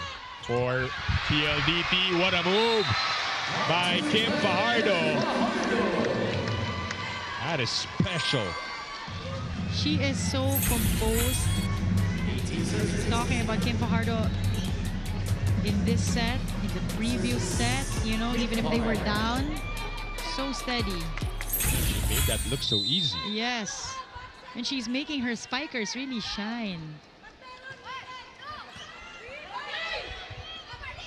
A: for PLDT. What a move by Kim Fajardo. That is special.
B: She is so composed. Talking about Kim Fajardo in this set, in the previous set, you know, even if they were down, so steady.
A: She made that look so easy.
B: Yes. And she's making her spikers really shine.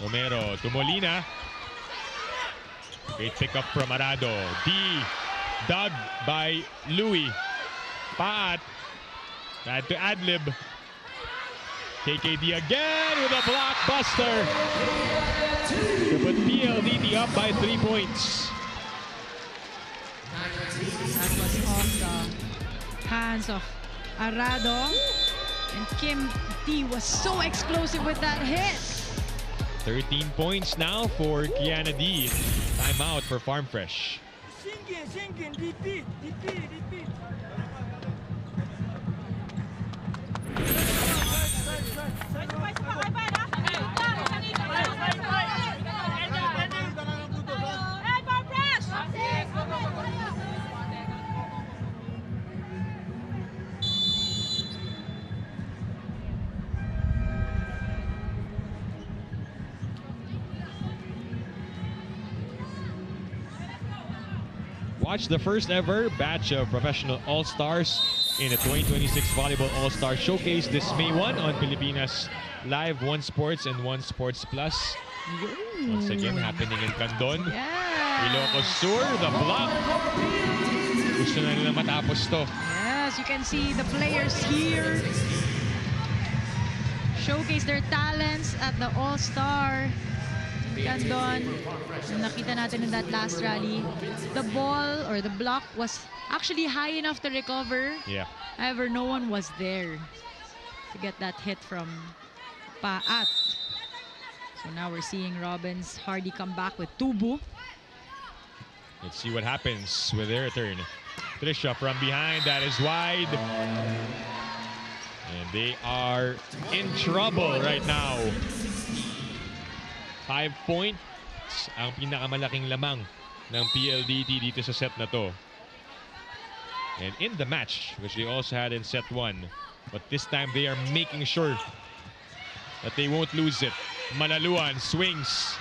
A: Romero to Molina. Great pickup from Arado. D dug by Louis. Paat. Had to ad-lib. KKD again with a blockbuster to put PLDT up by 3 points.
B: That was off the hands of Arado. And Kim D was so explosive with that hit.
A: 13 points now for Kiana D. Timeout for Farm Fresh.
F: Sinking, repeat.
A: Watch the first ever batch of professional all-stars in the 2026 Volleyball All-Star Showcase this May 1 on Pilipinas Live, One Sports and One Sports Plus. Once again, happening in Candon.
B: Yeah.
A: Ilocos Sur, the block. Gusto na nila matapos to.
B: Yes, you can see the players here showcase their talents at the All-Star. Candon, nakita natin in that last rally, the ball or the block was actually high enough to recover.
A: Yeah.
B: However, no one was there to get that hit from Paat. So now we're seeing Robbins Hardy come back with Tubu.
A: Let's see what happens with their return. Trisha from behind, that is wide. And they are in trouble right now. 5 points ang pinakamalaking lamang ng PLDT dito sa set na to. And in the match, which they also had in set 1. But this time they are making sure that they won't lose it. Malaluan swings.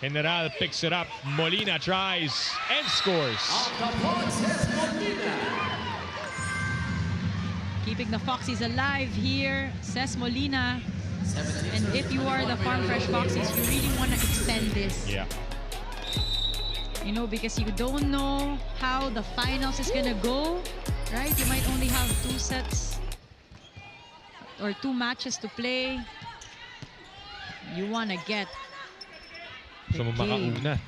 A: General picks it up. Molina tries and scores.
B: Keeping the Foxies alive here, says Molina. And if you are the Farm Fresh Foxies, you really want to extend this.
A: Yeah.
B: You know, because you don't know how the finals is gonna go, right? You might only have 2 sets or 2 matches to play. You want to get
A: So makauna.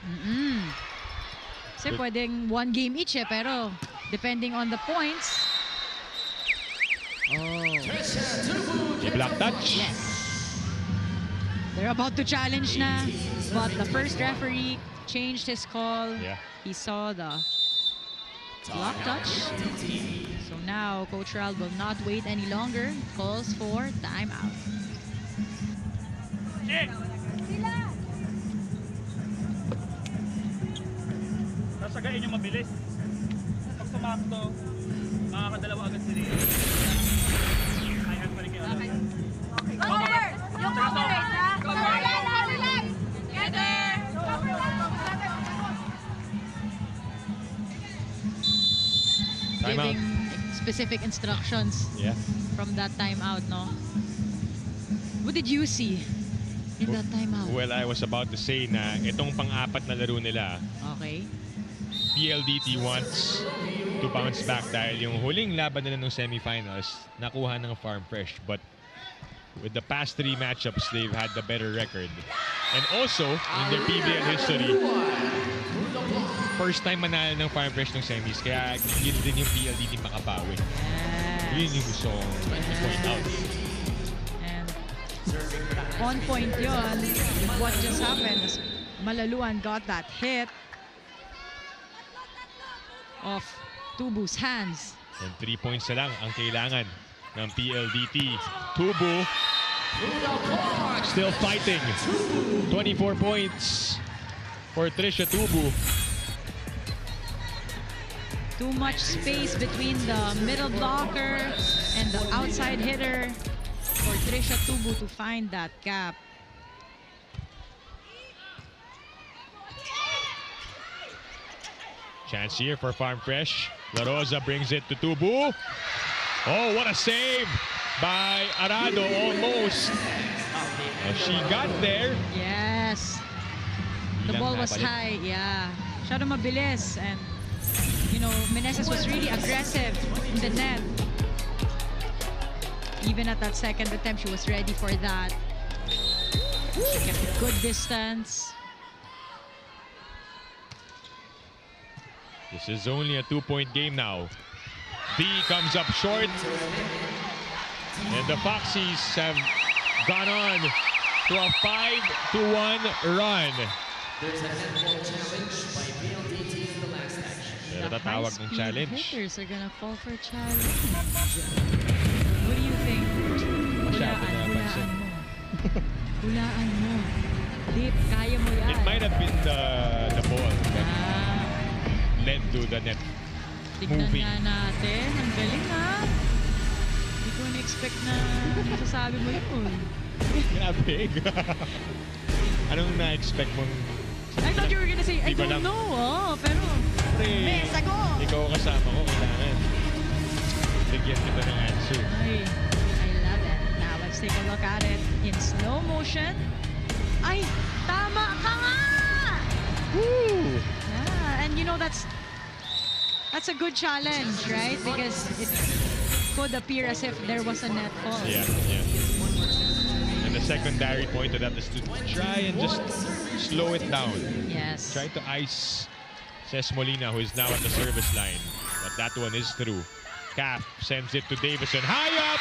B: Kasi pwedeng 1 game each pero depending on the points.
A: A black touch.
B: Yes. They're about to challenge na, but the first referee changed his call.
A: Yeah.
B: He saw the block touch. So now Coach Ral will not wait any longer. Calls for timeout.
E: Sasagain yung mabilis. Pag sumakto, makakadalawa agad si Rhea. Ay, hand pa rin kayo.
G: Cover! Yung cover rate, ha? Relax! Together!
A: Timeout.
B: Giving specific instructions
A: Yeah.
B: from that timeout, no? What did you see? in that timeout?
A: Well, I was about to say na itong pang-apat na laro nila,
B: Okay.
A: PLDT wants to bounce back dahil yung huling laban nila ng semifinals, nakuha ng Farm Fresh. But with the past 3 matchups, they've had the better record. And also, in their PVL history, first time manalo ng Farm Fresh ng semis, kaya yun din yung PLDT makabawi. Yun yung gusto kong i-point out.
B: And on point yun with what just happened. Malaluan got that hit off Tubu's hands.
A: And 3 points na lang ang kailangan ng PLDT. Tubu still fighting. 24 points for Trisha Tubu.
B: Too much space between the middle blocker and the outside hitter for Trisha Tubu to find that gap.
A: Chance here for Farm Fresh. La Rosa brings it to Tubu. Oh, what a save by Arado, almost. She got there.
B: Yes. The ball was high, yeah. Masyado mabilis, and you know, Meneses was really aggressive in the net. Even at that second attempt, she was ready for that. She kept a good distance.
A: This is only a 2-point game now. D comes up short. And the Foxies have gone on to a 5-1 run.
D: There's a handball challenge by PLDT in the last action.
A: Pero tatawag ng challenge.
B: Hitters are gonna fall for challenge. What do you think?
A: Masyado na
B: Hulaan
A: napansin.
B: mo. Hulaan mo. Deep, kaya mo yan.
A: It might have been the ball that
B: Ah,
A: led to the net
B: tignan
A: moving.
B: nga natin. Ang galing ha. Hindi ko na-expect na masasabi mo yun.
A: Grabe. Anong na-expect mong...
B: I thought you were gonna say, I
A: Di ba
B: don't
A: lang?
B: know. Oh, pero,
A: Pre,
B: sagot!
A: ikaw kasama ko, kailangan. Bigyan kita ng answer.
B: Ay, I love it. Now, let's take a look at it in slow motion. Ay, tama ka nga!
A: Woo!
B: Yeah, and you know, that's a good challenge, right? Because it could appear as if there was a net fall.
A: Yeah, yeah. And the secondary point to that is to try and just slow it down.
B: Yes.
A: Try to ice Ces Molina, who is now at the service line. But that one is through. Cap sends it to Davison. High up!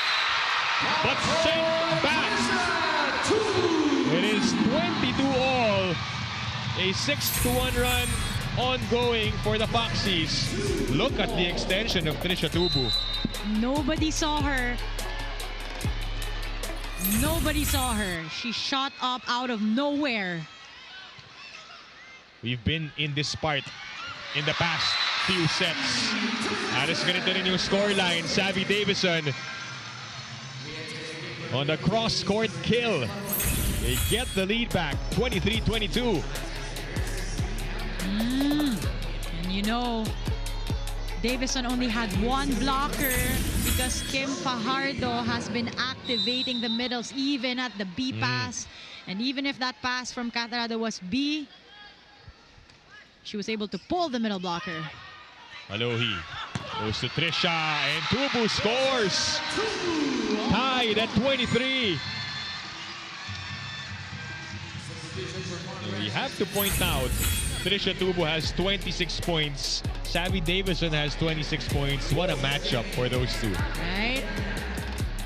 A: But sent back! It is 22-all. A 6-1 run ongoing for the Foxies. Look at the extension of Trisha Tubu.
B: Nobody saw her. Nobody saw her. She shot up out of nowhere.
A: We've been in this part in the past few sets. Aris ganito rin yung scoreline. Savvy Davison on the cross-court kill. They get the lead back, 23-22.
B: And you know, Davison only had one blocker because Kim Fajardo has been activating the middles even at the B pass. And even if that pass from Catarado was B, she was able to pull the middle blocker.
A: Alohi goes to Trisha and Tubu scores. Tied at 23. We have to point out, Trisha Tubu has 26 points. Savvy Davison has 26 points. What a matchup for those two.
B: Right?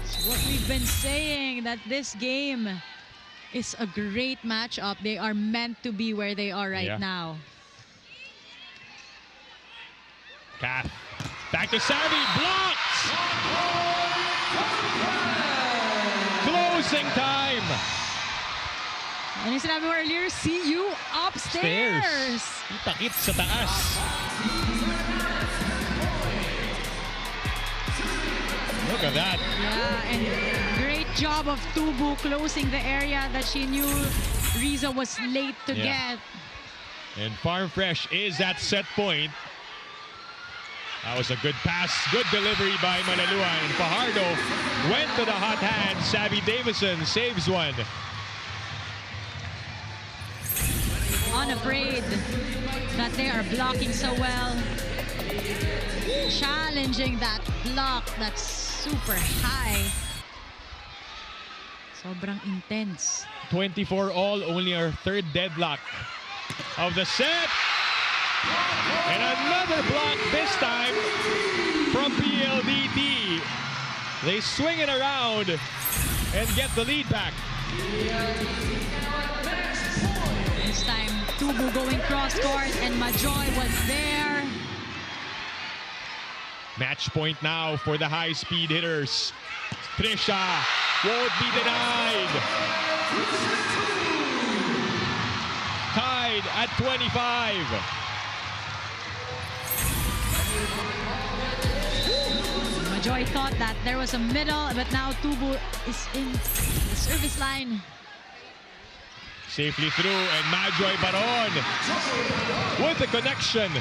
B: It's what we've been saying, that this game is a great matchup. They are meant to be where they are right
A: Yeah.
B: now.
A: Cat. Back to Savvy. Blocked! Closing time.
B: And yung sinabi mo earlier, see you upstairs.
A: Takip sa taas. Look at that.
B: Yeah, and great job of Tubu closing the area that she knew Riza was late to
A: Yeah.
B: get.
A: And Farm Fresh is at set point. That was a good pass, good delivery by Malaluan. And Fajardo went to the hot hand. Savvy Davison saves one.
B: unafraid that they are blocking so well. Challenging that block that's super high. Sobrang intense.
A: 24 all, only our third deadlock of the set. And another block this time from PLDT. They swing it around and get the lead back.
B: This time, Tubu going cross-court and Majoy was there.
A: Match point now for the high-speed hitters. Trisha won't be denied. Tied at 25.
B: Majoy thought that there was a middle, but now Tubu is in the service line.
A: Safely through, and Majoy Baron with the connection.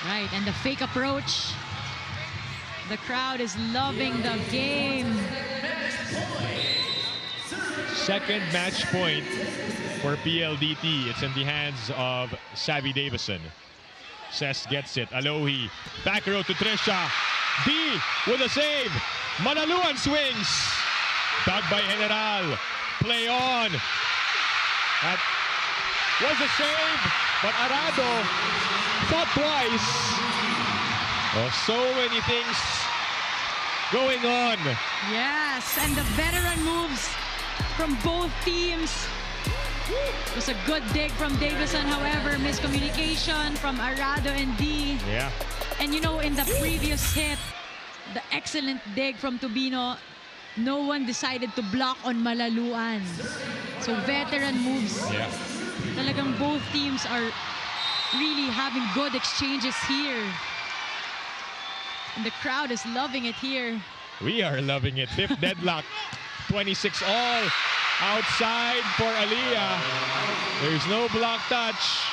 B: Right, and the fake approach. The crowd is loving the game.
A: Second match point for PLDT. It's in the hands of Savvy Davison. Cess gets it. Alohi. Back row to Trisha. D with a save. Manaluan swings. Dug by General. Play on. That was a save, but Arado fought twice. Oh, so many things going on.
B: Yes, and the veteran moves from both teams. It was a good dig from Davison, however, miscommunication from Arado and D.
A: Yeah.
B: And you know, in the previous hit, the excellent dig from Tubino, no one decided to block on Malaluan. So veteran moves.
A: Yeah.
B: Talagang both teams are really having good exchanges here. And the crowd is loving it here.
A: We are loving it. Fifth deadlock. 26 all. Outside for Aliyah. There's no block touch.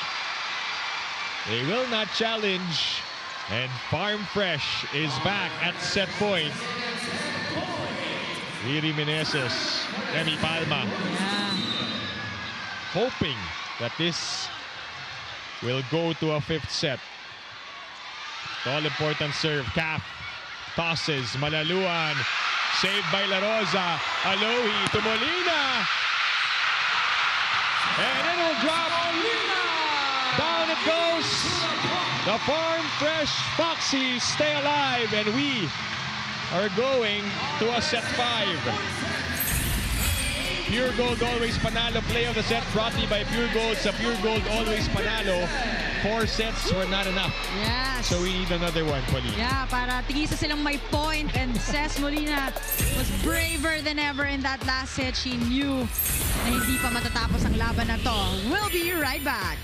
A: They will not challenge. And Farm Fresh is back at set point. Riri Meneses, Remy Palma.
B: Yeah.
A: Hoping that this will go to a fifth set. All-important serve. Cap tosses. Malaluan. Saved by La Rosa. Alohi to Molina. And it will drop. Down it goes. The Farm Fresh Foxies stay alive, and we are going to a set 5. Pure Gold Always Panalo play of the set brought to you by Pure Gold. Sa Pure Gold Always Panalo, 4 sets were not enough.
B: Yes.
A: So we need another one, Pauline.
B: Yeah, para tigisa silang may point, and Cess Molina was braver than ever in that last set. She knew na hindi pa matatapos ang laban na to. We'll be right back.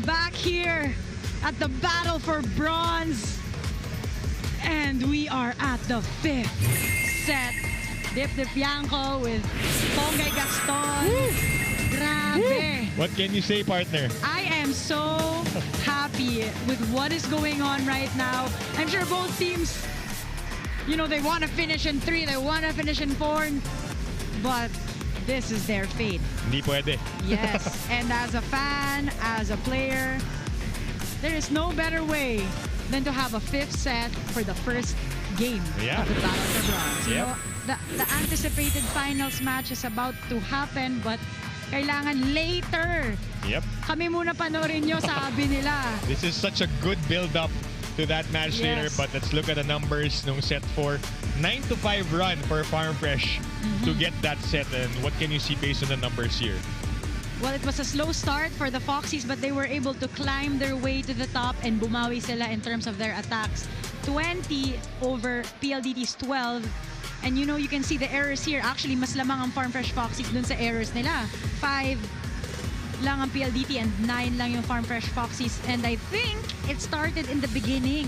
B: Back here at the battle for bronze. And we are at the 5th set. Dip Yanko with Pongay Gaston. Grabe.
A: What can you say, partner?
B: I am so happy with what is going on right now. I'm sure both teams you know, they want to finish in 3, they want to finish in 4, but this is their fate.
A: Hindi pwede.
B: Yes, and as a fan, as a player, there is no better way than to have a 5th set for the first game
A: Yeah.
B: of the Battle for Bronze. You
A: Yep.
B: know, the anticipated finals match is about to happen, but kailangan later.
A: Yep.
B: Kami muna panoorin nyo, sabi nila.
A: This is such a good build-up to that match later,
B: Yes.
A: but let's look at the numbers nung set 4. 9-5 run for Farm Fresh to get that set, and what can you see based on the numbers here?
B: Well, it was a slow start for the Foxies, but they were able to climb their way to the top and bumawi sila in terms of their attacks. 20 over PLDT's 12. And you know, you can see the errors here. Actually, mas lamang ang Farm Fresh Foxies dun sa errors nila. 5 lang ang PLDT and 9 lang yung Farm Fresh Foxies. And I think it started in the beginning.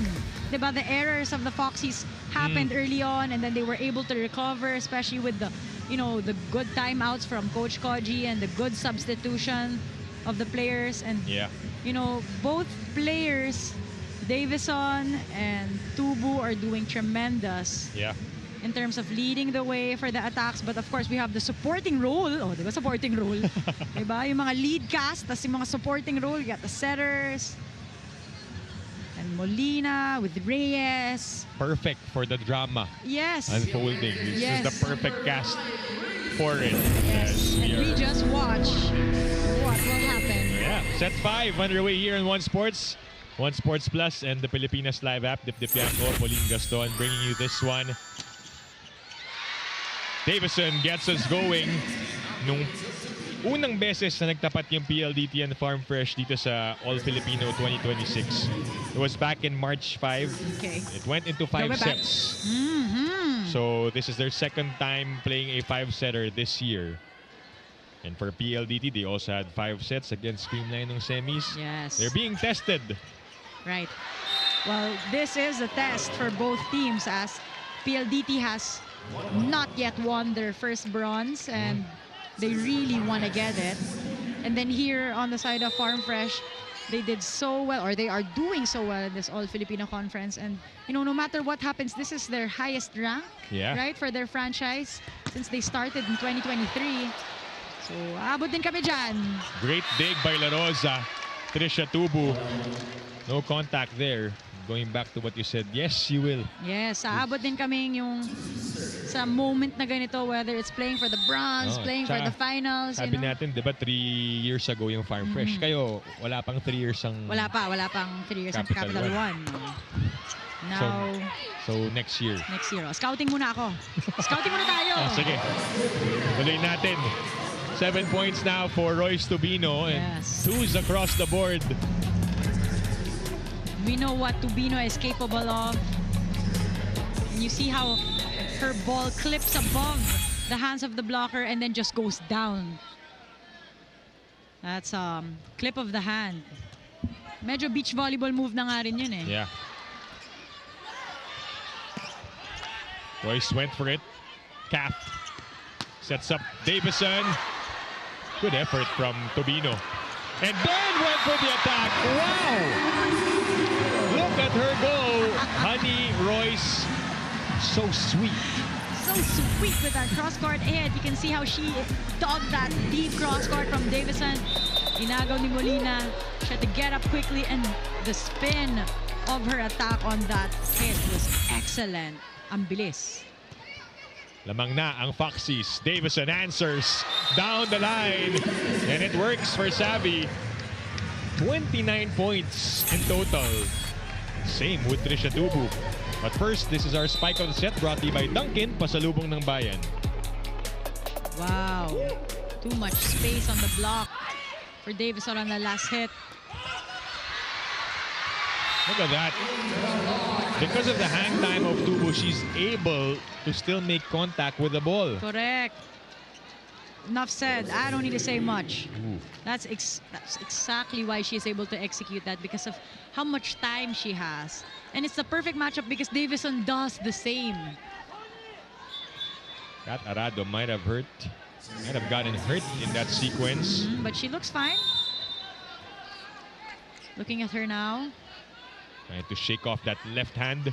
B: Diba? The errors of the Foxies happened early on, and then they were able to recover, especially with the, you know, the good timeouts from Coach Koji and the good substitution of the players. And
A: Yeah.
B: you know, both players, Davison and Tubu, are doing tremendous
A: Yeah.
B: in terms of leading the way for the attacks. But of course, we have the supporting role. Oh, diba? Supporting role. Diba? Yung mga lead cast, tas yung mga supporting role. You got the setters. And Molina with Reyes.
A: Perfect for the drama
B: Yes.
A: unfolding. This
B: Yes.
A: is the perfect cast for it.
B: Yes. And we just watch what will happen.
A: Yeah, set 5 underway here in One Sports. One Sports Plus and the Pilipinas Live app. Dip Yanko, Pauline Gaston bringing you this one. Davison gets us going nung unang beses na nagtapat yung PLDT and Farm Fresh dito sa All-Filipino 2026. It was back in March 5.
B: Okay.
A: It went into 5
B: we're back.
A: sets.
B: Mm-hmm.
A: So this is their second time playing a 5-setter this year. And for PLDT, they also had 5 sets against Creamline ng semis.
B: Yes.
A: They're being tested.
B: Right. Well, this is a test for both teams, as PLDT has not yet won their first bronze, and they really want to get it. And then here on the side of Farm Fresh, they did so well, or they are doing so well in this All-Filipino conference. And, you know, no matter what happens, this is their highest rank,
A: Yeah.
B: right, for their franchise since they started in 2023. So, abot din kami dyan.
A: Great dig by La Rosa. Trisha Tubu. No contact there. Going back to what you said, yes, you will.
B: Yes, aabot din kaming yung sa moment na ganito, whether it's playing for the bronze,
A: Oh,
B: playing for
A: tsaka
B: the finals, you
A: Sabi
B: know.
A: natin, di ba, 3 years ago yung Farm Fresh. Kayo, wala pang 3 years ang...
B: Wala pang 3 years ang
A: Capital
B: Capital
A: One.
B: One. Now,
A: So next year.
B: next year. Oh, scouting muna ako. Scouting muna tayo.
A: Sige. Tuloy natin. 7 points now for Royce Tubino. And
B: Yes.
A: 2s across the board.
B: We know what Tubino is capable of. And you see how her ball clips above the hands of the blocker and then just goes down. That's clip of the hand. Medyo beach volleyball move na nga rin yun eh.
A: Yeah. Royce went for it. Calf. Sets up Davison. Good effort from Tubino. And then went for the attack. Wow! Look at her go. Honey Royce. So sweet.
B: So sweet with that cross-court hit. You can see how she dogged that deep cross-court from Davison. Inagaw ni Molina. She had to get up quickly, and the spin of her attack on that hit was excellent. Ang bilis.
A: Lamang na ang Foxies. Davison answers down the line. And it works for Savvy. 29 points in total. Same with Trisha Tubu. But first, this is our spike of the set brought to you by Dunkin, pasalubong ng bayan.
B: Wow. Too much space on the block for Davison on the last hit.
A: Look at that. Because of the hang time of Tubu, she's able to still make contact with the ball.
B: Correct. Enough said. I don't need to say much.
A: Ooh.
B: That's exactly why she's able to execute that, because of how much time she has. And it's the perfect matchup because Davison does the same.
A: That Arado might have gotten hurt in that sequence.
B: But she looks fine. Looking at her now.
A: Trying to shake off that left hand.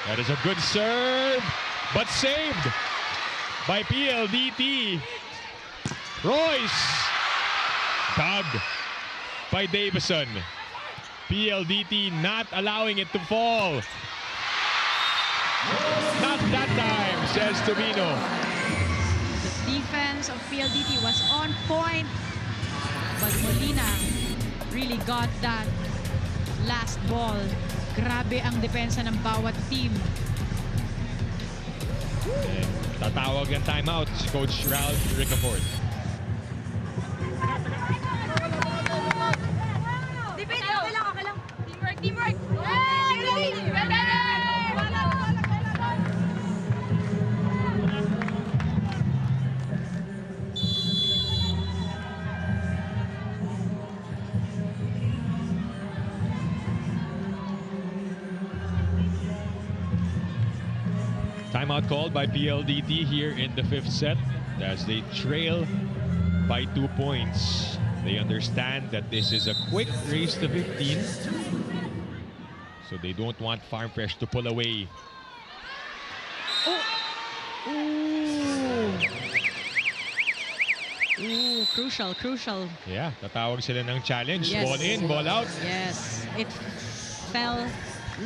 A: That is a good serve, but saved by PLDT. Royce. Dug by Davison. PLDT not allowing it to fall. Not that time, says Tobino.
B: The defense of PLDT was on point, but Molina really got that last ball. Grabe ang depensa ng bawat team.
A: Tatawag ng timeout si Coach Ralph Ricafort.
G: Okay lang. Teamwork! Hey!
A: Timeout called by PLDT here in the 5th set as they trail by 2 points. They understand that this is a quick race to 15, so they don't want Farm Fresh to pull away.
B: Ooh, crucial.
A: Yeah, tatawag sila ng challenge.
B: Yes.
A: Ball in, ball out.
B: Yes, it fell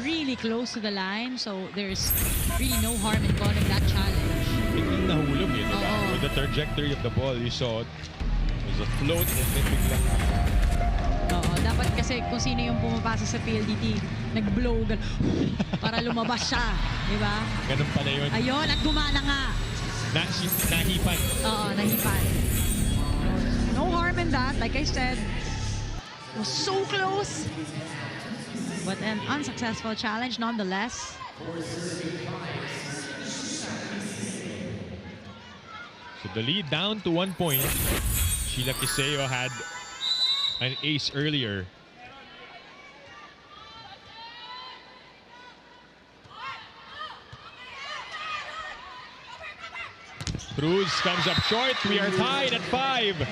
B: really close to the line, so there's really no harm in calling that challenge.
A: Biglang nahulog eh, diba?
B: Oo.
A: With the trajectory of the ball, you saw it. It was a float and then biglang.
B: Oo, dapat kasi kung sino yung pumapasa sa PLDT, nag-blow para lumabas siya, di ba?
A: Ganun pala yun.
B: Ayun, at gumana nga.
A: Nahipan.
B: Oo, nahipan. No harm in that, like I said. It was so close. But an unsuccessful challenge nonetheless.
A: So the lead down to 1 point. Sheila Kiseo had an ace earlier. Cruz comes up short. We are tied at 5.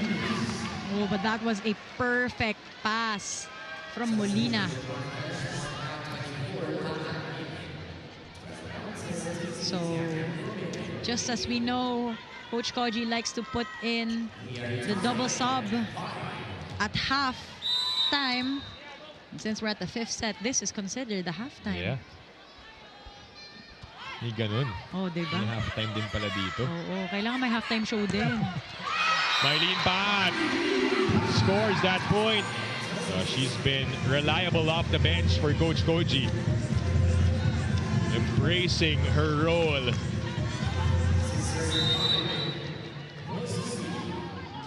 B: Oh, but that was a perfect pass from Molina. So, just as we know, Coach Koji likes to put in the double sub at half time. And since we're at the 5th set, this is considered the halftime.
A: Yeah. May ganun.
B: Oh, diba?
A: May halftime din pala dito.
B: Oo, kailangan may halftime show din.
A: Mylene Pat scores that point. She's been reliable off the bench for Coach Koji. Embracing her role.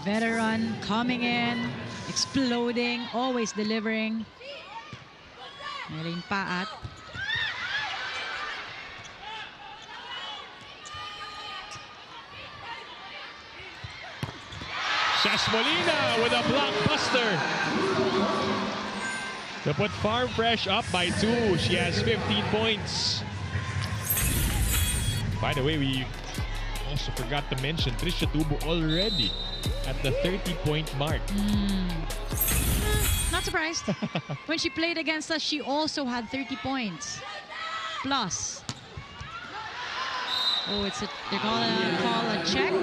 B: Veteran coming in, exploding, always delivering. Mylene Paat.
A: Sas Molina with a blockbuster to put Farm Fresh up by 2. She has 15 points. By the way, we also forgot to mention Trisha Tubo already at the 30-point mark.
B: Not surprised. When she played against us, she also had 30 points. Plus. Oh, they're gonna call a check.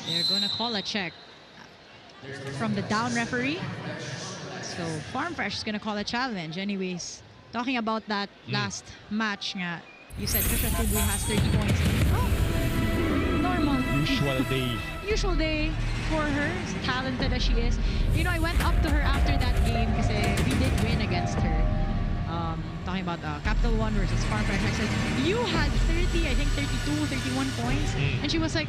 B: They're gonna call a check from the down referee. So Farm Fresh is gonna call a challenge. Anyways, talking about that last match nga, you said Trisha Tubu has 30 points. Oh, normal. Usual day for her, as talented as she is. You know, I went up to her after that game because we did win against her. Talking about Capital One versus Farm Fresh. I said, you had 30, I think 32, 31 points. And she was like,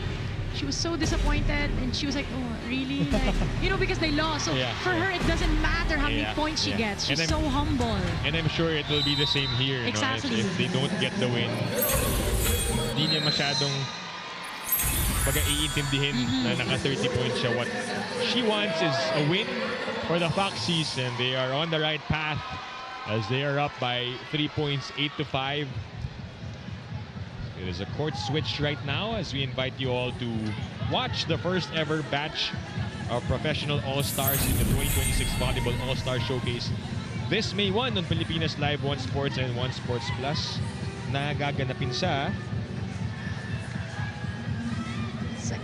B: she was so disappointed, and she was like, oh, really? Like, you know, because they lost. So for her, it doesn't matter how many points she gets. She's so humble.
A: And I'm sure it will be the same here.
B: Exactly.
A: No? If they don't get the win, hindi niya masyadong iintindihin na naka 30 points siya. What she wants is a win for the Foxies, and they are on the right path as they are up by 3 points, 8-5. It is a court switch right now as we invite you all to watch the first ever batch of professional All-Stars in the 2026 Volleyball All-Star Showcase this May 1 on Pilipinas Live, One Sports and One Sports Plus na gaganapin sa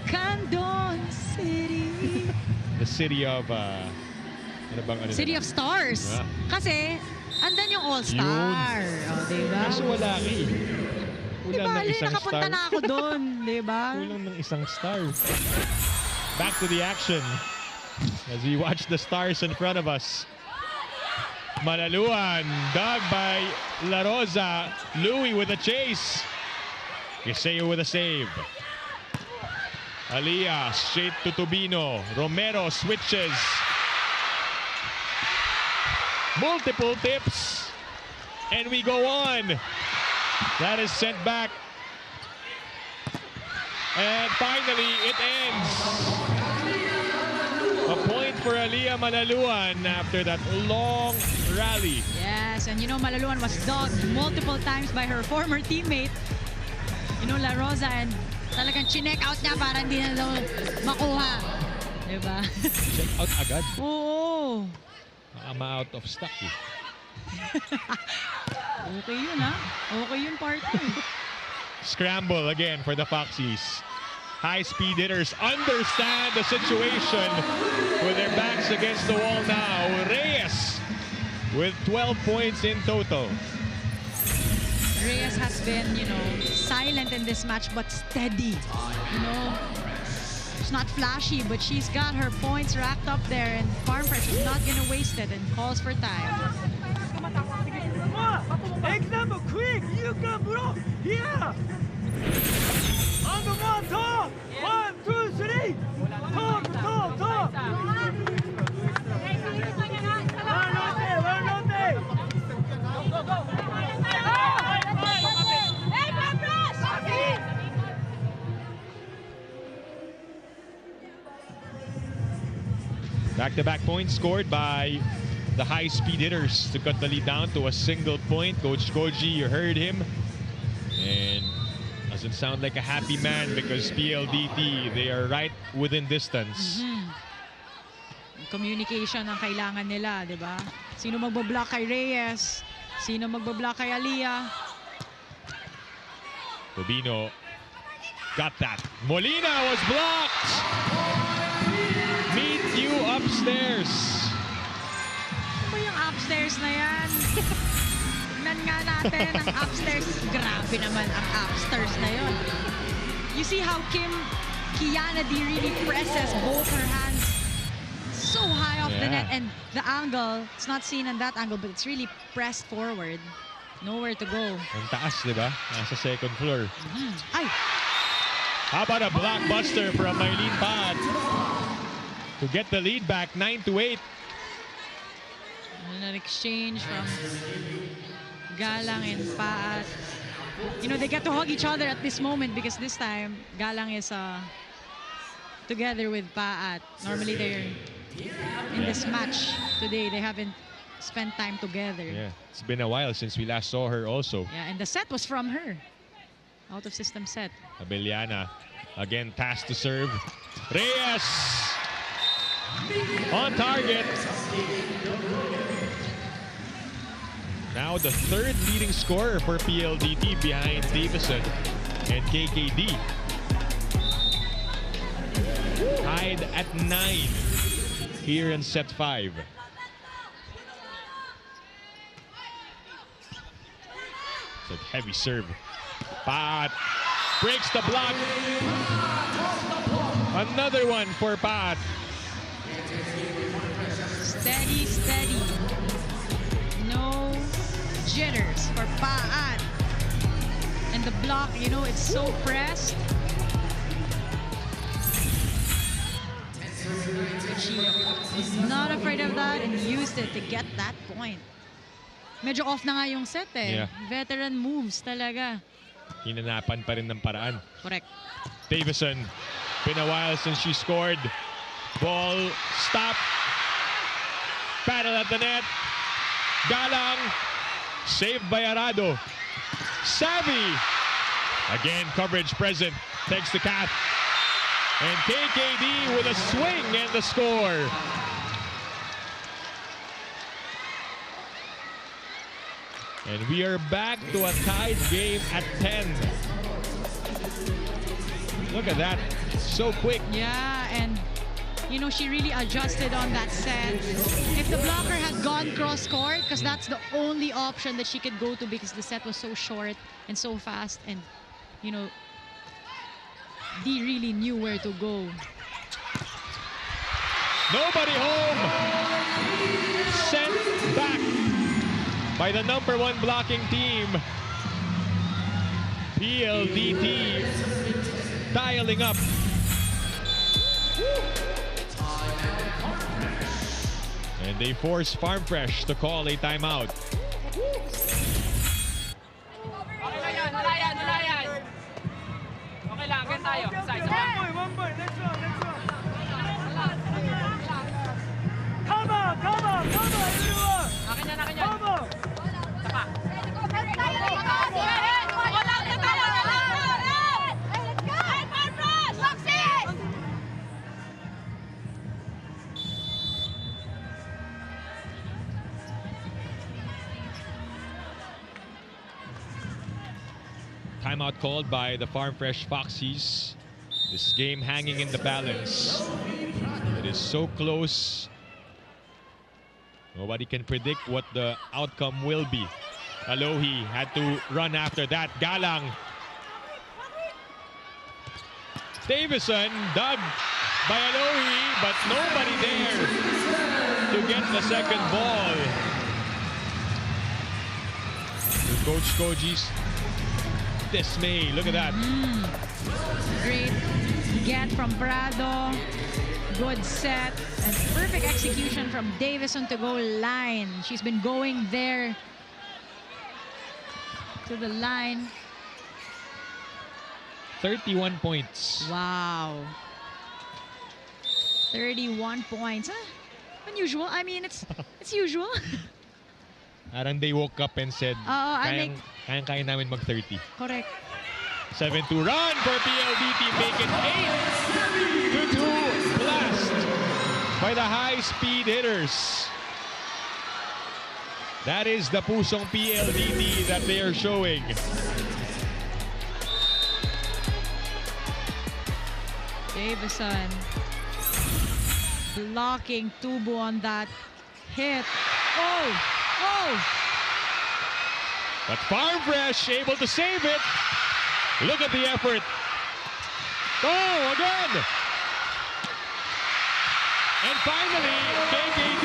B: Candon City.
A: the city of ano bang ano
B: City
A: na?
B: of Stars.
A: Ah.
B: Kasi andan yung All-Star. O, diba?
A: Kaso wala ka eh.
B: Di
A: Kulang
B: ba,
A: ng isang
B: nakapunta
A: star.
B: na ako doon, di ba?
A: Kulang ng isang star. Back to the action as we watch the stars in front of us. Malaluan, dug by La Rosa. Louis with a chase. Iseo with a save. Aliyah straight to Tubino. Romero switches. Multiple tips. And we go on. That is sent back. And finally, it ends. A point for Aliyah Malaluan after that long rally.
B: Yes, and you know, Malaluan was dogged multiple times by her former teammate, you know, La Rosa, and talagang chinek out niya para hindi na daw makuha. Diba?
A: Check out agad.
B: Oo.
A: Baka ma-out of stock eh.
B: Okay yun, ha? Okay yun, partner.
A: Scramble again for the Foxies. High-speed hitters understand the situation with their backs against the wall now. Reyes with 12 points in total.
B: Reyes has been, you know, silent in this match but steady. You know, it's not flashy, but she's got her points racked up there, and Farm Fresh is not gonna waste it and calls for time.
F: Example, quick, you can block here. On the one, top. 1, 2, 3. Top, top, top. One rotate.
A: Back-to-back points scored by the high-speed hitters to cut the lead down to a single point. Coach Koji, you heard him. And doesn't sound like a happy man because PLDT, they are right within distance.
B: Communication ang kailangan nila, di ba? Sino magbablock kay Reyes? Sino magbablock kay Aliyah?
A: Rubino got that. Molina was blocked. Meet you upstairs.
B: Ano ba yung upstairs na yan? Tignan nga natin ang upstairs. Grabe naman ang upstairs na yon. You see how Kiana D really presses both her hands so high off the net, and the angle, it's not seen on that angle, but it's really pressed forward. Nowhere to go.
A: Ang taas, di ba? Nasa second floor.
B: Ay!
A: How about a blockbuster from Maylene Pad to get the lead back 9-8.
B: And an exchange from Galang and Paat. You know, they get to hug each other at this moment because this time Galang is together with Paat. Normally they're in this match today. They haven't spent time together.
A: Yeah, it's been a while since we last saw her also.
B: Yeah, and the set was from her. Out of system set.
A: Abellana again tasked to serve. Reyes on target. Now the third leading scorer for PLDT behind Davison and KKD. Tied at 9 here in set 5. It's a heavy serve. Pat breaks the block. Another one for Pat.
B: Steady, steady. No jitters for Paat. And the block, you know, it's so pressed. She was not afraid of that and used it to get that point. Medyo off na nga yung set eh.
A: Yeah.
B: Veteran moves talaga.
A: Hinanapan pa rin ng paraan.
B: Correct.
A: Davison, been a while since she scored. Ball stop. Battle at the net. Galang, saved by Arado. Savvy. Again, coverage present. Takes the cat. And KKD with a swing and the score. And we are back to a tied game at 10. Look at that. So quick.
B: Yeah, and you know, she really adjusted on that set. If the blocker had gone cross-court, because that's the only option that she could go to because the set was so short and so fast, and you know, Dee really knew where to go.
A: Nobody home. Sent back by the #1 blocking team. PLDT dialing up. And they force Farm Fresh to call a timeout.
G: Okay lang yan, wala yan, wala yan. Okay lang, again tayo. Side.
F: One point. Next one. Come on, everyone.
G: Akin yan.
F: Come on.
G: Saka. Wala na tayo. Let's go. Success!
A: Timeout called by the Farm Fresh Foxies. This game hanging in the balance. It is so close. Nobody can predict what the outcome will be. Alohi had to run after that. Galang. Davison dug by Alohi, but nobody there to get the second ball. Coach Koji's dismay. Look at that.
B: Great get from Prado. Good set. And perfect execution from Davison to go line. She's been going there to the line.
A: 31 points.
B: Wow. 31 points. Unusual. I mean, it's usual.
A: Parang they woke up and said, kaya namin mag-30.
B: Correct.
A: 7-2 run for PLDT. Make it 8-2 blast by the high-speed hitters. That is the pusong PLDT that they are showing.
B: Davison blocking Tubo on that hit. Oh!
A: But Farm Fresh able to save it. Look at the effort. Oh, again! And finally, KKD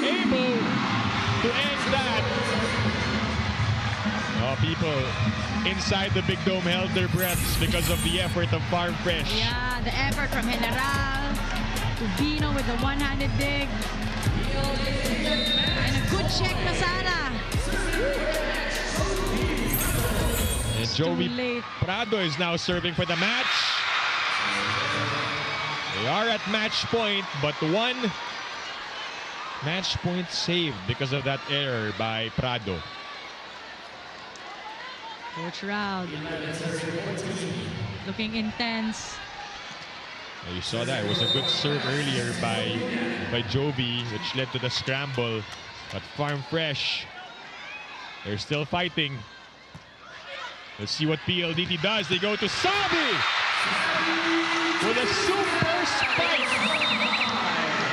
A: able to end that. Oh, people inside the Big Dome held their breaths because of the effort of Farm Fresh.
B: Yeah, the effort from General to Bino with the one-handed dig. And a good check na Sara.
A: And Joey
B: late.
A: Prado is now serving for the match. They are at match point, but one match point saved because of that error by Prado.
B: Coach Raud looking intense.
A: You saw that. It was a good serve earlier by Jovi, which led to the scramble. But Farm Fresh, they're still fighting. Let's see what PLDT does. They go to Sabi with a super spike.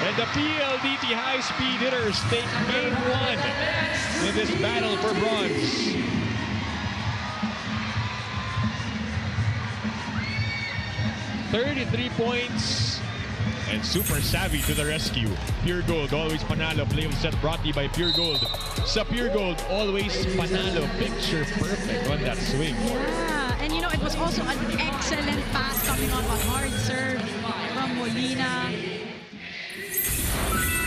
A: And the PLDT high-speed hitters take game 1 in this battle for bronze. .33 points and super savvy to the rescue. Pure Gold, always panalo. Play of the set brought to you by Pure Gold. Sa Pure Gold, always panalo. Picture perfect on that swing.
B: Yeah, and you know, it was also an excellent pass coming off a hard serve from Molina.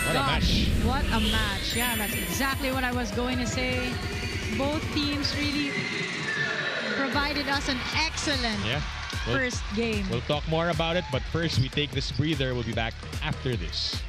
A: What a match.
B: What a match. Yeah, that's exactly what I was going to say. Both teams really provided us an excellent first game.
A: We'll talk more about it, but first we take this breather. We'll be back after this.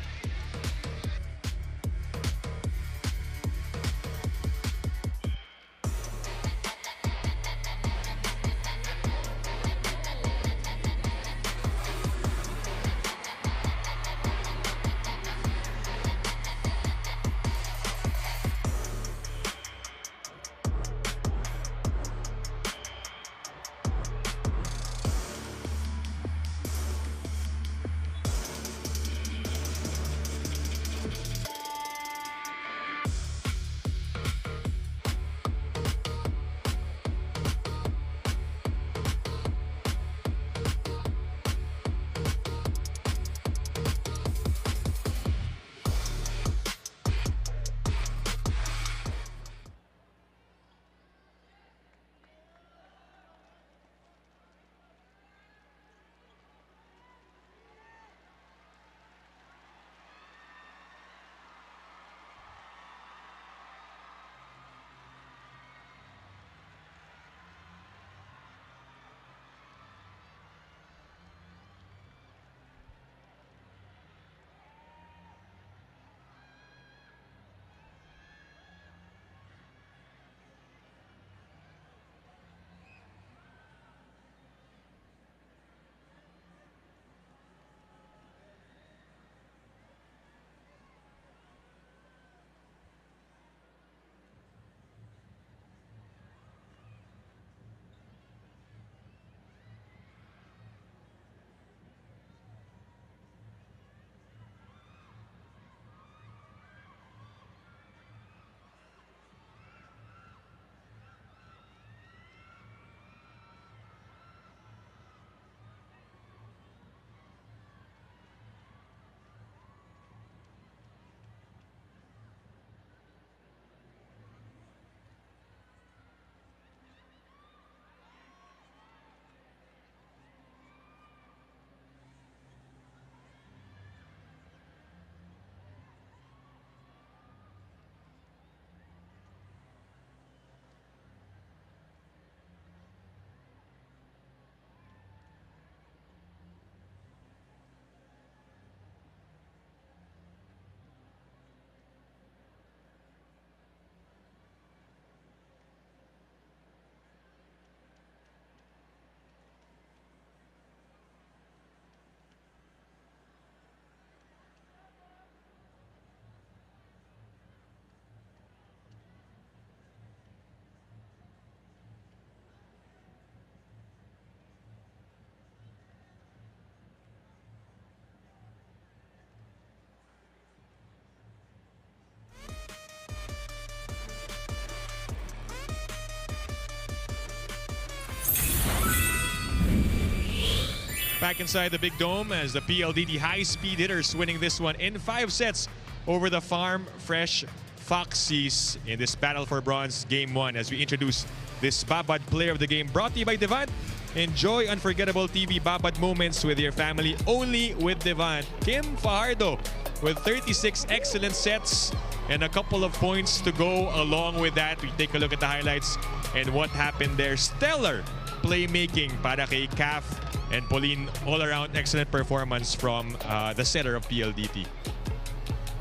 A: back inside the big dome as the PLDT high-speed hitters winning this one in 5 sets over the Farm Fresh Foxies in this battle for bronze game 1 as we introduce this Babad player of the game brought to you by Devant. Enjoy unforgettable TV Babad moments with your family only with Devant. Kim Fajardo with 36 excellent sets and a couple of points to go along with that. We take a look at the highlights and what happened there. Stellar playmaking para kay Caf and Pauline. All around excellent performance from the setter of PLDT.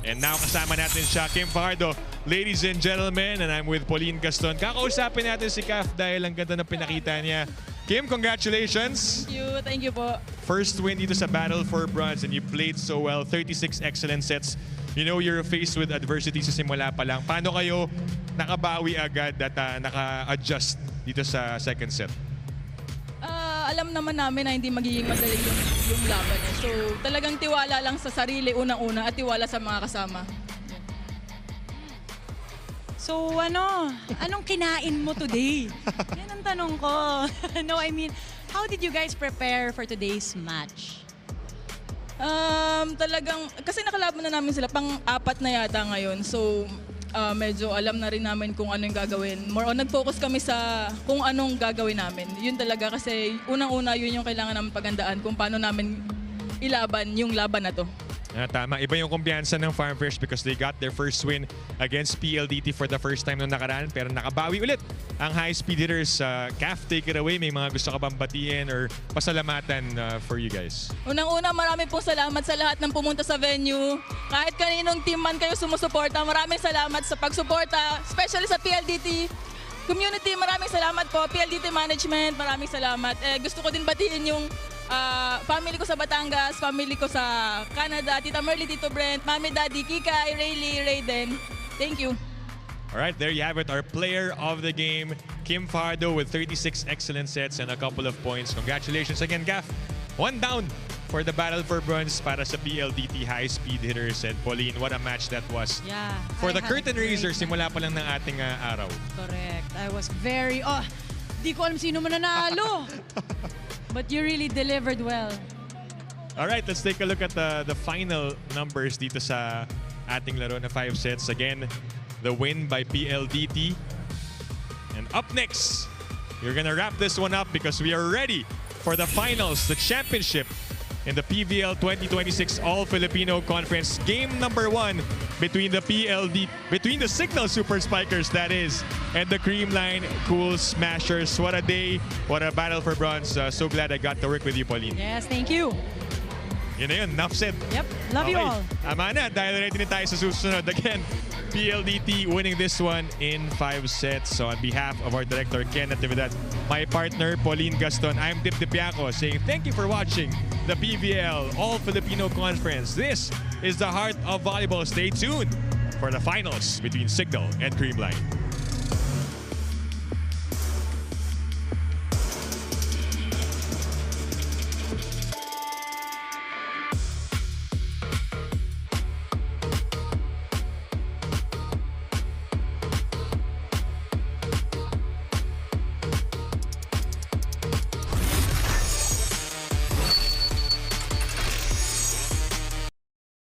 A: And now kasama natin siya, Kim Fajardo. Ladies and gentlemen, and I'm with Pauline Gaston. Kakausapin natin si Caf dahil ang ganda ng pinakita niya. Kim, congratulations!
B: Thank you po.
A: First win dito sa Battle for Bronze and you played so well. 36 excellent sets. You know you're faced with adversity sa simula pa lang. Paano kayo nakabawi agad at naka-adjust dito sa second set?
H: Alam naman namin na hindi magiging madali yung laban. So talagang tiwala lang sa sarili unang-una at tiwala sa mga kasama.
B: So anong kinain mo today? Yan ang tanong ko. No, I mean, how did you guys prepare for today's match?
H: Talagang, kasi nakalaban na namin sila, pang-4 na yata ngayon. So medyo alam na rin namin kung ano yung gagawin. More on, nag-focus kami sa kung anong gagawin namin. Yun talaga kasi unang-una yun yung kailangan namin pagandaan kung paano namin ilaban yung laban na to.
A: Tama. Iba yung kumpiyansa ng Farm Fresh because they got their first win against PLDT for the first time noong nakaraan. Pero nakabawi ulit ang high-speed hitters. Caf, take it away. May mga gusto ka bang batiin or pasalamatan for you guys?
H: Unang-una, marami pong salamat sa lahat ng pumunta sa venue. Kahit kaninong team man kayo sumusuporta, maraming salamat sa pagsuporta, especially sa PLDT community. Maraming salamat po. PLDT management, maraming salamat. Gusto ko din batiin yung family ko sa Batangas, family ko sa Canada, Tita Merly, Tito Brent, Mami, Daddy, Kikay, Rayleigh, Raiden. Thank you.
A: All right, there you have it. Our player of the game, Kim Fajardo with 36 excellent sets and a couple of points. Congratulations again, Caf. 1 down for the battle for bronze para sa PLDT high-speed hitters. And Pauline, what a match that was.
B: Yeah.
A: For the
B: I had
A: curtain
B: a great
A: raiser,
B: match.
A: simula pa lang ng ating araw.
B: Correct. I was very, di ko alam sino mananalo. But you really delivered well.
A: All right, let's take a look at the final numbers dito sa ating laro na 5 sets. Again, the win by PLDT. And up next, you're gonna wrap this one up because we are ready for the finals, the championship in the PVL 2026 All-Filipino Conference. Game number 1 between the Signal Super Spikers, that is, and the Creamline Cool Smashers. What a day, what a battle for bronze. So glad I got to work with you, Pauline.
B: Yes, thank you.
A: Yun na yun, enough said.
B: Yep, love you all.
A: Tama na, dahil ready na tayo sa susunod. Again, PLDT winning this one in 5 sets. So on behalf of our director, Ken Natividad, my partner, Pauline Gaston, I'm Dip Dipiaco saying thank you for watching the PVL All-Filipino Conference. This is the heart of volleyball. Stay tuned for the finals between Signal and Creamline.